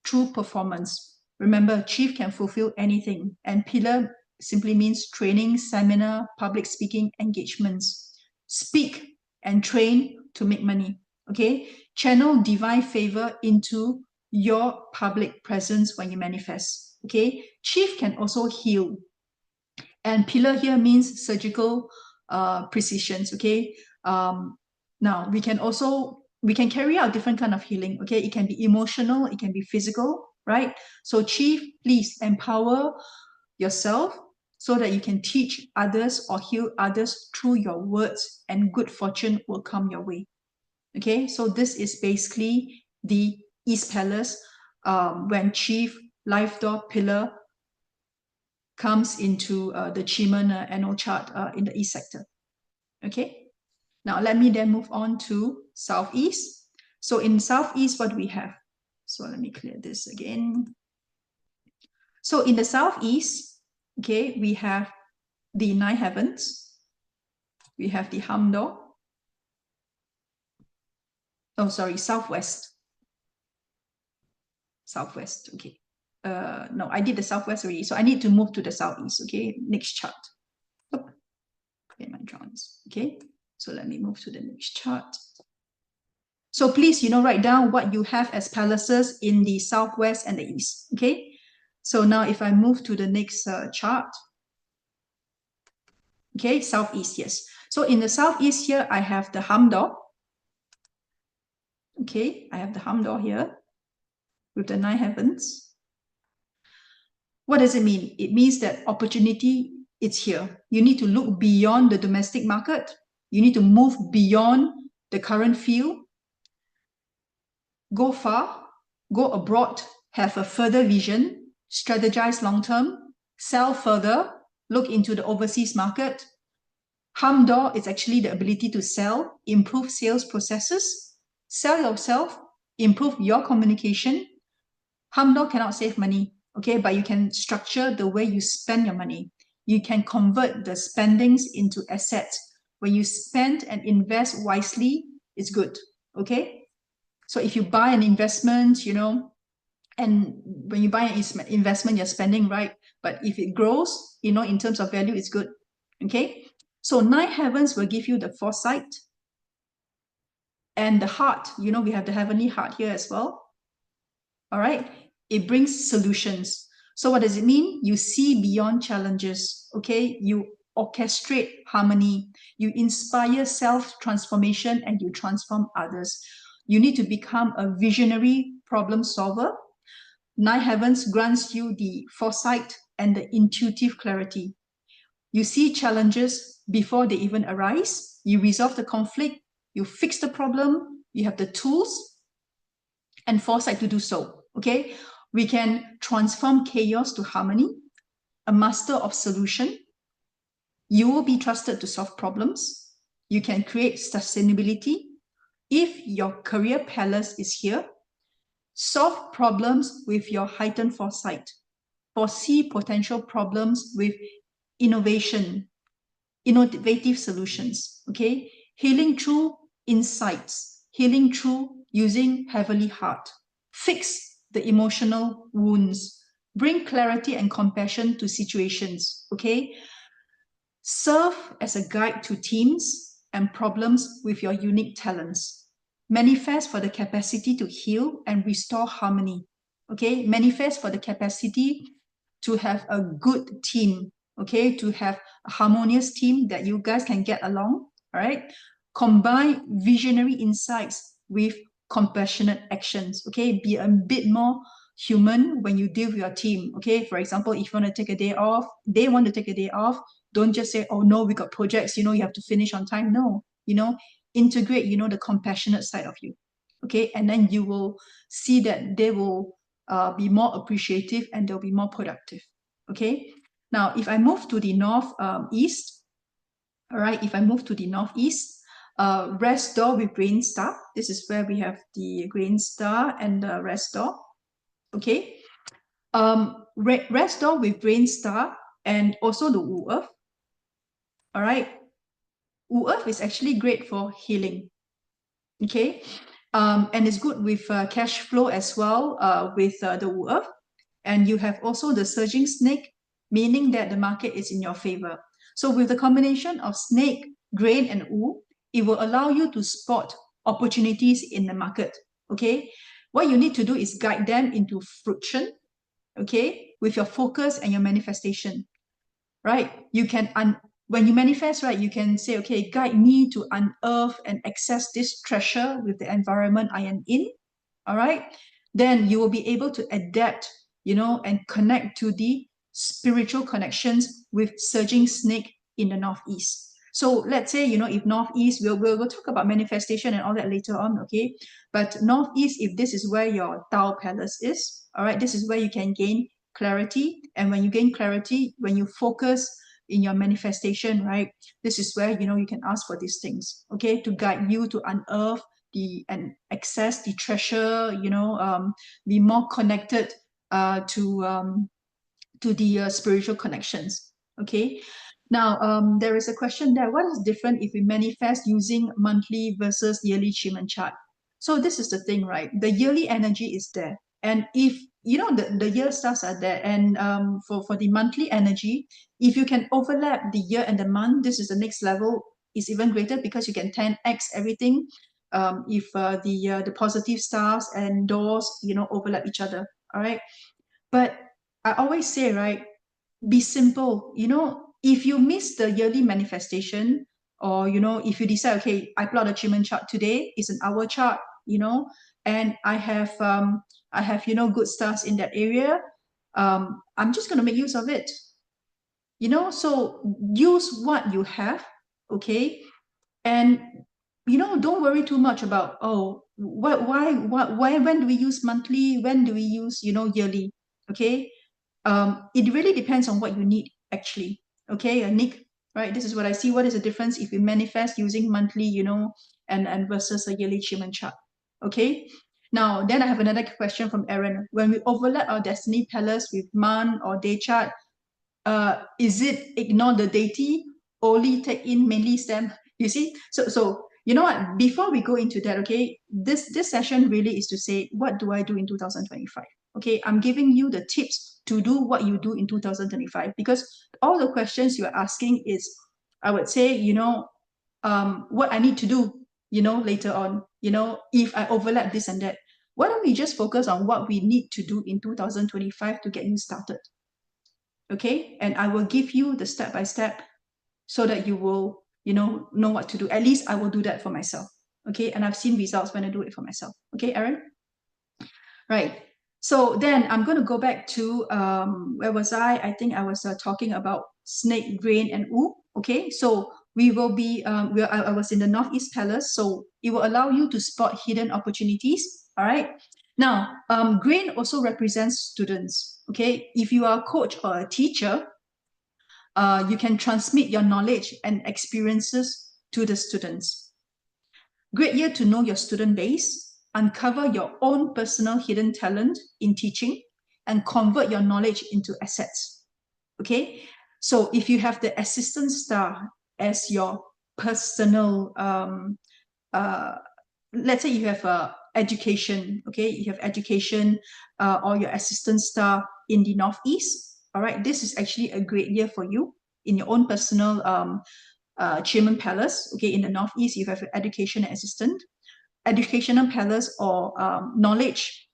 through performance. Remember, chief can fulfill anything, and pillar simply means training, seminar, public speaking engagements. Speak and train to make money. Okay, channel divine favor into your public presence when you manifest. Okay, chief can also heal, and pillar here means surgical precisions. Okay, now we can carry out different kind of healing. Okay, it can be emotional, it can be physical, right? So chief, please empower yourself so that you can teach others or heal others through your words, and good fortune will come your way. Okay, so this is basically the East Palace when chief, life door, pillar comes into the Chiman annual chart in the East sector. Okay, now let me then move on to Southeast. So in Southeast, what do we have? So let me clear this again. So in the Southeast, okay, we have the 9 heavens. We have the Hamdo. Oh, sorry, Southwest. Southwest, okay. No, I did the Southwest already. So I need to move to the Southeast, okay? Next chart. Okay, my drawings, okay? So let me move to the next chart. So please, write down what you have as palaces in the Southwest and the East, okay? So now if I move to the next chart, okay, Southeast, yes. So in the Southeast here, I have the Hamdo. Okay, I have the Hamdo here, with the 9 heavens. What does it mean? It means that opportunity is here. You need to look beyond the domestic market. You need to move beyond the current field. Go far, go abroad, have a further vision, strategize long term, sell further, look into the overseas market. Hamdor is actually the ability to sell, improve sales processes, sell yourself, improve your communication. Hamdor cannot save money, okay, but you can structure the way you spend your money. You can convert the spendings into assets. When you spend and invest wisely, it's good, okay? So if you buy an investment, and when you buy an investment, you're spending, right? But if it grows, in terms of value, it's good, okay? So 9 heavens will give you the foresight and the heart. We have the heavenly heart here as well. All right. It brings solutions. So what does it mean? You see beyond challenges, okay? You orchestrate harmony. You inspire self-transformation and you transform others. You need to become a visionary problem solver. 9 heavens grants you the foresight and the intuitive clarity. You see challenges before they even arise. You resolve the conflict. You fix the problem. You have the tools and foresight to do so, okay? We can transform chaos to harmony, a master of solution. You will be trusted to solve problems. You can create sustainability. If your career palace is here, solve problems with your heightened foresight. Foresee potential problems with innovation, innovative solutions, okay? Healing through insights, healing through using heavenly heart. Fix the emotional wounds. Bring clarity and compassion to situations, okay? Serve as a guide to teams and problems with your unique talents. Manifest for the capacity to heal and restore harmony, okay? Manifest for the capacity to have a good team, okay? To have a harmonious team that you guys can get along, all right? Combine visionary insights with compassionate actions, okay? Be a bit more human when you deal with your team, okay? For example, if you want to take a day off, they want to take a day off, don't just say, oh no, we got projects, you have to finish on time. No, integrate, the compassionate side of you, okay? And then you will see that they will be more appreciative and they'll be more productive, okay? Now, if I move to the northeast, all right, if I move to the northeast, rest door with grain star. This is where we have the grain star and the rest door, okay? Rest door with grain star and also the Wu Earth. All right, Wu Earth is actually great for healing, okay? And it's good with cash flow as well with the Wu Earth. And you have also the surging snake, meaning that the market is in your favor. So with the combination of snake, grain, and Wu, it will allow you to spot opportunities in the market, okay? What you need to do is guide them into fruition, okay, with your focus and your manifestation, right? You can, when you manifest, right, you can say, okay, guide me to unearth and access this treasure with the environment I am in, all right? Then you will be able to adapt, and connect to the spiritual connections with surging snake in the northeast. So let's say, if northeast, we'll talk about manifestation and all that later on, okay? But northeast, if this is where your Tao palace is, all right, this is where you can gain clarity. And when you gain clarity, when you focus in your manifestation, right, this is where, you can ask for these things, okay, to guide you to unearth and access the treasure, be more connected to the spiritual connections, okay? Now, there is a question there. What is different if we manifest using monthly versus yearly Chiman chart? So this is the thing, right? The yearly energy is there. And if, the year stars are there, and for the monthly energy, if you can overlap the year and the month, this is the next level, is even greater because you can 10x everything if the positive stars and doors, overlap each other, all right? But I always say, right, be simple. If you miss the yearly manifestation, or if you decide, okay, I plot a achievement chart today, it's an hour chart, and I have I have, good stars in that area. I'm just going to make use of it. So use what you have, okay? And, don't worry too much about, oh, when do we use monthly? When do we use, yearly? Okay? It really depends on what you need, actually. Okay, Nick, right? This is what I see. What is the difference if we manifest using monthly, and versus a yearly achievement chart? Okay. Now, then I have another question from Aaron. When we overlap our destiny palace with month or day chart, is it ignore the deity, only take in mainly stem? You see, so you know what? Before we go into that, okay, this session really is to say, what do I do in 2025? Okay, I'm giving you the tips to do what you do in 2025, because all the questions you are asking is, I would say, what I need to do, later on, if I overlap this and that. Why don't we just focus on what we need to do in 2025 to get you started? Okay, and I will give you the step by step so that you will know what to do. At least I will do that for myself. Okay, and I've seen results when I do it for myself. Okay, Aaron? Right. So then I'm going to go back to where was I think I was talking about snake, grain, and wool. Okay, so we will be I was in the Northeast Palace, so it will allow you to spot hidden opportunities. All right. Now, grain also represents students. Okay, if you are a coach or a teacher, you can transmit your knowledge and experiences to the students. Great year to know your student base, uncover your own personal hidden talent in teaching, and convert your knowledge into assets. Okay, so if you have the assistant star as your personal, let's say you have education, okay, you have education or your assistant star in the Northeast. All right, this is actually a great year for you in your own personal Chairman Palace. Okay, in the Northeast, you have an education assistant, educational palace, or knowledge.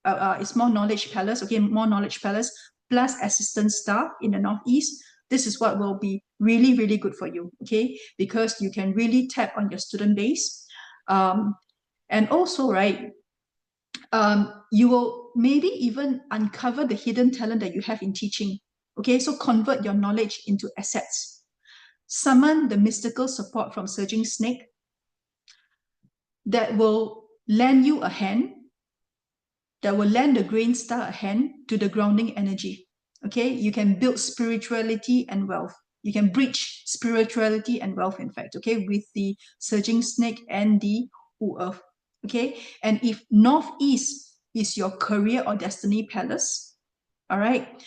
It's more knowledge palace. Okay, more knowledge palace plus assistant star in the Northeast. This is what will be really, really good for you. Okay, because you can really tap on your student base. And also, right, you will maybe even uncover the hidden talent that you have in teaching. Okay, so convert your knowledge into assets. Summon the mystical support from Surging Snake that will lend you a hand, that will lend the grain star a hand to the grounding energy. Okay, you can build spirituality and wealth. You can breach spirituality and wealth, in fact, okay, with the Surging Snake and the Wu Earth. Okay, and if Northeast is your career or destiny palace, all right,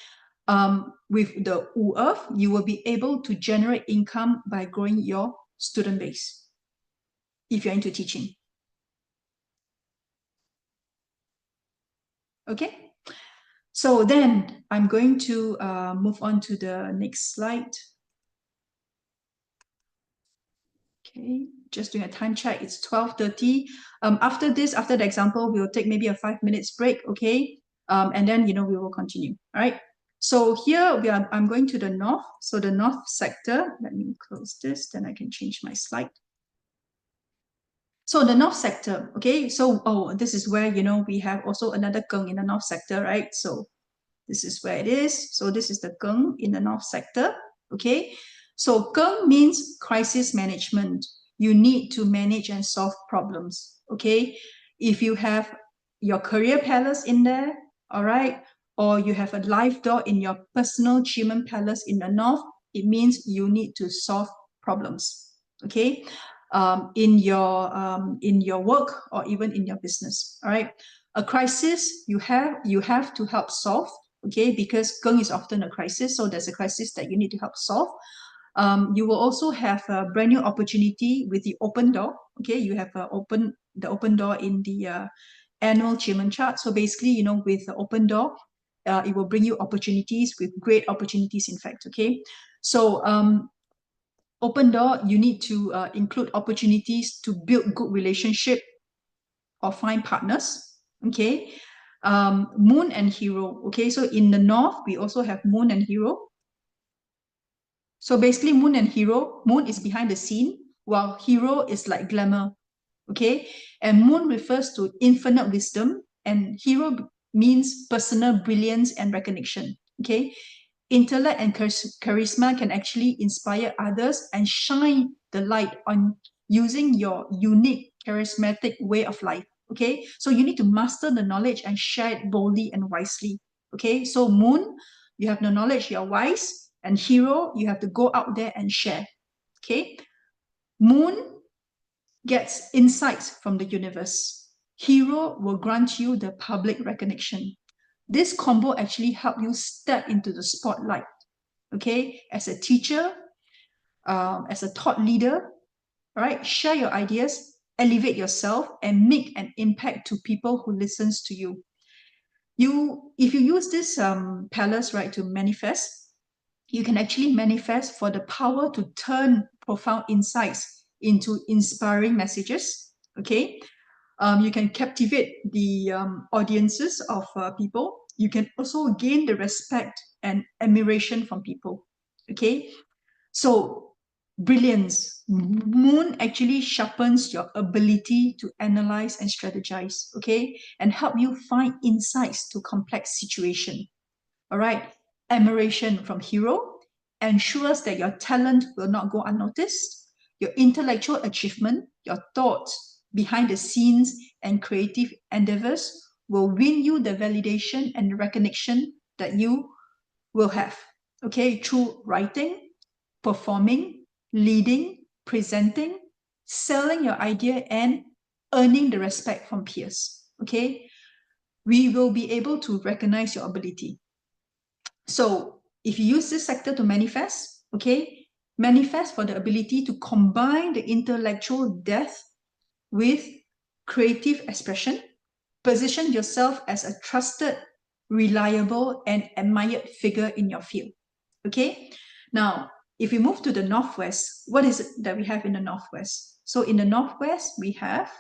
with the Wu Earth, you will be able to generate income by growing your student base if you're into teaching. Okay, so then I'm going to move on to the next slide. Okay, just doing a time check. It's 12:30. After this, after the example, we'll take maybe a 5 minutes break. Okay, and then we will continue. All right. So here I'm going to the north. So the north sector. Let me close this. Then I can change my slide. So the north sector. Okay. So this is where we have also another Geng in the north sector, right? So this is where it is. So this is the Geng in the north sector. Okay. So Geng means crisis management. You need to manage and solve problems. Okay. If you have your career palace in there, all right, or you have a life door in your personal achievement palace in the north, it means you need to solve problems. Okay. In your work or even in your business. All right. A crisis you have to help solve. Okay, because Geng is often a crisis, so there's a crisis that you need to help solve. You will also have a brand new opportunity with the open door. Okay, you have the open door in the annual achievement chart. So basically, with the open door, it will bring you opportunities, with great opportunities, in fact. Okay, so open door, you need to include opportunities to build good relationship or find partners. Okay, moon and hero. Okay, so in the north, we also have moon and hero. So basically, moon and hero, moon is behind the scene, while hero is like glamour. Okay, and moon refers to infinite wisdom, and hero means personal brilliance and recognition. Okay, intellect and charisma can actually inspire others and shine the light on using your unique charismatic way of life. Okay, so you need to master the knowledge and share it boldly and wisely. Okay, so moon, you have no knowledge, you're wise, and hero, you have to go out there and share. Okay, moon gets insights from the universe. Hero will grant you the public recognition. This combo actually help you step into the spotlight. Okay, as a teacher, as a thought leader, all right, share your ideas, elevate yourself, and make an impact to people who listens to you. If you use this palace, right, to manifest, you can actually manifest for the power to turn profound insights into inspiring messages. Okay, you can captivate the audiences of people. You can also gain the respect and admiration from people. Okay, so brilliance. Moon actually sharpens your ability to analyze and strategize, okay, and help you find insights to complex situation. All right, admiration from hero ensures that your talent will not go unnoticed. Your intellectual achievement, your thoughts behind the scenes and creative endeavors will win you the validation and recognition that you will have, okay, through writing, performing, leading, presenting, selling your idea, and earning the respect from peers. Okay, we will be able to recognize your ability. So if you use this sector to manifest, okay, manifest for the ability to combine the intellectual depth with creative expression. Position yourself as a trusted, reliable, and admired figure in your field. Okay, now if we move to the Northwest, what is it that we have in the Northwest? So in the Northwest, we have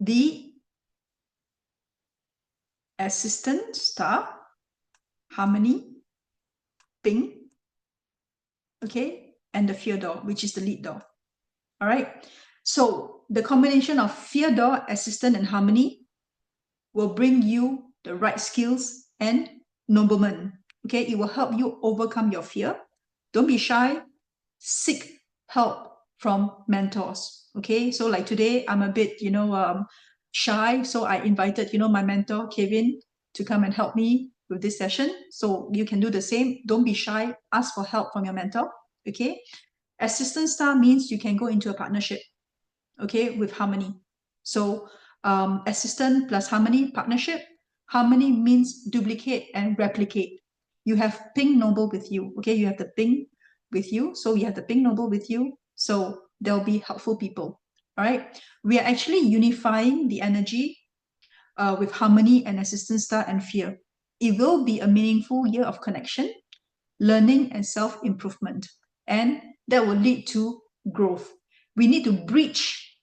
the assistant star, harmony, Feng, okay, and the fear door, which is the lead door. All right, so the combination of fear door, assistant, and harmony will bring you the right skills and nobleman. Okay, it will help you overcome your fear. Don't be shy. Seek help from mentors. Okay, so like today, I'm a bit, shy. So I invited, my mentor, Kevin, to come and help me with this session. So you can do the same. Don't be shy. Ask for help from your mentor. Okay. Assistant star means you can go into a partnership, okay, with harmony. So assistant plus harmony partnership. Harmony means duplicate and replicate. You have Feng noble with you, okay? You have the Feng with you, so you have the Feng noble with you, so there'll be helpful people. All right, we are actually unifying the energy with harmony and assistant star and fear. It will be a meaningful year of connection, learning, and self-improvement, and that will lead to growth. We need to bridge,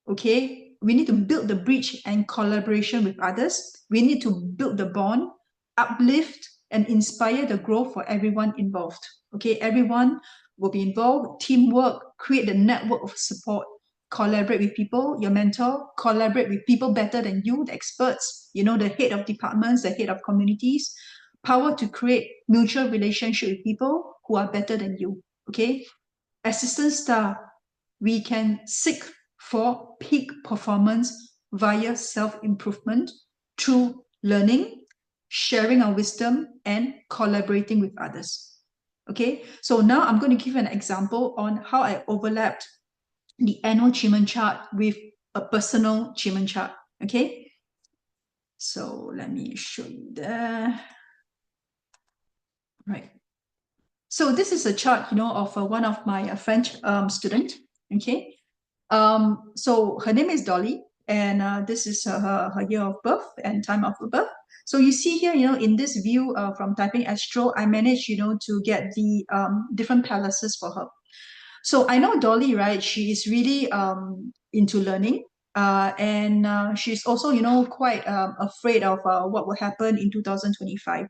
okay, we need to build the bridge and collaboration with others. We need to build the bond, uplift, and inspire the growth for everyone involved. Okay, everyone will be involved. Teamwork, create the network of support, collaborate with people, your mentor, collaborate with people better than you, the experts, the head of departments, the head of communities. Power to create mutual relationship with people who are better than you. Okay, assistant star, we can seek for peak performance via self-improvement through learning, sharing our wisdom, and collaborating with others. Okay, so now I'm going to give an example on how I overlapped the annual achievement chart with a personal achievement chart. Okay, so let me show you there. Right. So this is a chart, of one of my French student. Okay. So her name is Dolly, and this is her year of birth and time of birth. So you see here, in this view from Typing Astro, I managed, to get the different palaces for her. So I know Dolly, right? She is really into learning. And she's also, quite afraid of what will happen in 2025.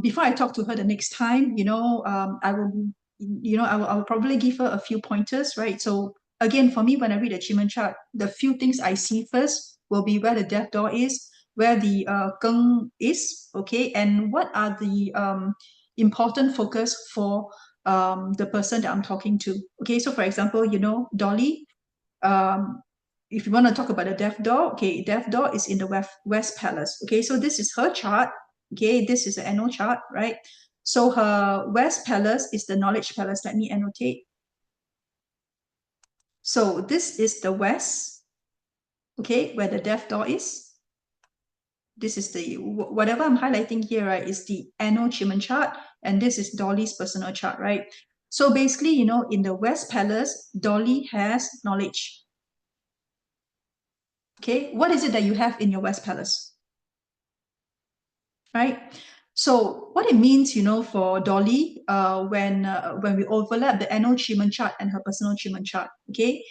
Before I talk to her the next time, I will probably give her a few pointers, right? So again, for me, when I read the achievement chart, the few things I see first will be where the death door is, where the Geng is, okay, and what are the important focus for the person that I'm talking to. Okay, so for example, Dolly, if you want to talk about the death door, okay, death door is in the West Palace. Okay, so this is her chart. Okay, this is the annual chart, right? So her West Palace is the knowledge palace. Let me annotate. So this is the West, okay, where the death door is. This is the, whatever I'm highlighting here, right, is the annual achievement chart. And this is Dolly's personal chart, right? So basically, in the West Palace, Dolly has knowledge. Okay, what is it that you have in your West Palace? Right? So what it means, for Dolly, when we overlap the annual achievement chart and her personal achievement chart, okay,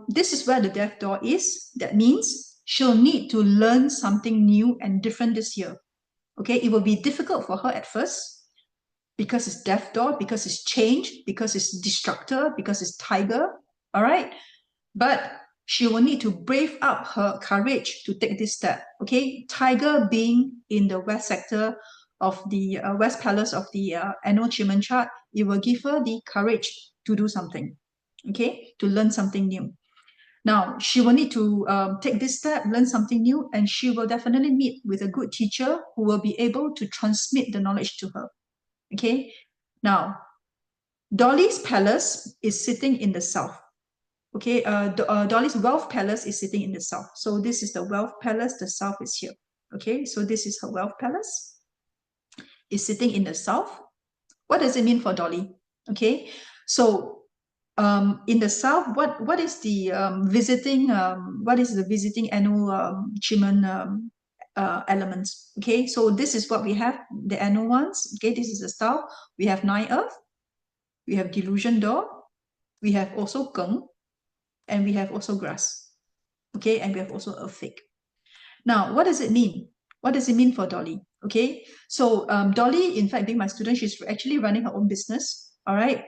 this is where the death door is. That means she'll need to learn something new and different this year. Okay, it will be difficult for her at first because it's death door, because it's change, because it's destructor, because it's tiger. All right, but she will need to brave up her courage to take this step. Okay, tiger being in the west sector of the West Palace of the annual achievement chart, it will give her the courage to do something. Okay, to learn something new. Now, she will need to take this step, learn something new, and she will definitely meet with a good teacher who will be able to transmit the knowledge to her. Okay. Now, Dolly's palace is sitting in the south. Okay. Dolly's wealth palace is sitting in the south. So this is the wealth palace. The south is here. Okay. So this is her wealth palace. Is sitting in the south. What does it mean for Dolly? Okay. So in the south, what is the visiting? What is the visiting annual achievement elements? Okay, so this is what we have, the annual ones. Okay, this is the south. We have nine earth, we have delusion door, we have also geng, and we have also grass. Okay, and we have also earth fig. Now, what does it mean? What does it mean for Dolly? Okay, so Dolly, in fact, being my student, she's actually running her own business. All right,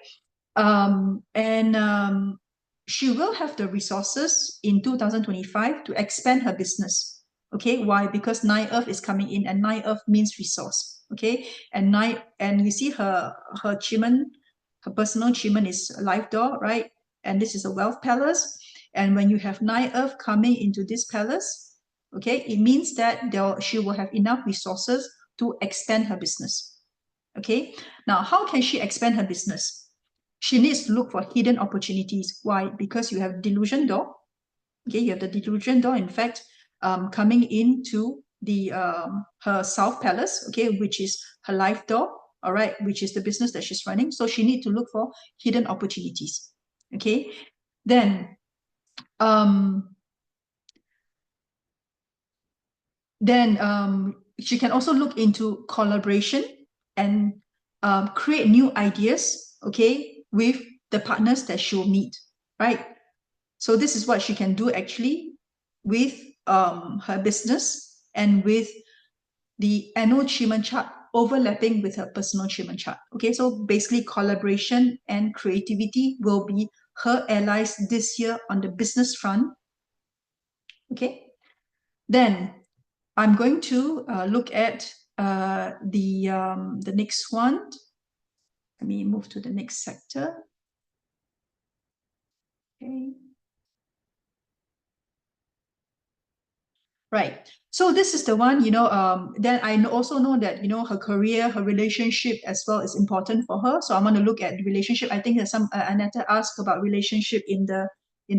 and she will have the resources in 2025 to expand her business. Okay, why? Because 9 Earth is coming in, and 9 Earth means resource. Okay, and you see her achievement, her personal achievement is life door, right? And this is a wealth palace. And when you have 9 Earth coming into this palace, okay, it means that she will have enough resources to expand her business. Okay, now how can she expand her business? She needs to look for hidden opportunities. Why? Because you have delusion door. Okay, you have the delusion door, in fact, coming into the her south palace, okay, which is her life door, all right, which is the business that she's running. So she needs to look for hidden opportunities. Okay, then she can also look into collaboration and create new ideas, okay, with the partners that she'll meet, right? So this is what she can do actually with her business and with the annual achievement chart overlapping with her personal achievement chart. Okay, so basically collaboration and creativity will be her allies this year on the business front. Okay, then I'm going to look at the next one. Let me move to the next sector. Okay. Right. So this is the one, then I also know that, her career, her relationship as well is important for her. So I want to look at the relationship. I think there's some, Annetta asked about relationship in the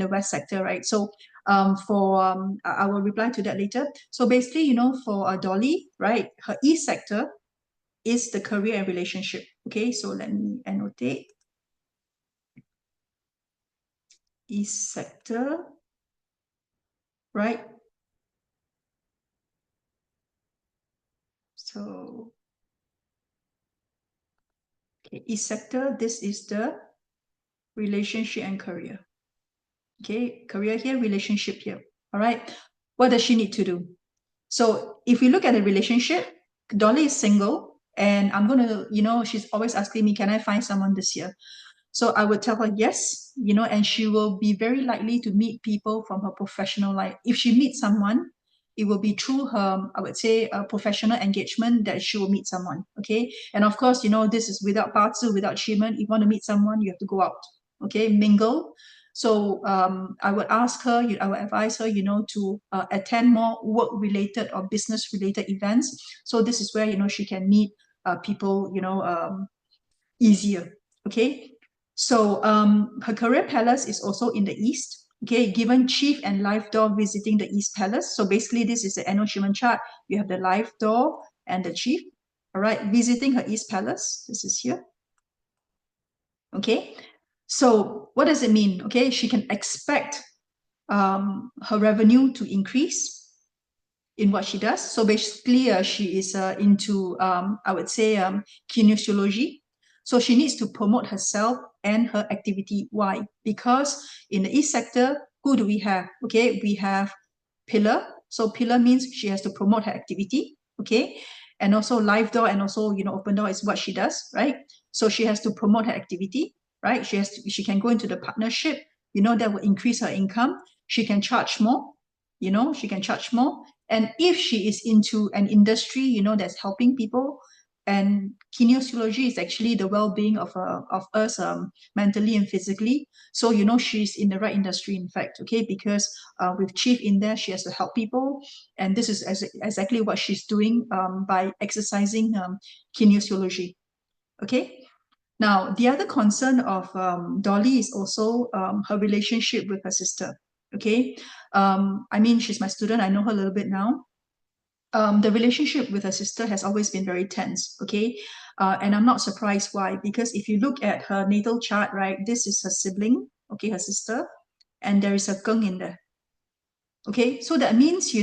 West sector, right? So I will reply to that later. So basically, for Dolly, right, her East sector is the career and relationship. Okay, so let me annotate. East sector, right? So, okay, East sector, this is the relationship and career. Okay, career here, relationship here. All right, what does she need to do? So if we look at the relationship, Dolly is single, and I'm going to, she's always asking me, can I find someone this year? So I would tell her yes, and she will be very likely to meet people from her professional life. If she meets someone, it will be through her, I would say, a professional engagement that she will meet someone. Okay. And of course, this is without parzu, without shimon. If you want to meet someone, you have to go out. Okay. Mingle. So I would ask her, I would advise her, to attend more work-related or business-related events. So this is where, she can meet people, easier. Okay. So her career palace is also in the east. Okay, given chief and life door visiting the east palace. So basically, this is the annual Schumann chart. You have the life door and the chief. All right, visiting her east palace. This is here. Okay, so what does it mean? Okay, she can expect her revenue to increase in what she does. So basically, she is into, I would say, kinesiology. So she needs to promote herself and her activity. Why? Because in the East sector, who do we have? Okay, we have pillar. So pillar means she has to promote her activity. Okay, and also live door and also open door is what she does, right? So she has to promote her activity, right? She can go into the partnership. That will increase her income. She can charge more. She can charge more. And if she is into an industry, that's helping people, and kinesiology is actually the well-being of us mentally and physically. So she's in the right industry, in fact. Okay, because with chief in there, she has to help people, and this is exactly what she's doing by exercising kinesiology. Okay. Now, the other concern of Dolly is also her relationship with her sister. Okay. I mean, she's my student. I know her a little bit now. The relationship with her sister has always been very tense. Okay. And I'm not surprised why, because if you look at her natal chart, right, this is her sibling, okay, her sister, and there is a Geng in there. Okay. So that means,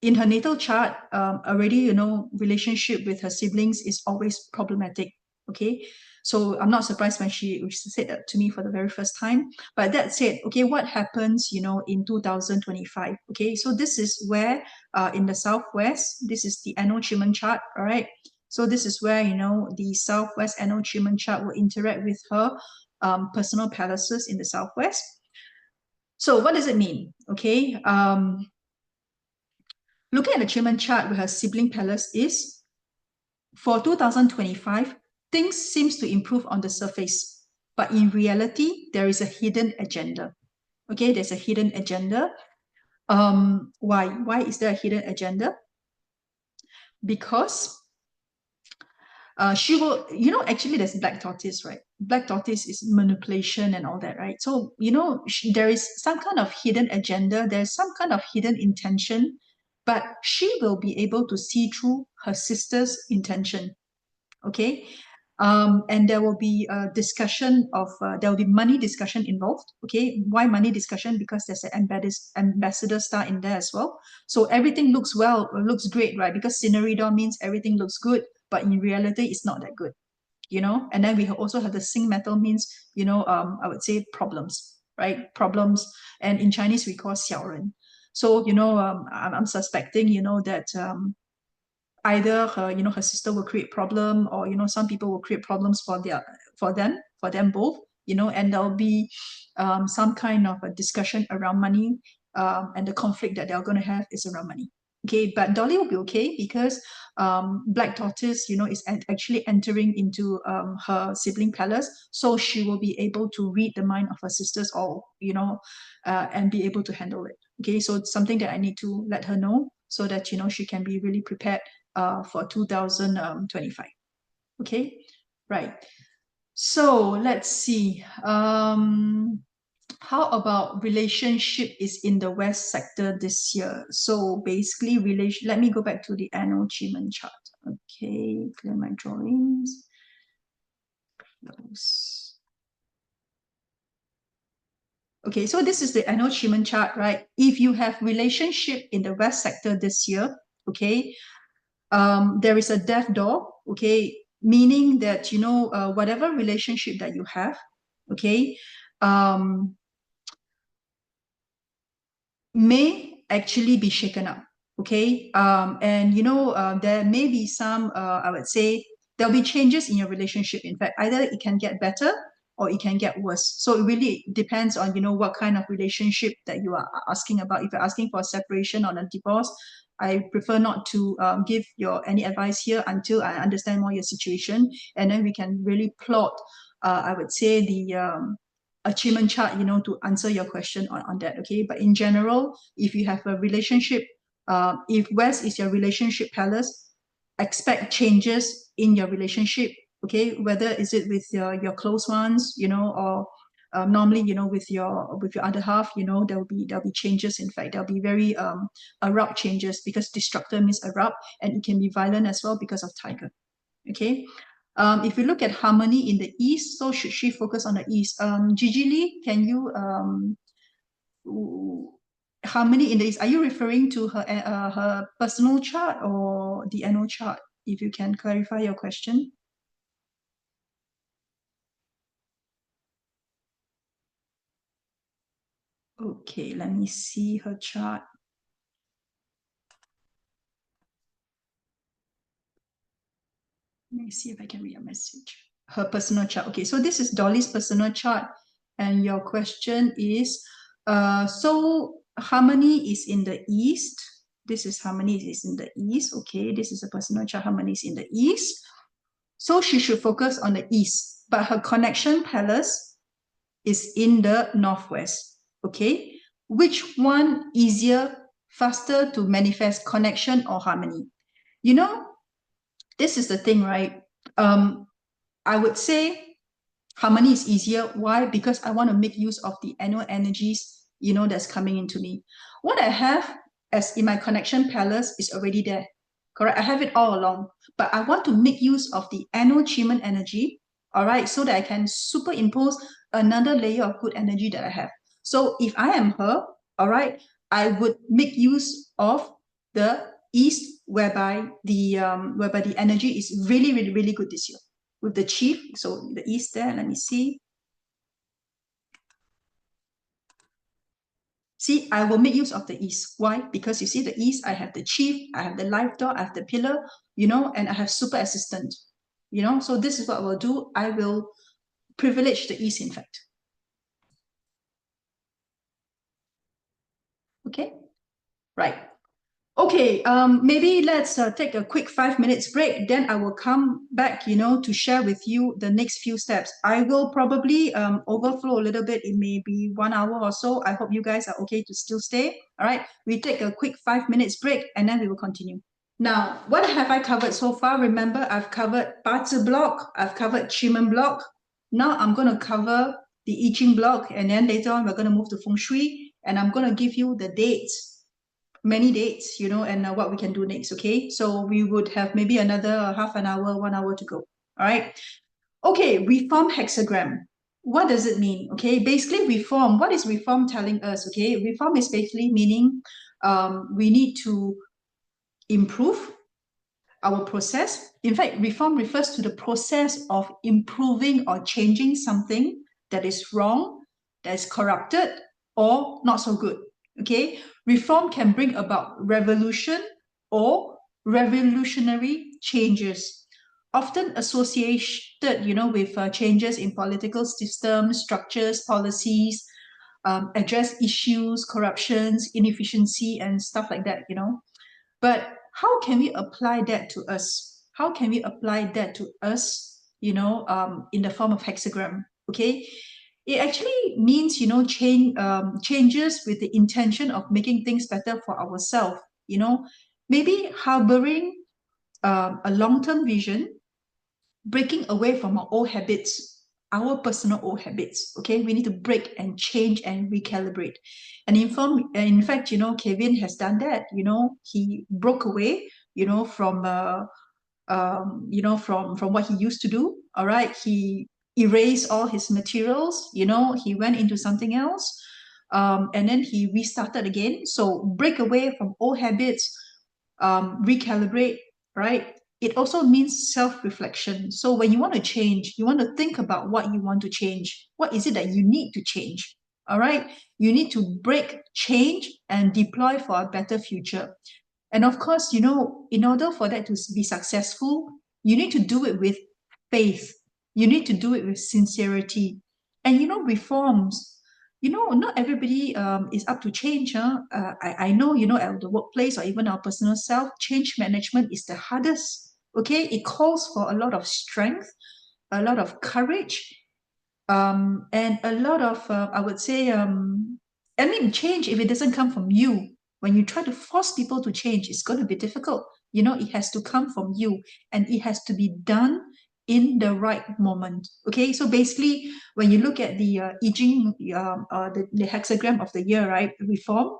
in her natal chart, already, relationship with her siblings is always problematic. Okay. So I'm not surprised when she said that to me for the very first time. But that said, okay, what happens, in 2025? Okay. So this is where, in the Southwest, this is the annual Chiman chart. All right. So this is where, the Southwest annual Chiman chart will interact with her personal palaces in the Southwest. So what does it mean? Okay. Looking at the Chiman chart with her sibling palace is, for 2025, things seems to improve on the surface, but in reality, there is a hidden agenda. Okay, there's a hidden agenda. Why? Why is there a hidden agenda? Because she will, actually there's black tortoise, right? Black tortoise is manipulation and all that, right? So, there is some kind of hidden agenda, there's some kind of hidden intention, but she will be able to see through her sister's intention. Okay. And there will be a discussion of, there will be money discussion involved. Okay. Why money discussion? Because there's an ambassador star in there as well. So everything looks well, looks great, right? Because scenery door means everything looks good, but in reality, it's not that good, and then we also have the sing metal means, I would say problems, right? Problems. And in Chinese, we call 小人. So, I'm suspecting, that, either her sister will create problem, or some people will create problems for them both, and there'll be some kind of a discussion around money, and the conflict that they're going to have is around money. Okay, but Dolly will be okay because Black Tortoise, is actually entering into her sibling palace, so she will be able to read the mind of her sisters all, and be able to handle it. Okay, so it's something that I need to let her know so that she can be really prepared for 2025. Okay, right. So let's see. How about relationship is in the West sector this year? So basically, let me go back to the annual achievement chart. Okay, clear my drawings. Close. Okay, so this is the annual achievement chart, right? If you have relationship in the West sector this year, okay, there is a death door, okay, meaning that, whatever relationship that you have, okay, may actually be shaken up, okay, and there may be some, I would say, there'll be changes in your relationship. In fact, either it can get better or it can get worse. So it really depends on, what kind of relationship that you are asking about. If you're asking for a separation or a divorce, I prefer not to give any advice here until I understand more your situation, and then we can really plot, I would say, the achievement chart, to answer your question on that. Okay, but in general, if you have a relationship, if West is your relationship palace, expect changes in your relationship. Okay, whether is it with your close ones, or normally, with your other half, there'll be changes. In fact, there'll be very abrupt changes, because destructor means abrupt, and it can be violent as well because of tiger. Okay. If you look at harmony in the east, so should she focus on the east? Gigi Lee, can you harmony in the east? Are you referring to her personal chart or the annual chart? If you can clarify your question. Okay, let me see her chart. Let me see if I can read a message. Her personal chart. Okay, so this is Dolly's personal chart, and your question is, so harmony is in the east. This is harmony is in the east. Okay, this is a personal chart. Harmony is in the east. So she should focus on the east, but her connection palace is in the northwest. Okay, which one easier, faster to manifest, connection or harmony? This is the thing, right? I would say harmony is easier. Why? Because I want to make use of the annual energies, that's coming into me. What I have as in my connection palace is already there. Correct? I have it all along. But I want to make use of the annual achievement energy, all right, so that I can superimpose another layer of good energy that I have. So if I am her, all right, I would make use of the east, whereby the energy is really, really, really good this year with the chief. So the east there, let me see. See, I will make use of the east. Why? Because you see the east, I have the chief, I have the life door, I have the pillar, and I have super assistant, so this is what I will do. I will privilege the east, in fact. Okay, right. Okay, maybe let's take a quick 5 minutes break. Then I will come back, to share with you the next few steps. I will probably overflow a little bit. It may be 1 hour or so. I hope you guys are okay to still stay. All right, we take a quick 5 minutes break, and then we will continue. Now, what have I covered so far? Remember, I've covered Bazi block, I've covered Chimen block. Now I'm going to cover the I Ching block, and then later on we're going to move to Feng Shui, and I'm going to give you the dates, many dates, and what we can do next. Okay, so we would have maybe another half an hour, 1 hour to go. All right. Okay, reform hexagram. What does it mean? Okay, basically reform. What is reform telling us? Okay, reform is basically meaning we need to improve our process. In fact, reform refers to the process of improving or changing something that is wrong, that is corrupted, or not so good. Okay, reform can bring about revolution or revolutionary changes, often associated, with changes in political systems, structures, policies, address issues, corruptions, inefficiency, and stuff like that. But how can we apply that to us? How can we apply that to us, in the form of hexagram? Okay, it actually means, changes with the intention of making things better for ourselves, maybe harboring a long-term vision, breaking away from our old habits, our personal old habits. Okay, we need to break and change and recalibrate. And in fact, Kevin has done that. He broke away, from from what he used to do. All right, he erased all his materials. He went into something else, and then he restarted again. So break away from old habits, recalibrate, right? It also means self-reflection. So when you want to change, you want to think about what you want to change. What is it that you need to change? All right. You need to break, change, and deploy for a better future. And of course, in order for that to be successful, You need to do it with faith. You need to do it with sincerity. And reforms, not everybody is up to change. I know, at the workplace or even our personal self, change management is the hardest. Okay, it calls for a lot of strength, a lot of courage, and a lot of, I would say, I mean, change, if it doesn't come from you, when you try to force people to change, it's going to be difficult. It has to come from you, and it has to be done in the right moment. Okay, so basically, when you look at the I Ching, the hexagram of the year, right, reform,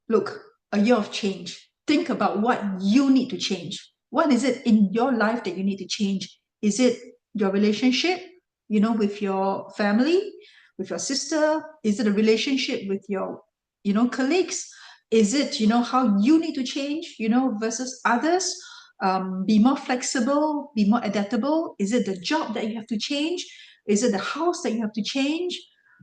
look, a year of change. Think about what you need to change. What is it in your life that you need to change? Is it your relationship, with your family, with your sister? Is it a relationship with your, colleagues? Is it, how you need to change, versus others? Be more flexible, be more adaptable. Is it the job that you have to change? Is it the house that you have to change?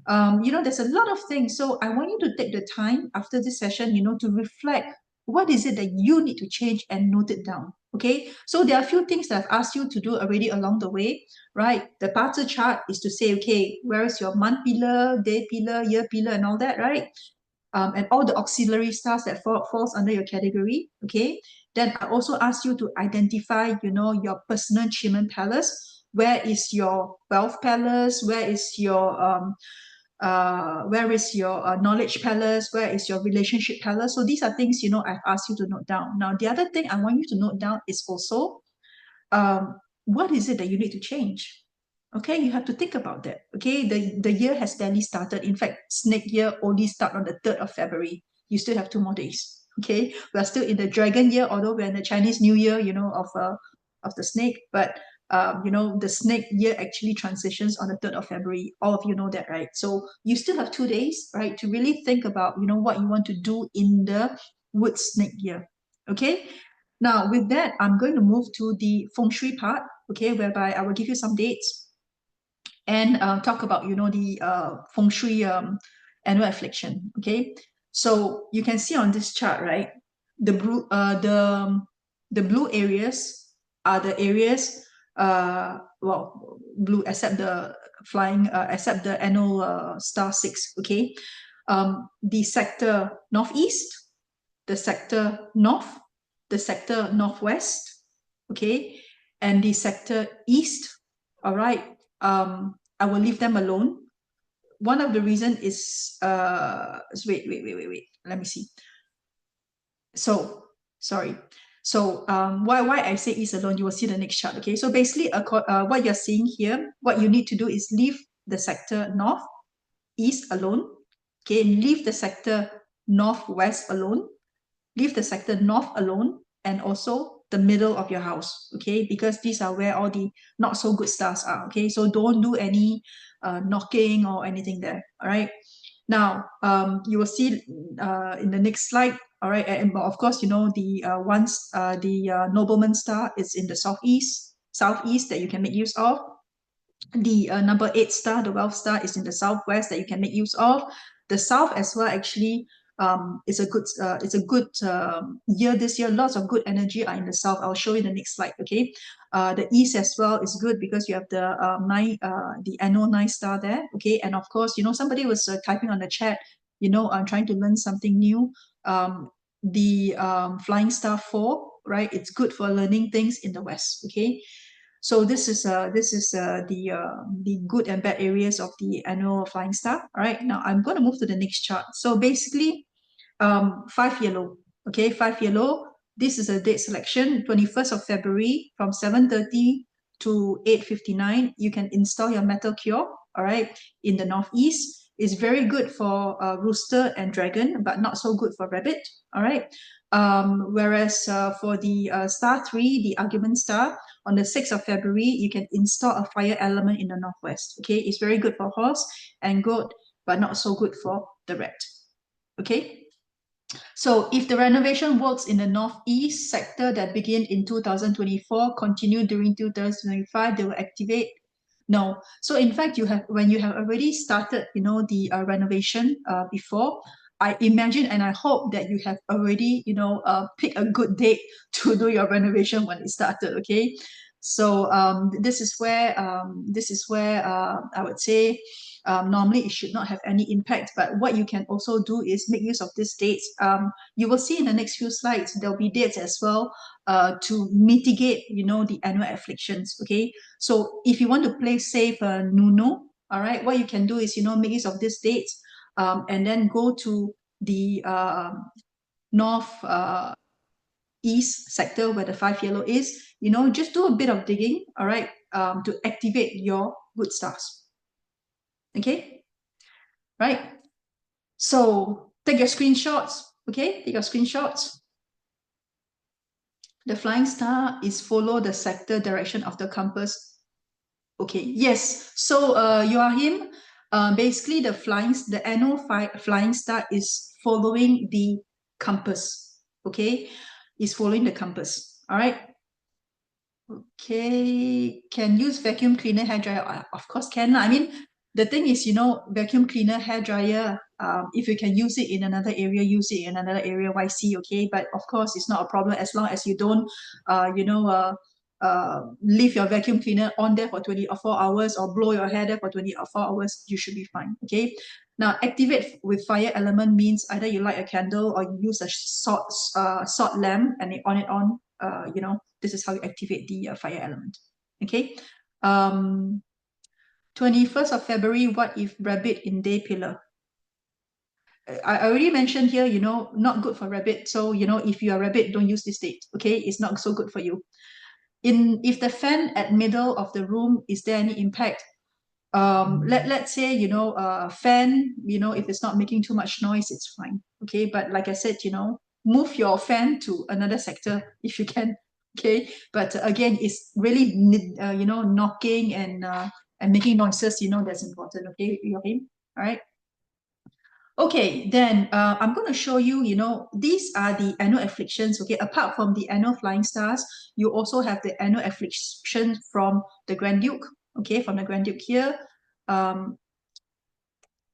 There's a lot of things. So I want you to take the time after this session, to reflect what is it that you need to change and note it down. Okay. So there are a few things that I've asked you to do already along the way, right? The parter chart is to say, okay, where is your month pillar, day pillar, year pillar, and all that, right? And all the auxiliary stars that falls under your category. Okay. Then I also ask you to identify, your personal achievement palace. Where is your wealth palace? Where is your knowledge palace? Where is your relationship palace? So these are things, I've asked you to note down. Now, the other thing I want you to note down is also, what is it that you need to change? Okay, you have to think about that. Okay, the year has barely started. In fact, snake year only start on the 3rd of February. You still have 2 more days. Okay, we're still in the dragon year, although we're in the Chinese New Year, of the snake. But the snake year actually transitions on the 3rd of February. All of you know that, right? So you still have 2 days, right, to really think about, what you want to do in the wood snake year. Okay. Now, with that, I'm going to move to the feng shui part, okay, whereby I will give you some dates and talk about, the feng shui annual affliction, okay? So you can see on this chart, right? The blue areas are the areas, well, blue except the except the annual star 6, okay? The sector northeast, the sector north, the sector northwest, okay, and the sector east. All right. I will leave them alone. One of the reason is wait. Let me see. So sorry. So why I say east alone? You will see the next chart. Okay. So basically, what you're seeing here, what you need to do is leave the sector north, east alone. Okay. Leave the sector northwest alone. Leave the sector north alone, and also the middle of your house, okay? Because these are where all the not so good stars are, okay? So don't do any knocking or anything there, all right? Now, you will see in the next slide, all right? And of course, the nobleman star is in the southeast that you can make use of. The number 8 star, the wealth star, is in the southwest that you can make use of. The south as well, actually, is a good year this year. Lots of good energy are in the south. I'll show you the next slide. Okay, the east as well is good because you have the annual 9 star there. Okay, and of course, somebody was typing on the chat. I'm trying to learn something new. The flying star 4, right? It's good for learning things in the west. Okay. So this is the good and bad areas of the annual flying star. All right, now I'm going to move to the next chart. So basically, 5 yellow. Okay, 5 yellow. This is a date selection, 21st of February from 7:30 to 8:59. You can install your metal cure. All right, in the northeast. It's very good for rooster and dragon, but not so good for rabbit. All right. Whereas for the star 3, the argument star, on the 6th of February, you can install a fire element in the northwest. Okay, it's very good for horse and goat, but not so good for the rat. Okay, so if the renovation works in the northeast sector that begin in 2024 continue during 2025, they will activate. No, so in fact, when you have already started, the renovation before, I imagine and I hope that you have already, pick a good date to do your renovation when it started. Okay, so this is where I would say normally it should not have any impact. But what you can also do is make use of these dates. You will see in the next few slides there'll be dates as well to mitigate, the annual afflictions. Okay, so if you want to play safe, Nuno, all right, what you can do is, make use of these dates, and then go to the north east sector where the 5 yellow is. Just do a bit of digging, all right, to activate your good stars. Okay, right? So take your screenshots. Okay, take your screenshots. The flying star is follow the sector direction of the compass. Okay, yes. So you are him. Basically, the annual flying star is following the compass. Okay, is following the compass. All right. Okay, can use vacuum cleaner hair dryer. Of course can. I mean, the thing is, vacuum cleaner hair dryer. If you can use it in another area, use it in another area. YC, okay. But of course, it's not a problem as long as you don't, leave your vacuum cleaner on there for 24 hours or blow your hair there for 24 hours. You should be fine. Okay. Now, activate with fire element means either you light a candle or you use a salt lamp and on it on. This is how you activate the fire element. Okay. 21st of February, what if rabbit in day pillar? I already mentioned here, not good for rabbit. So, if you are rabbit, don't use this date. Okay, it's not so good for you. If the fan at middle of the room, is there any impact? Let's say, fan, if it's not making too much noise, it's fine. Okay, but like I said, move your fan to another sector if you can. Okay, but again, it's really knocking and making noises, that's important. Okay, Joachim. All right. Okay, then I'm going to show you, these are the annual afflictions. Okay, apart from the annual flying stars, you also have the annual affliction from the Grand Duke. Okay, from the Grand Duke here.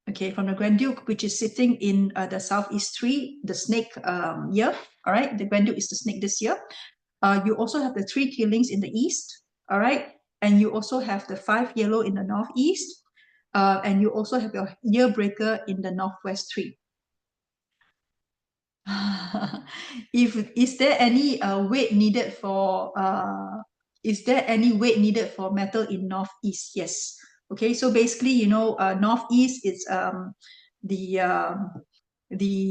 Okay, from the Grand Duke, which is sitting in the southeast tree, the snake year. All right, the Grand Duke is the snake this year. You also have the 3 killings in the east. All right, and you also have the 5 yellow in the northeast. And you also have your year breaker in the northwest tree. If is there any weight needed for metal in northeast? Yes. Okay, so basically, northeast is the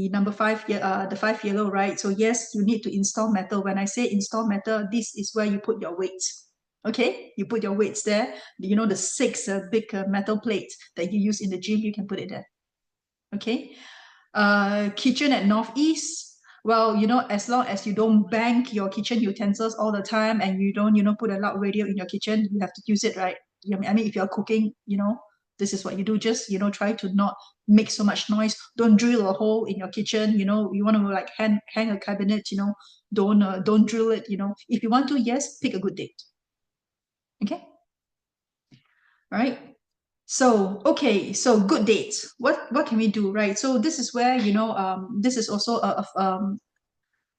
number 5, the 5 yellow, right? So yes, you need to install metal. When I say install metal, this is where you put your weights. Okay, you put your weights there. The 6 big metal plates that you use in the gym, you can put it there. Okay. Kitchen at northeast. Well, as long as you don't bang your kitchen utensils all the time and you don't, put a loud radio in your kitchen, you have to use it, right? I mean, if you're cooking, this is what you do. Just, try to not make so much noise. Don't drill a hole in your kitchen. You want to like hang a cabinet, don't drill it, If you want to, yes, pick a good date. Okay. All right. So, okay, so good dates. What can we do, right? So this is where, this is also a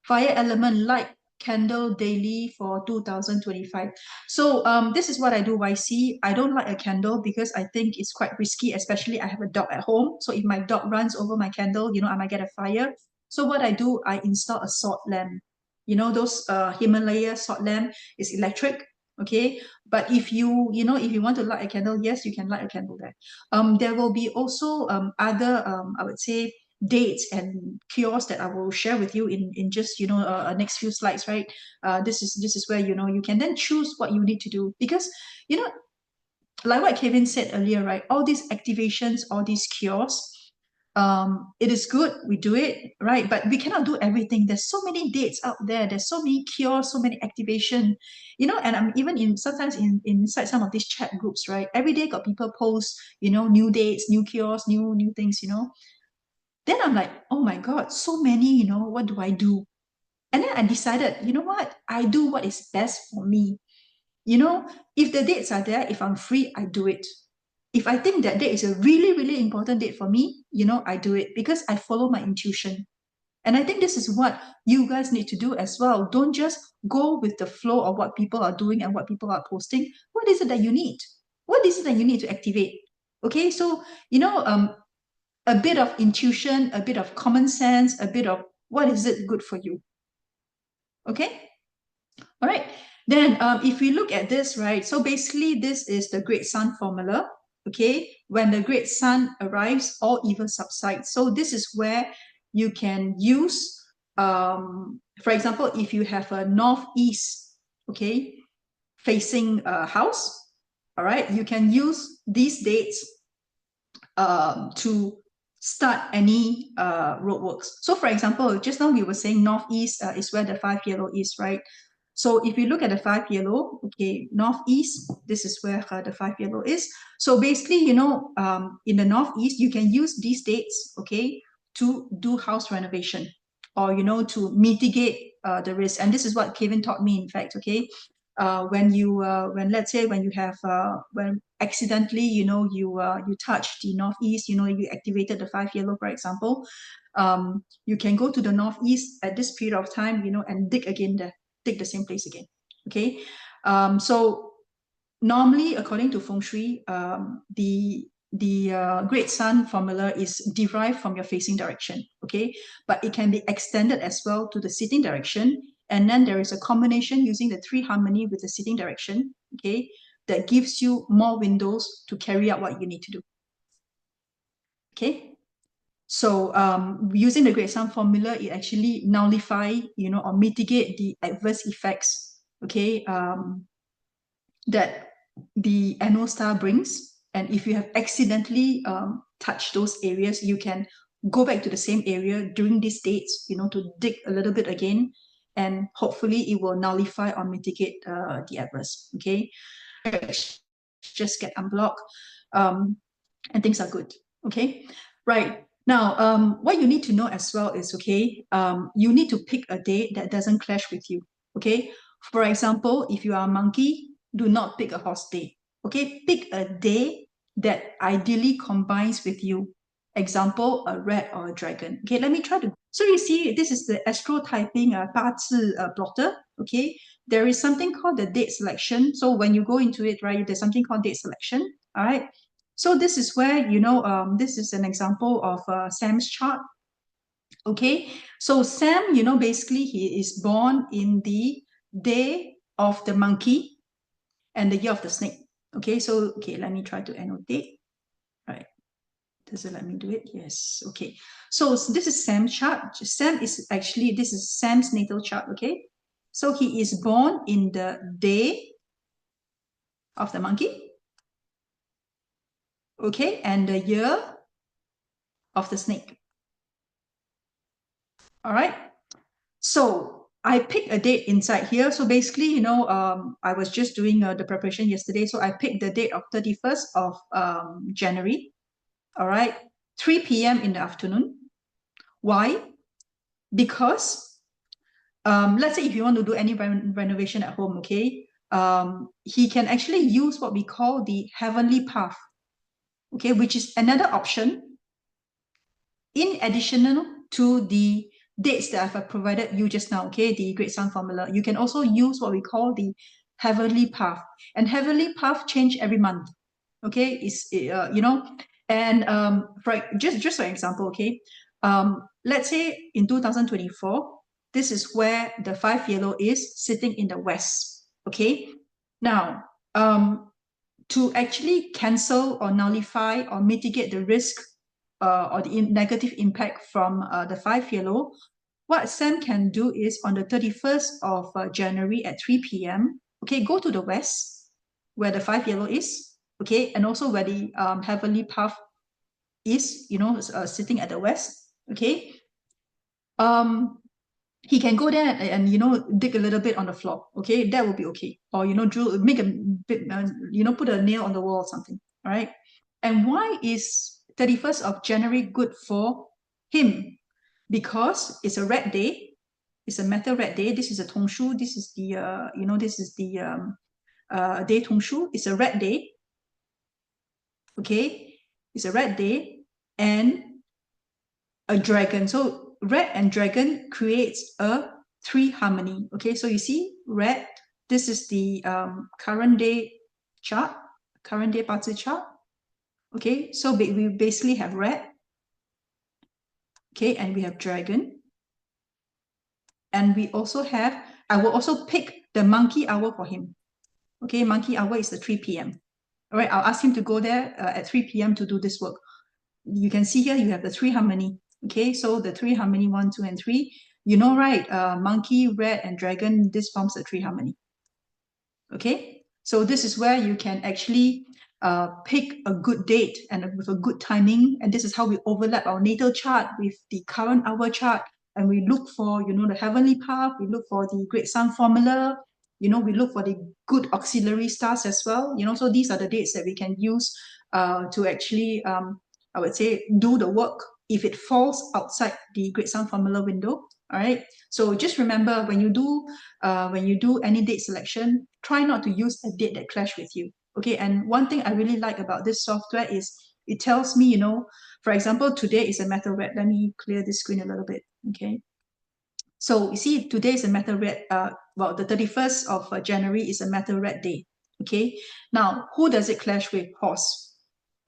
fire element light candle daily for 2025. So this is what I do, YC. I don't light a candle because I think it's quite risky, especially I have a dog at home. So if my dog runs over my candle, I might get a fire. So what I do, I install a salt lamp. Those Himalaya salt lamp is electric. Okay, but if you want to light a candle, yes, you can light a candle there. There will be also other I would say dates and kiosks that I will share with you in just next few slides, right? This is where you can then choose what you need to do, because like what Kevin said earlier, right? All these activations, all these kiosks, it is good we do it, right? But we cannot do everything. There's so many dates out there. There's so many kiosks, so many activation, and I'm even sometimes inside some of these chat groups, right? Every day got people post, new dates, new kiosks, new things, Then I'm like, oh my God, so many, what do I do? And then I decided, you know what? I do what is best for me. If the dates are there, if I'm free, I do it. if I think that date is a really, really important date for me, I do it because I follow my intuition. And I think this is what you guys need to do as well. Don't just go with the flow of what people are doing and what people are posting. What is it that you need? What is it that you need to activate? Okay, so, a bit of intuition, a bit of common sense, a bit of what is it good for you? Okay? All right. Then if we look at this, right, so basically this is the great sun formula. Okay, when the great sun arrives, all evil subsides. So this is where you can use, for example, if you have a northeast, okay, facing a house, all right, you can use these dates to start any roadworks. So for example, just now we were saying northeast is where the 5 yellow is, right? So if you look at the 5 yellow, okay, northeast, this is where the 5 yellow is. So basically, in the northeast, you can use these dates, okay, to do house renovation or, to mitigate the risk. And this is what Kevin taught me, in fact, okay. When let's say when you have when accidentally you touch the northeast, you activated the 5 yellow, for example, you can go to the northeast at this period of time, and dig again there, dig the same place again. Okay, so normally according to Feng Shui, the great sun formula is derived from your facing direction. Okay, but it can be extended as well to the sitting direction. And then there is a combination using the 3 harmony with the sitting direction, okay, that gives you more windows to carry out what you need to do. Okay, so using the great sun formula, it actually nullify, or mitigate the adverse effects, okay, that the annual star brings. And if you have accidentally touched those areas, you can go back to the same area during these dates, to dig a little bit again, and hopefully it will nullify or mitigate the adverse. Okay, just get unblocked, and things are good. Okay, right. Now, what you need to know as well is, okay, you need to pick a date that doesn't clash with you. Okay, for example, if you are a monkey, do not pick a horse day. Okay, pick a day that ideally combines with you. Example, a rat or a dragon. Okay, let me try to. So you see, this is the astro typing 八字 plotter. Okay, there is something called the date selection. So when you go into it, right, there's something called date selection. All right. So this is where, this is an example of Sam's chart. Okay, so Sam, basically he is born in the day of the monkey and the year of the snake. Okay, so, okay, let me try to annotate. Right. Does it let me do it? Yes. Okay. So this is Sam's chart. This is Sam's natal chart. Okay. So he is born in the day of the monkey. Okay. And the year of the snake. All right. So I picked a date inside here. So basically, I was just doing the preparation yesterday. So I picked the date of 31st of January. All right. 3 p.m. in the afternoon. Why? Because let's say if you want to do any renovation at home, okay, he can actually use what we call the heavenly path, okay, which is another option in addition to the dates that I've provided you just now, okay, the great sun formula. You can also use what we call the heavenly path, and heavenly path change every month. Okay, and for just for example, okay, let's say in 2024, this is where the 5 yellow is sitting in the west. Okay, now to actually cancel or nullify or mitigate the risk or the negative impact from the 5 yellow, what Sam can do is on the 31st of January at 3 p.m., okay, go to the west where the 5 yellow is, okay, and also where the heavenly path is, sitting at the west, okay. He can go there and dig a little bit on the floor, okay, that will be okay, or drill, make a bit, put a nail on the wall or something. All right. And why is 31st of January good for him? Because it's a red day, it's a metal red day. This is a tongshu. This is the this is the day tongshu. It's a red day. okay? It's a red day and a dragon. So red and dragon creates a 3 harmony, okay? So you see red, this is the current day chart, current day party chart, okay? So we basically have red, okay? And we have dragon. And we also have, I will also pick the monkey hour for him. Okay, monkey hour is the 3 p.m. All right, I'll ask him to go there at 3 p.m. to do this work. You can see here you have the 3 harmony. Okay, so the 3 harmony, 1, 2, and 3. You know, right? Monkey, red, and dragon, this forms the 3 harmony. Okay, so this is where you can actually pick a good date and with a good timing. And this is how we overlap our natal chart with the current hour chart. And we look for, you know, the heavenly path. We look for the great sun formula. You know, we look for the good auxiliary stars as well. You know, so these are the dates that we can use to actually, I would say, do the work if it falls outside the great sun formula window. All right. So just remember when you do any date selection, try not to use a date that clash with you. Okay. And one thing I really like about this software is it tells me, you know, for example, today is a metal red. Let me clear this screen a little bit. Okay. So you see, today is a metal red. Well, the 31st of January is a metal red day. Okay. Now, who does it clash with? Horse.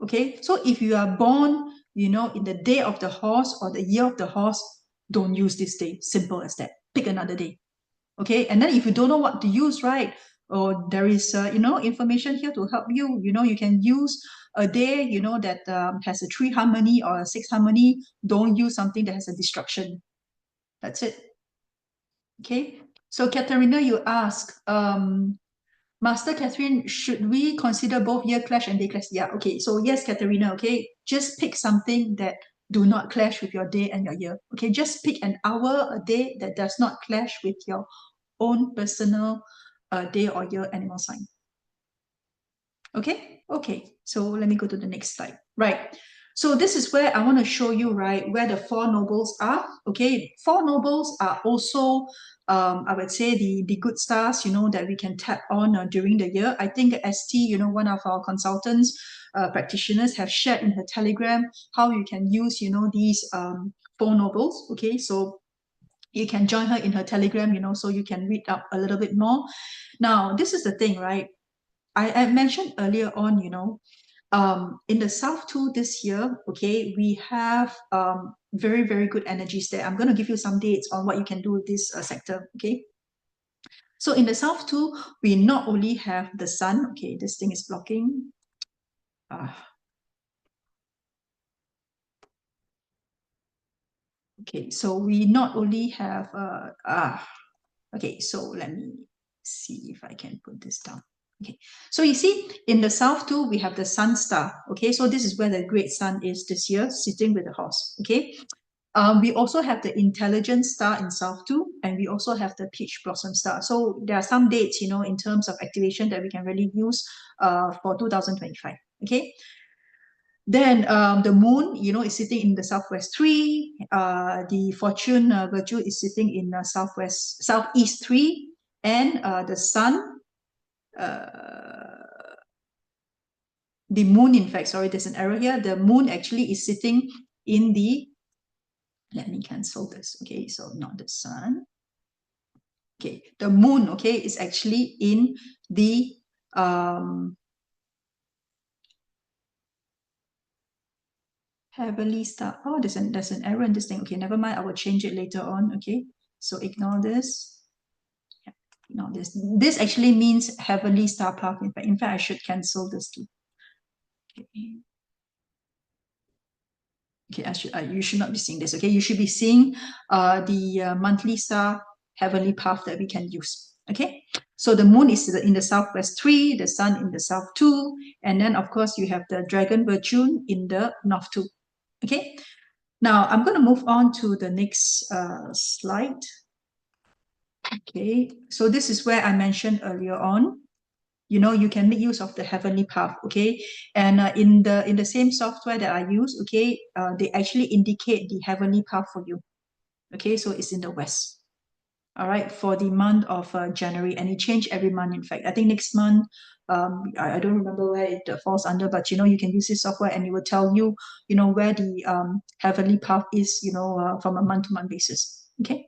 Okay. So if you are born, you know, in the day of the horse or the year of the horse, don't use this day. Simple as that. Pick another day. Okay. And then if you don't know what to use, right? Or there is, you know, information here to help you. You know, you can use a day, you know, that has a 3 harmony or a 6 harmony. Don't use something that has a destruction. That's it. Okay. So Katerina, you ask, Master Catherine, should we consider both year clash and day clash? Yeah, okay. So yes, Katerina, okay. Just pick something that do not clash with your day and your year. Okay, just pick an hour a day that does not clash with your own personal day or year animal sign. Okay, okay. So let me go to the next slide. Right. So this is where I want to show you, right, where the 4 nobles are. Okay, 4 nobles are also, I would say, the good stars, you know, that we can tap on during the year. I think ST, you know, one of our consultants, practitioners have shared in her Telegram how you can use, you know, these 4 nobles. Okay, so you can join her in her Telegram, you know, so you can read up a little bit more. Now, this is the thing, right? I mentioned earlier on, you know, in the South too this year, okay, we have very, very good energies there. I'm going to give you some dates on what you can do with this sector, okay? So in the South too, we not only have the sun, okay, this thing is blocking. Okay, so we not only have, okay, so let me see if I can put this down. Okay, so you see in the south too, we have the sun star. Okay, so this is where the great sun is this year, sitting with the horse. Okay, we also have the intelligence star in south too, and we also have the peach blossom star. So there are some dates, you know, in terms of activation that we can really use for 2025. Okay. Then the moon, you know, is sitting in the southwest 3. The fortune virtue is sitting in southeast 3. And the sun, the moon, in fact, sorry, there's an error here. The moon actually is sitting in the, let me cancel this. Okay, so not the sun. Okay, the moon, okay, is actually in the heavenly star. Oh, there's an error in this thing. Okay, never mind. I will change it later on. Okay, so ignore this. Yeah, ignore this. This actually means heavenly star path. In fact, I should cancel this too. Okay. Okay, you should not be seeing this. Okay, you should be seeing the monthly star heavenly path that we can use. Okay, so the moon is in the southwest 3, the sun in the south 2, and then of course you have the dragon virtue in the north 2. Okay, now I'm going to move on to the next slide. Okay, so this is where I mentioned earlier on, you know, you can make use of the heavenly path. Okay, and in the same software that I use, okay, they actually indicate the heavenly path for you. Okay, so it's in the west. all right, for the month of January, and it changed every month. In fact, I think next month, I don't remember where it falls under, but you can use this software and it will tell you, where the heavenly path is, from a month to month basis. Okay.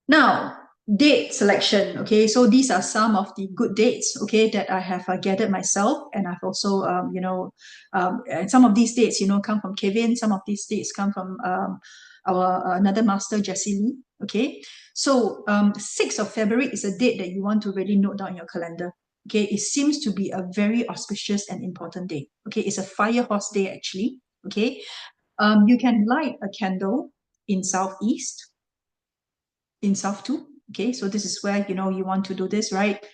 Now, date selection. Okay, so these are some of the good dates, okay, that I have gathered myself, and I've also, and some of these dates, come from Kevin. Some of these dates come from our another master, Jessie Lee. Okay, so 6th of February is a date that you want to really note down in your calendar. Okay, it seems to be a very auspicious and important day. Okay, it's a fire horse day actually. Okay, you can light a candle in southeast, in South too. Okay, so this is where you want to do this, right?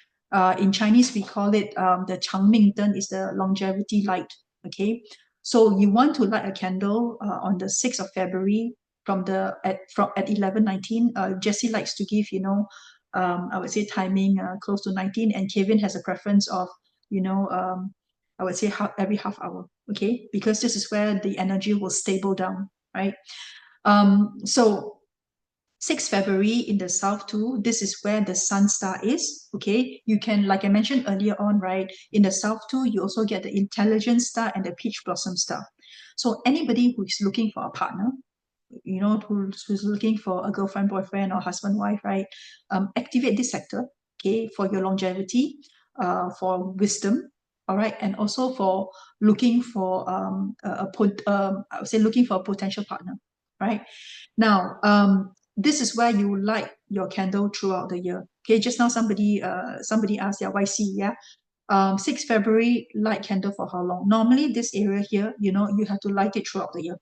In Chinese, we call it the Changming Ten is the longevity light. Okay, so you want to light a candle on the 6th of February at 11:19. Jessie likes to give I would say timing close to 19, and Kevin has a preference of I would say every half hour. Okay, because this is where the energy will stable down, right? So 6th February in the south too, this is where the sun star is. Okay, you can, like I mentioned earlier on, right, in the south too, you also get the intelligence star and the peach blossom star. So anybody who is looking for a partner, who's looking for a girlfriend, boyfriend, or husband, wife, right, activate this sector, okay, for your longevity, for wisdom, all right, and also for looking for I would say looking for a potential partner, right? Now, this is where you light your candle throughout the year. Okay, just now somebody asked, yeah, YC, yeah. 6th February, light candle for how long? Normally, this area here, you have to light it throughout the year.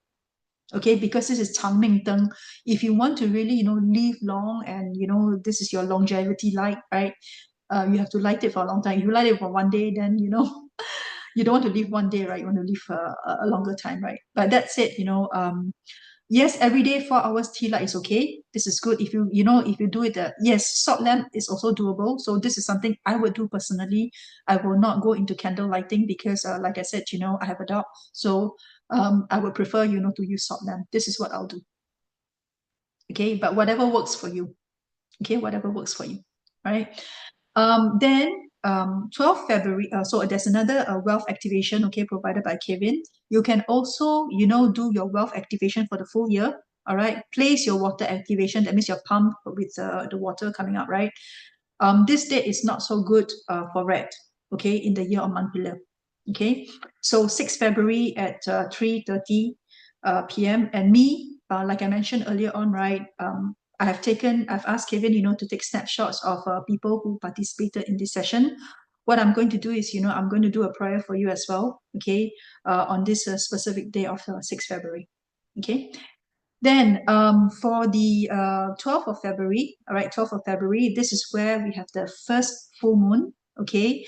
Okay, because this is Changming Teng. If you want to really, live long, and this is your longevity light, right? You have to light it for a long time. If you light it for one day, then you don't want to live one day, right? You want to live a longer time, right? But that's it. Yes, every day 4 hours tea light is okay. This is good. If you do it, yes, salt lamp is also doable. So this is something I would do personally. I will not go into candle lighting because, like I said, I have a dog. So I would prefer, to use salt lamp. This is what I'll do. Okay, but whatever works for you. Okay, whatever works for you. Right. Then 12th February, so there's another wealth activation, okay, provided by Kevin. You can also, do your wealth activation for the full year. All right, place your water activation. That means your pump with the water coming out, right? This date is not so good for red, okay, in the year of month pillar. Okay, so 6th February at 3:30 p.m. And me, like I mentioned earlier on, right? I've asked Kevin, to take snapshots of people who participated in this session. What I'm going to do is, I'm going to do a prayer for you as well, okay, on this specific day of 6th February. Okay, then for the 12th of February, all right, 12th of February, this is where we have the first full moon. Okay,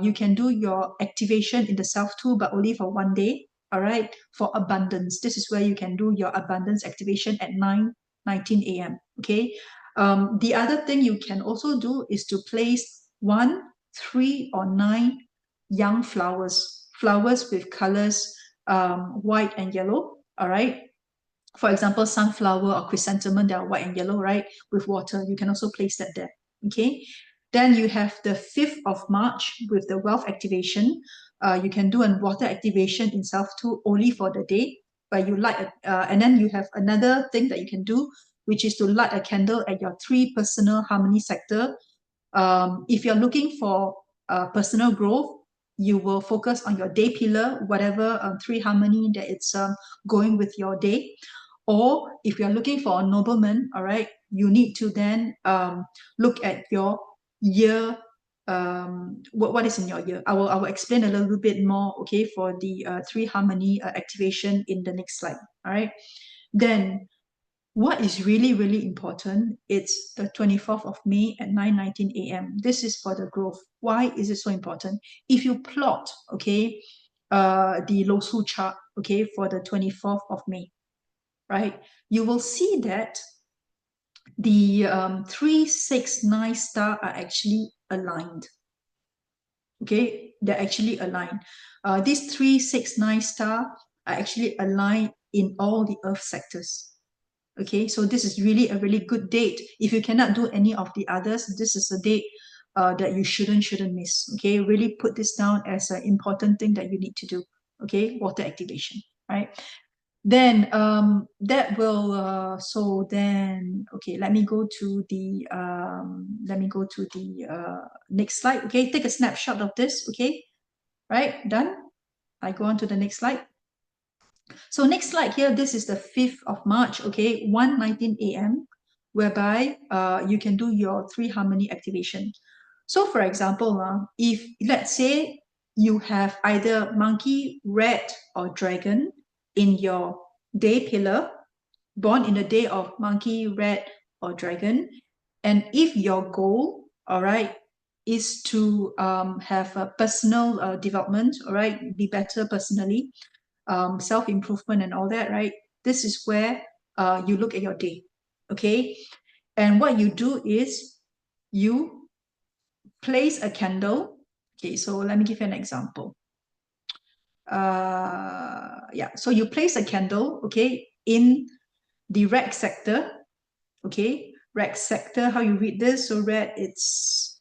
you can do your activation in the south too, but only for one day. All right, for abundance, this is where you can do your abundance activation at 9:19 a.m. Okay, the other thing you can also do is to place 1, 3, or 9 young flowers with colors white and yellow. All right, for example, sunflower or chrysanthemum, they are white and yellow, right? With water, you can also place that there. Okay. Then you have the 5th of March with the wealth activation. You can do a water activation in South 2 only for the day, but you light and then you have another thing that you can do, which is to light a candle at your 3 personal harmony sector. If you're looking for personal growth, you will focus on your day pillar, whatever 3 harmony that it's going with your day. Or if you're looking for a nobleman, all right, you need to then look at your year. What is in your year? I will explain a little bit more, okay, for the 3 harmony activation in the next slide. All right. Then what is really, really important, it's the 24th of May at 9:19 a.m. This is for the growth. Why is it so important? If you plot, okay, the Losu chart, okay, for the 24th of May, right, you will see that the 3, 6, 9 star are actually aligned. Okay, they're actually aligned. These 3, 6, 9 star are actually aligned in all the earth sectors. Okay, so this is really a really good date. If you cannot do any of the others, this is a date that you shouldn't miss. Okay, really put this down as an important thing that you need to do. Okay, water activation, right? Then that will so then okay, let me go to the next slide. Okay, take a snapshot of this. Okay, right, done. I go on to the next slide. So next slide here, this is the 5th of March, okay, 1:19 a.m., whereby you can do your 3 harmony activation. So for example, if let's say you have either monkey, rat, or dragon in your day pillar, born in the day of monkey, rat, or dragon, and if your goal, all right, is to have a personal development, all right, be better personally, self-improvement and all that, right? This is where you look at your day, okay? And what you do is you place a candle. Okay, so let me give you an example. Yeah, so you place a candle, okay, in the red sector, okay? Red sector, how you read this? So red, it's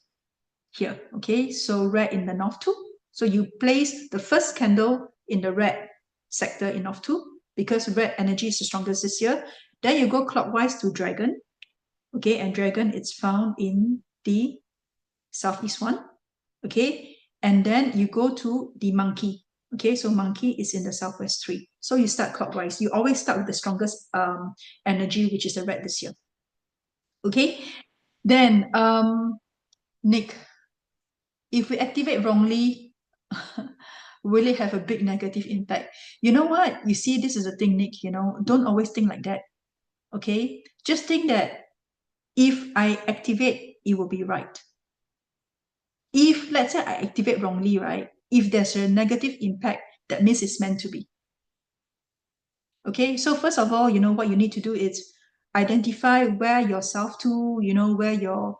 here, okay? So red in the north too. So you place the first candle in the red sector in north too, because red energy is the strongest this year. Then you go clockwise to dragon, okay? And dragon, it's found in the southeast one, okay? And then you go to the monkey, okay? So monkey is in the southwest 3. So you start clockwise. You always start with the strongest energy, which is the red this year, okay? Then Nick, if we activate wrongly, really have a big negative impact. You know what? You see, this is a thing, Nick, don't always think like that. Okay? Just think that if I activate, it will be right. If, let's say, I activate wrongly, right? If there's a negative impact, that means it's meant to be. Okay? So first of all, what you need to do is identify where your self 2, where your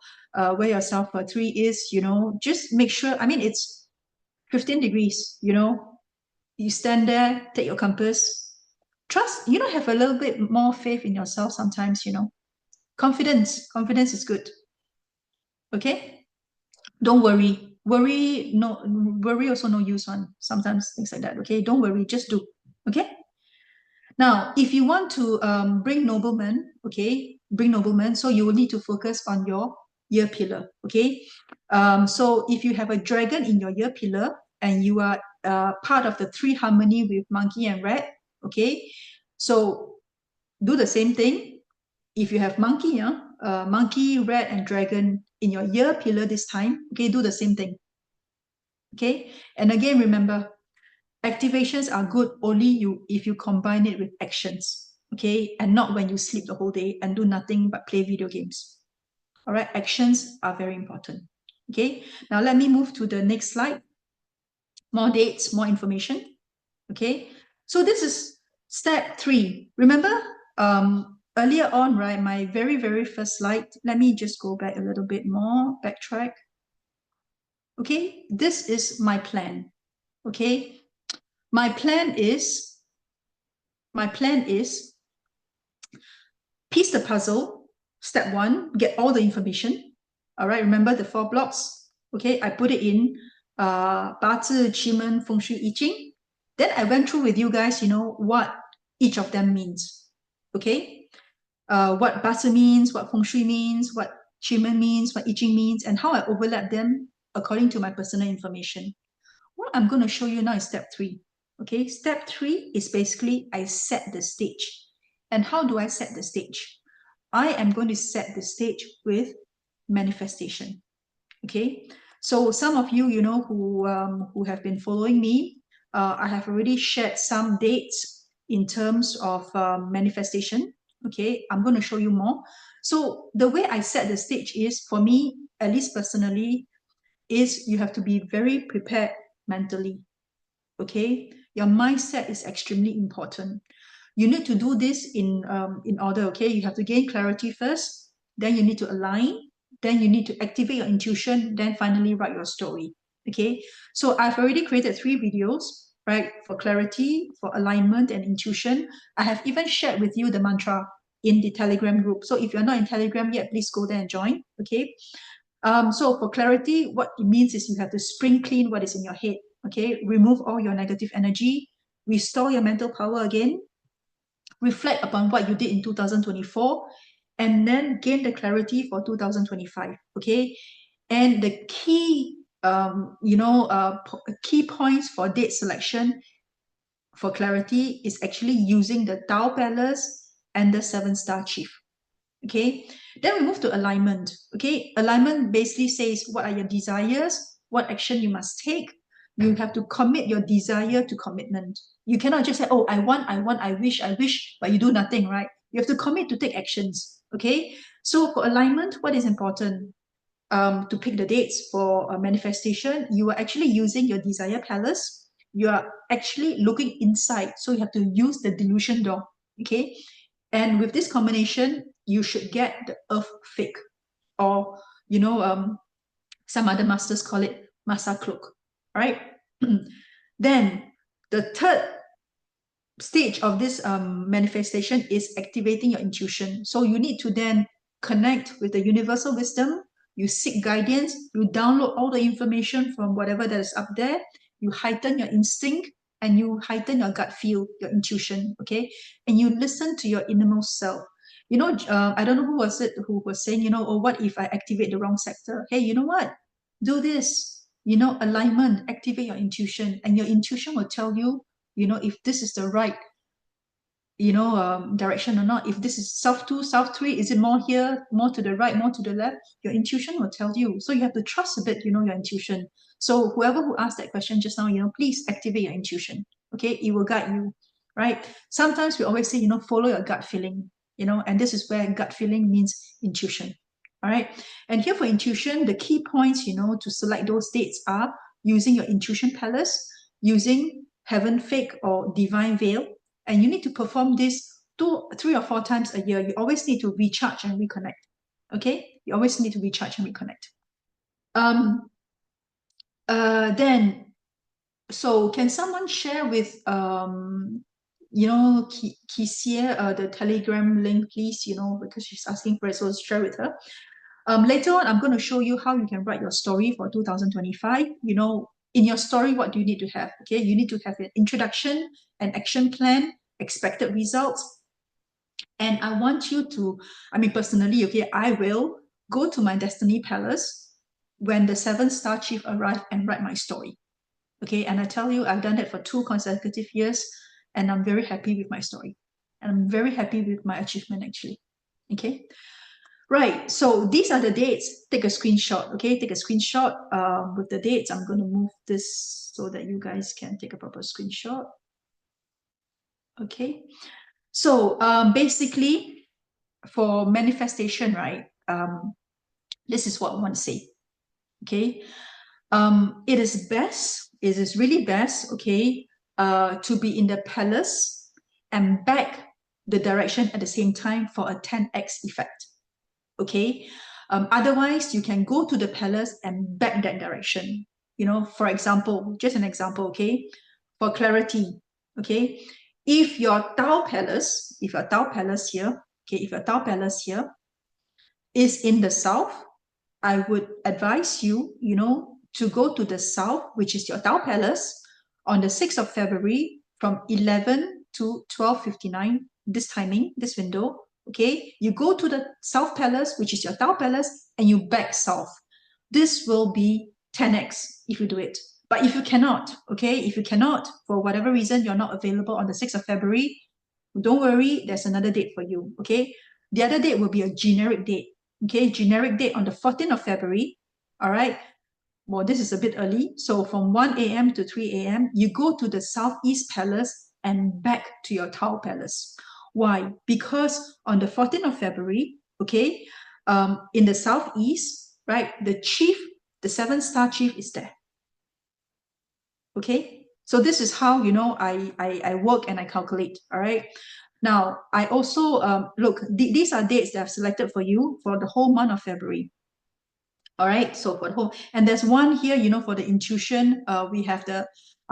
self 3 is, just make sure, I mean, it's 15 degrees, you stand there, take your compass, trust, have a little bit more faith in yourself sometimes, confidence is good. Okay, don't worry, worry also no use one, sometimes things like that. Okay, don't worry, just do. Okay, now if you want to bring nobleman, so you will need to focus on your year pillar. Okay, so if you have a dragon in your year pillar and you are part of the 3 harmony with monkey and rat, okay, so do the same thing. If you have monkey, monkey, rat, and dragon in your year pillar this time, okay, do the same thing. Okay, and again, remember, activations are good only if you combine it with actions, okay, and not when you sleep the whole day and do nothing but play video games. All right, actions are very important. Okay, now let me move to the next slide. More dates, more information. Okay, so this is step 3. Remember, earlier on, right, my very first slide, let me just go back a little bit more, backtrack. Okay, this is my plan. Okay, my plan is piece the puzzle. Step 1, get all the information. All right, remember the 4 blocks. Okay, I put it in 八字, Qi, Feng Shui, I Ching. Then I went through with you guys, what each of them means. Okay, what 八字 means, what Feng Shui means, what Qi means, what I Ching means, and how I overlap them according to my personal information. What I'm going to show you now is step 3. Okay, step 3 is basically I set the stage. And how do I set the stage? I am going to set the stage with manifestation. Okay, so some of you, who have been following me, I have already shared some dates in terms of manifestation. Okay, I'm going to show you more. So the way I set the stage is, for me, at least personally, is you have to be very prepared mentally. Okay, your mindset is extremely important. You need to do this in order. Okay, you have to gain clarity first, then you need to align, then you need to activate your intuition, then finally write your story. Okay, so I've already created 3 videos, right, for clarity, for alignment and intuition. I have even shared with you the mantra. in the Telegram group. So if you're not in Telegram yet, please go there and join. Okay. So for clarity, what it means is you have to spring clean what is in your head. Okay. Remove all your negative energy, restore your mental power again, reflect upon what you did in 2024, and then gain the clarity for 2025. Okay. And the key, key points for date selection for clarity is actually using the Tao Palace and the 7-star chief. Okay, then we move to alignment. Okay, alignment basically says what are your desires, what action you must take. You have to commit your desire to commitment. You cannot just say, oh, I want, I wish, but you do nothing, right? You have to commit to take actions. Okay, so for alignment, what is important? To pick the dates for manifestation, you are actually using your desire palace. You are actually looking inside, so you have to use the delusion door. Okay, and with this combination, you should get the earth fake, or some other masters call it masa cloak. Right? Then the third stage of this manifestation is activating your intuition. So you need to then connect with the universal wisdom. You seek guidance. You download all the information from whatever that is up there. You heighten your instinct and you heighten your gut feel, your intuition. Okay, and you listen to your innermost self. I don't know who was it who was saying, oh, what if I activate the wrong sector? Hey, you know what? Do this. Alignment. Activate your intuition, and your intuition will tell you if this is the right direction or not. If this is south 2, south 3, is it more here, more to the right, more to the left? Your intuition will tell you. So you have to trust a bit your intuition. So whoever who asked that question just now, please activate your intuition. Okay, it will guide you, right? Sometimes we always say, follow your gut feeling, and this is where gut feeling means intuition. All right, and here for intuition, the key points to select those dates are using your intuition palace, using heaven fake or divine veil, and you need to perform this 2, 3, or 4 times a year. You always need to recharge and reconnect. Okay, you always need to recharge and reconnect. Then, so can someone share with Kisia the Telegram link, please? Because she's asking for it, so share with her. Later on, I'm going to show you how you can write your story for 2025. In your story, what do you need to have? Okay, you need to have an introduction, an action plan, expected results. And I want you to, personally, okay, I will go to my Destiny Palace when the 7-star chief arrived and write my story. Okay, and I tell you, I've done it for 2 consecutive years, and I'm very happy with my story. And I'm very happy with my achievement, actually. Okay. Right, so these are the dates. Take a screenshot, okay? Take a screenshot with the dates. I'm going to move this so that you guys can take a proper screenshot. Okay, so basically for manifestation, right? This is what I want to say, okay? It is really best, okay, to be in the palace and back the direction at the same time for a 10x effect. Okay, otherwise you can go to the palace and back that direction. For example, just an example, okay, for clarity, okay, if your Tao Palace here, okay, if your Tao Palace here is in the south, I would advise you, to go to the south, which is your Tao Palace, on the 6th of February from 11 to 12:59, this timing, this window. Okay, you go to the South Palace, which is your Tao Palace, and you back south. This will be 10x if you do it. But if you cannot, okay, if you cannot, for whatever reason, you're not available on the 6th of February, don't worry, there's another date for you, okay? The other date will be a generic date, okay? Generic date on the 14th of February, all right? Well, this is a bit early. So from 1 a.m. to 3 a.m., you go to the Southeast Palace and back to your Tao Palace. Why? Because on the 14th of February, okay, in the Southeast, right, the 7-star chief is there. Okay, so this is how, I work and I calculate, all right? Now, I also, look, these are dates that I've selected for you for the whole month of February. All right, so for the whole, and there's one here, for the intuition, we have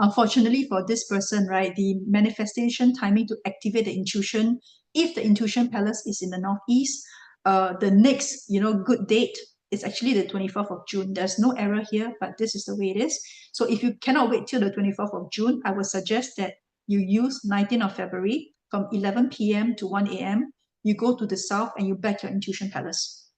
unfortunately for this person, right, the manifestation timing to activate the intuition If the Intuition Palace is in the northeast, the next, good date is actually the 24th of June. There's no error here, but this is the way it is. So if you cannot wait till the 24th of June, I would suggest that you use 19th of February from 11 p.m. to 1 a.m. You go to the south and you back your Intuition Palace.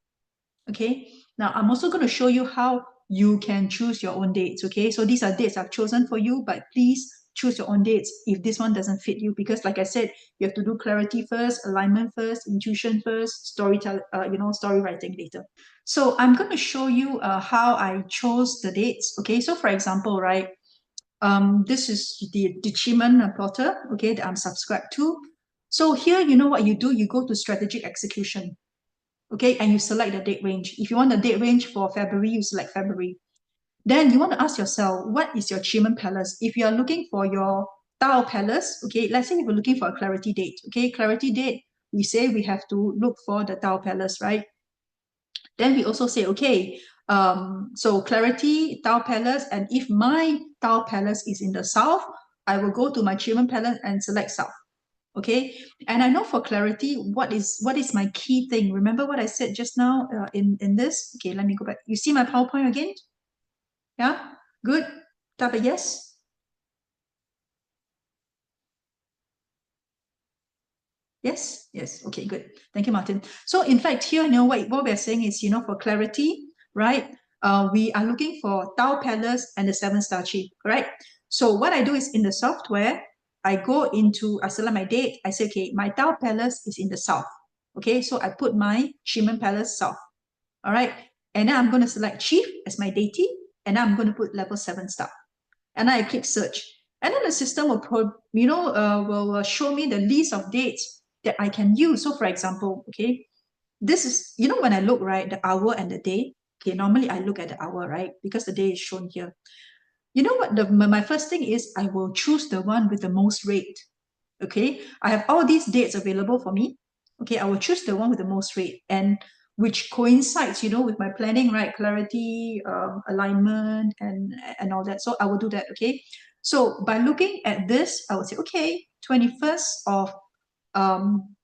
Okay, now I'm also going to show you how you can choose your own dates. Okay, so these are dates I've chosen for you, but please choose your own dates if this one doesn't fit you, because like I said, you have to do clarity first, alignment first, intuition first, story writing later. So I'm going to show you how I chose the dates. Okay, so for example, right, this is the Chiman plotter, okay, that I'm subscribed to. So here, you know what you do, you go to strategic execution. Okay, and you select the date range. If you want the date range for February, you select February. Then you want to ask yourself, what is your Chiman Palace? If you are looking for your Tao Palace, okay, let's say if you're looking for a clarity date, okay, clarity date, we say we have to look for the Tao Palace, right? Then we also say, okay, so clarity, Tao Palace, and if my Tao Palace is in the south, I will go to my Chiman Palace and select south. Okay, and I know for clarity, what is my key thing? Remember what I said just now in this? Okay, let me go back. You see my PowerPoint again? Yeah, good. Type a yes. Yes, yes. Okay, good. Thank you, Martin. So in fact, here, what we're saying is, for clarity, right? We are looking for Tao Palace and the 7-star chi, right? So what I do is in the software, I select my date. I say, okay, my Tao Palace is in the south. Okay, so I put my Shiman Palace south. All right. And then I'm going to select chief as my deity. And I'm going to put level 7-star. And I click search. And then the system will show me the list of dates that I can use. So for example, okay, this is, when I look, right, the hour and the day, okay, normally I look at the hour, right, because the day is shown here. You know what, my first thing is I will choose the one with the most rate. Okay, I have all these dates available for me. Okay, I will choose the one with the most rate and which coincides, with my planning, right? Clarity, alignment, and all that. So I will do that. Okay, so by looking at this, I would say, okay, 21st of um,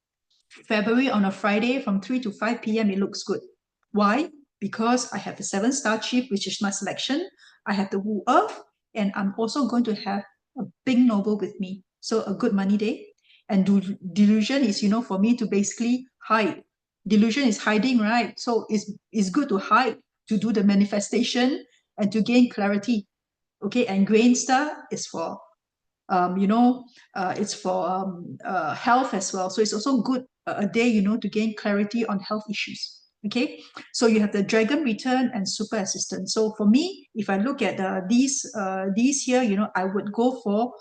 February on a Friday from 3 to 5 p.m. It looks good. Why? Because I have the 7-star chief, which is my selection. I have the Wu Earth, and I'm also going to have a big noble with me. So a good money day. And delusion is, for me to basically hide. Delusion is hiding, right? So it's good to hide, to do the manifestation, and to gain clarity. Okay, and grain star is for it's for health as well. So it's also good a day, to gain clarity on health issues. Okay, so you have the dragon return and super assistant. So for me, if I look at these here, I would go for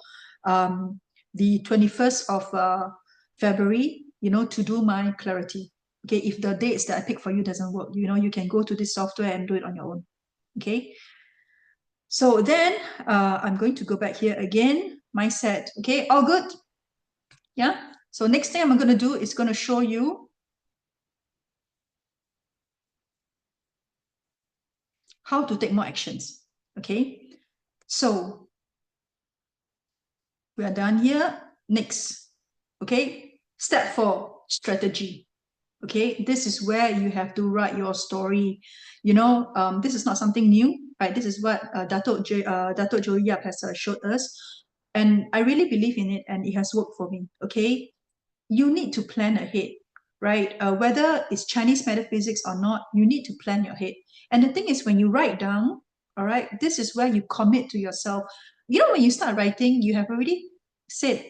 the 21st of February, to do my clarity. Okay, if the dates that I pick for you doesn't work, you can go to this software and do it on your own. Okay, so then I'm going to go back here again, mindset. Okay, all good? Yeah. So next thing I'm going to do is going to show you how to take more actions. Okay. So we are done here. Next. Okay. Step 4, strategy. Okay. This is where you have to write your story. This is not something new, right? This is what Dato' Joey Yap has showed us. And I really believe in it and it has worked for me. Okay. You need to plan ahead, right? Whether it's Chinese metaphysics or not, you need to plan your head. And the thing is, when you write down, all right, this is where you commit to yourself. When you start writing, you have already said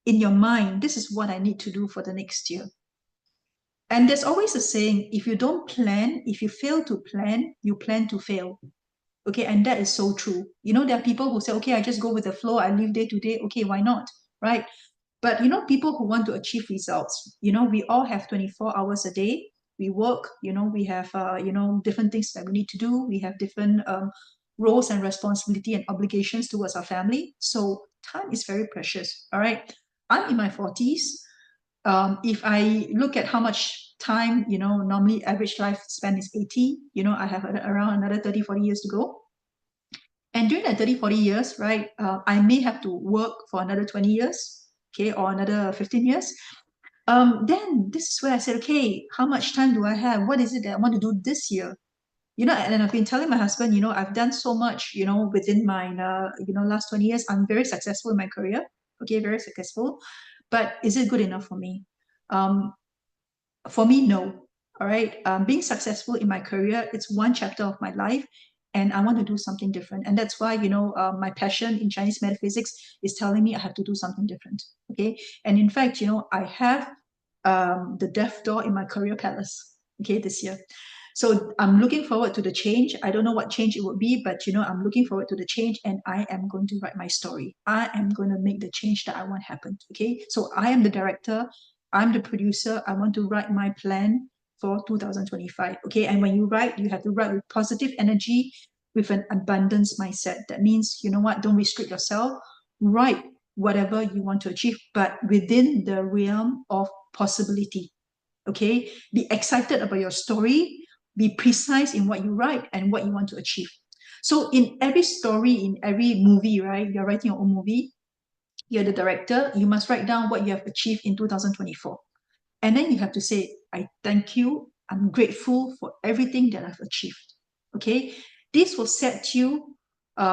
in your mind, this is what I need to do for the next year. And there's always a saying, if you don't plan, if you fail to plan, you plan to fail. Okay, and that is so true. There are people who say, okay, I just go with the flow, I live day to day. Okay, why not? Right? But people who want to achieve results, we all have 24 hours a day. We work, we have different things that we need to do. We have different roles and responsibility and obligations towards our family. So time is very precious. All right. I'm in my 40s. If I look at how much time, normally average lifespan is 80, I have around another 30, 40 years to go. And during that 30, 40 years, right, I may have to work for another 20 years, okay, or another 15 years. Then this is where I said, okay, how much time do I have? What is it that I want to do this year? And I've been telling my husband, I've done so much, within my, last 20 years. I'm very successful in my career. Okay, very successful. But is it good enough for me? Um, for me, no. All right. Being successful in my career, it's one chapter of my life, and I want to do something different. And that's why, my passion in Chinese metaphysics is telling me I have to do something different. Okay. And in fact, I have the death door in my career palace. Okay, this year. So I'm looking forward to the change. I don't know what change it would be, but I'm looking forward to the change, and I am going to write my story. I am going to make the change that I want happen. Okay. So I am the director. I'm the producer. I want to write my plan for 2025. Okay. And when you write, you have to write with positive energy, with an abundance mindset. That means, you know what? Don't restrict yourself. Write whatever you want to achieve, but within the realm of possibility. Okay. Be excited about your story. Be precise in what you write and what you want to achieve. So in every story, in every movie, right? You're writing your own movie. You're the director. You must write down what you have achieved in 2024. And then you have to say, I thank you. I'm grateful for everything that I've achieved. Okay. This will set you, to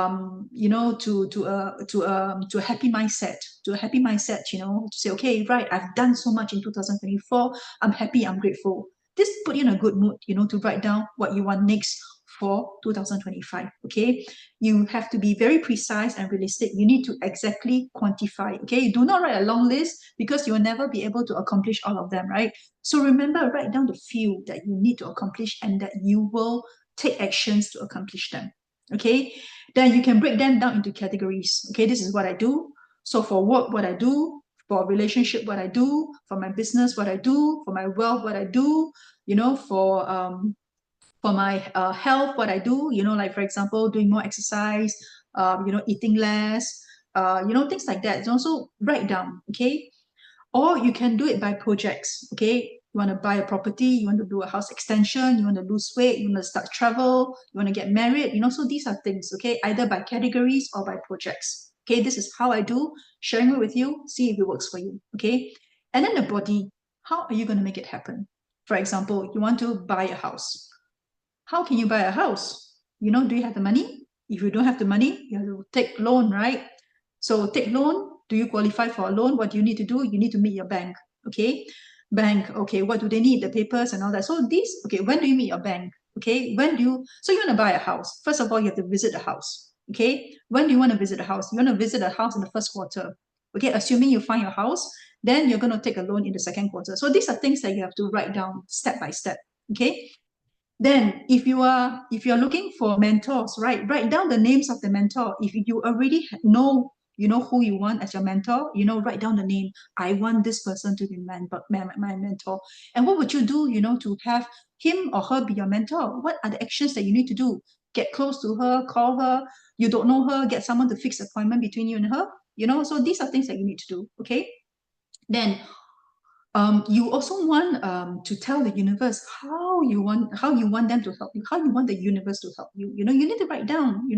a happy mindset, to say, okay, right, I've done so much in 2024. I'm happy. I'm grateful. This put you in a good mood, to write down what you want next for 2025. Okay. You have to be very precise and realistic. You need to exactly quantify. Okay. Do not write a long list because you will never be able to accomplish all of them, right? So remember, write down the few that you need to accomplish and that you will take actions to accomplish them. Okay. Then you can break them down into categories. Okay. This is what I do. So for work, what I do. For relationship, what I do. For my business, what I do. For my wealth, what I do. For my health, what I do, like for example, doing more exercise, eating less, things like that. It's also write down, okay? Or you can do it by projects, okay? You want to buy a property, you want to do a house extension, you want to lose weight, you want to start travel, you want to get married, so these are things, okay? Either by categories or by projects. Okay, this is how I do, sharing it with you, see if it works for you, okay? And then the body, how are you going to make it happen? For example, you want to buy a house. How can you buy a house? Do you have the money? If you don't have the money, you have to take loan, right? So take loan. Do you qualify for a loan? What do you need to do? You need to meet your bank. Okay. Bank. Okay. What do they need? The papers and all that. So okay. When do you meet your bank? Okay. So you want to buy a house. First of all, you have to visit the house. Okay. When do you want to visit a house? You want to visit a house in the first quarter. Okay. Assuming you find your house, then you're going to take a loan in the second quarter. So these are things that you have to write down step by step. Okay. Then, if you're looking for mentors, right, write down the names of the mentor. If you already know, who you want as your mentor, write down the name. I want this person to be my mentor. And what would you do, to have him or her be your mentor? What are the actions that you need to do? Get close to her, call her. You don't know her, get someone to fix appointment between you and her. So these are things that you need to do. Okay. Then you also want to tell the universe how you want them to help you, how you want the universe to help you. You need to write down,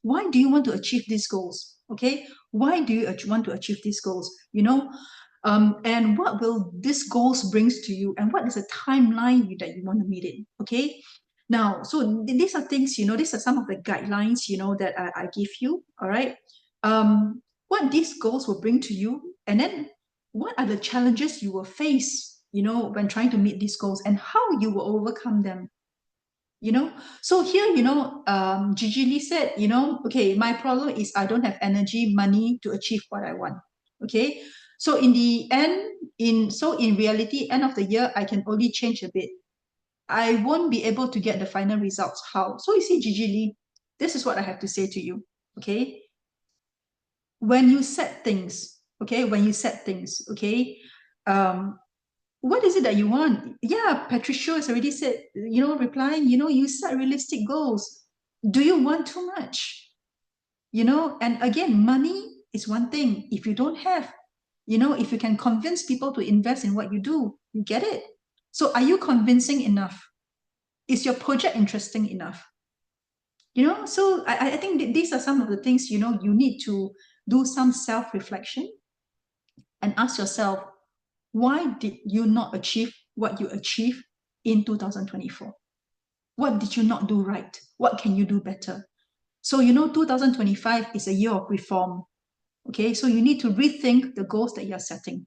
why do you want to achieve these goals? Okay, why do you want to achieve these goals? And what will these goals brings to you, and what is the timeline that you want to meet it? Okay. Now, so these are things, these are some of the guidelines, that I give you. All right. What these goals will bring to you, and then what are the challenges you will face, when trying to meet these goals, and how you will overcome them. So here, Gigi Lee said, okay, my problem is I don't have energy, money to achieve what I want. Okay. So in the end, in reality, end of the year, I can only change a bit. I won't be able to get the final results. How? So you see, Gigi Lee, this is what I have to say to you. Okay. When you set things, okay, what is it that you want? Yeah, Patricia has already said, replying, you set realistic goals. Do you want too much? And again, money is one thing. If you don't have, if you can convince people to invest in what you do, you get it. So are you convincing enough? Is your project interesting enough? So I think these are some of the things, you need to do some self-reflection and ask yourself, Why did you not achieve what you achieved in 2024? What did you not do right? What can you do better? So, 2025 is a year of reform. Okay, so you need to rethink the goals that you're setting.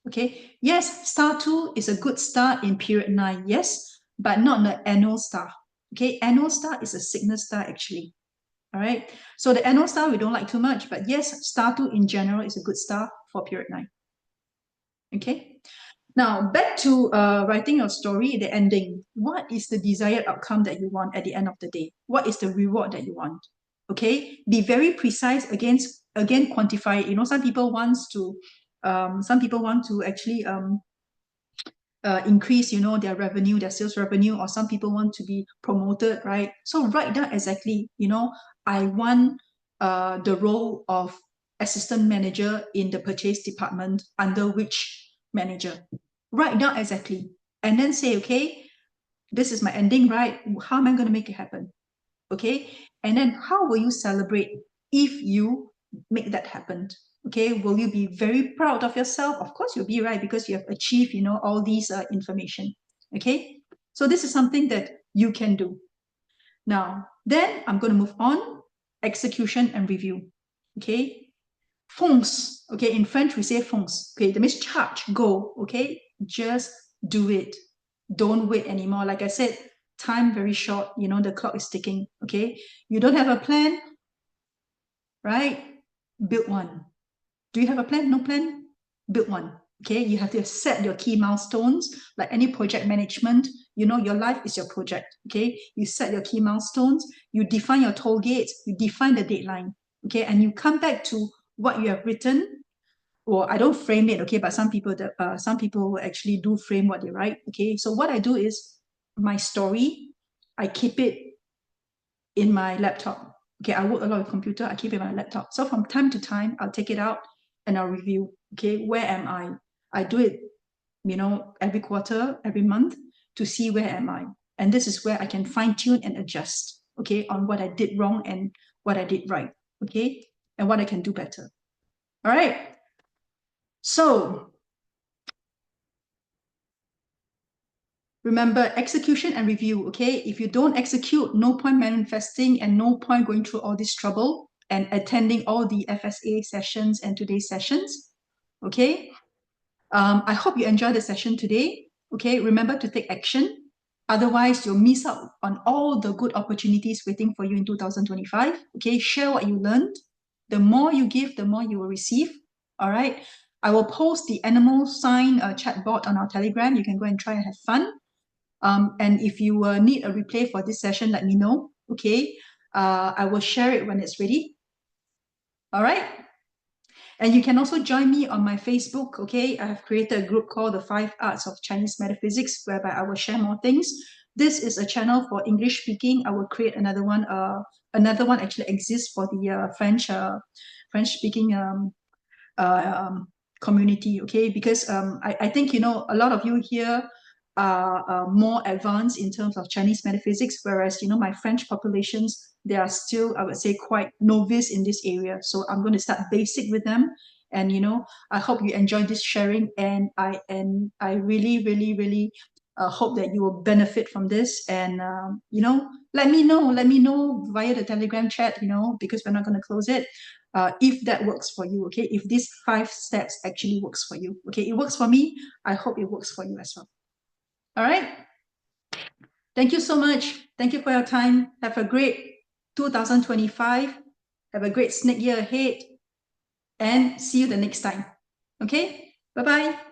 Okay, yes, star 2 is a good star in period 9, yes, but not the annual star. Okay, annual star is a signal star actually. All right, so the annual star we don't like too much, but yes, star 2 in general is a good star for period 9. Okay, now back to writing your story, the ending. What is the desired outcome that you want at the end of the day? What is the reward that you want? Okay, be very precise. Again, quantify it. Some people want to actually increase, their revenue, their sales revenue, or some people want to be promoted, right? So write down exactly, I want the role of assistant manager in the purchase department under which manager. Write down exactly, and then say, okay, this is my ending, right? How am I going to make it happen? Okay, and then how will you celebrate if you make that happen? Okay, will you be very proud of yourself? Of course you'll be, right, because you have achieved all these information. Okay, so this is something that you can do. Now then I'm going to move on. Execution and review. Okay, fonce. Okay, in French we say fonce. Okay, that means charge, go. Okay, just do it. Don't wait anymore. Like I said, time very short. The clock is ticking. Okay, you don't have a plan, right? Build one. Do you have a plan? No plan? Build one. Okay, you have to set your key milestones. Like any project management, your life is your project. Okay, you set your key milestones, you define your toll gates, you define the deadline. Okay, and you come back to what you have written. Or I don't frame it. Okay, but some people will actually do frame what they write. Okay, so what I do is my story, I keep it in my laptop. Okay, I work a lot with computer, I keep it in my laptop. So from time to time, I'll take it out and I'll review. Okay, where am I? I do it, every quarter, every month to see where am I. And this is where I can fine tune and adjust, okay, on what I did wrong and what I did right, okay, and what I can do better. All right. So remember, execution and review, okay? If you don't execute, no point manifesting and no point going through all this trouble and attending all the FSA sessions and today's sessions, okay? I hope you enjoyed the session today, okay? Remember to take action. Otherwise, you'll miss out on all the good opportunities waiting for you in 2025, okay? Share what you learned. The more you give, the more you will receive, all right? I will post the animal sign chatbot on our Telegram. You can go and try and have fun. And if you need a replay for this session, let me know, okay? I will share it when it's ready. All right? And you can also join me on my Facebook, okay? I have created a group called the 5 Arts of Chinese Metaphysics, whereby I will share more things. This is a channel for English speaking. I will create another one. Another one actually exists for the French speaking community, okay? Because I think, a lot of you here are more advanced in terms of Chinese metaphysics, whereas, my French populations, they are still, I would say, quite novice in this area. So I'm going to start basic with them. And, I hope you enjoy this sharing. And I really, really, really hope that you will benefit from this. And, let me know via the Telegram chat, because we're not going to close it. If that works for you, okay? If these 5 steps actually works for you, okay? It works for me. I hope it works for you as well. All right. Thank you so much. Thank you for your time. Have a great 2025. Have a great snake year ahead. And see you the next time. Okay? Bye-bye.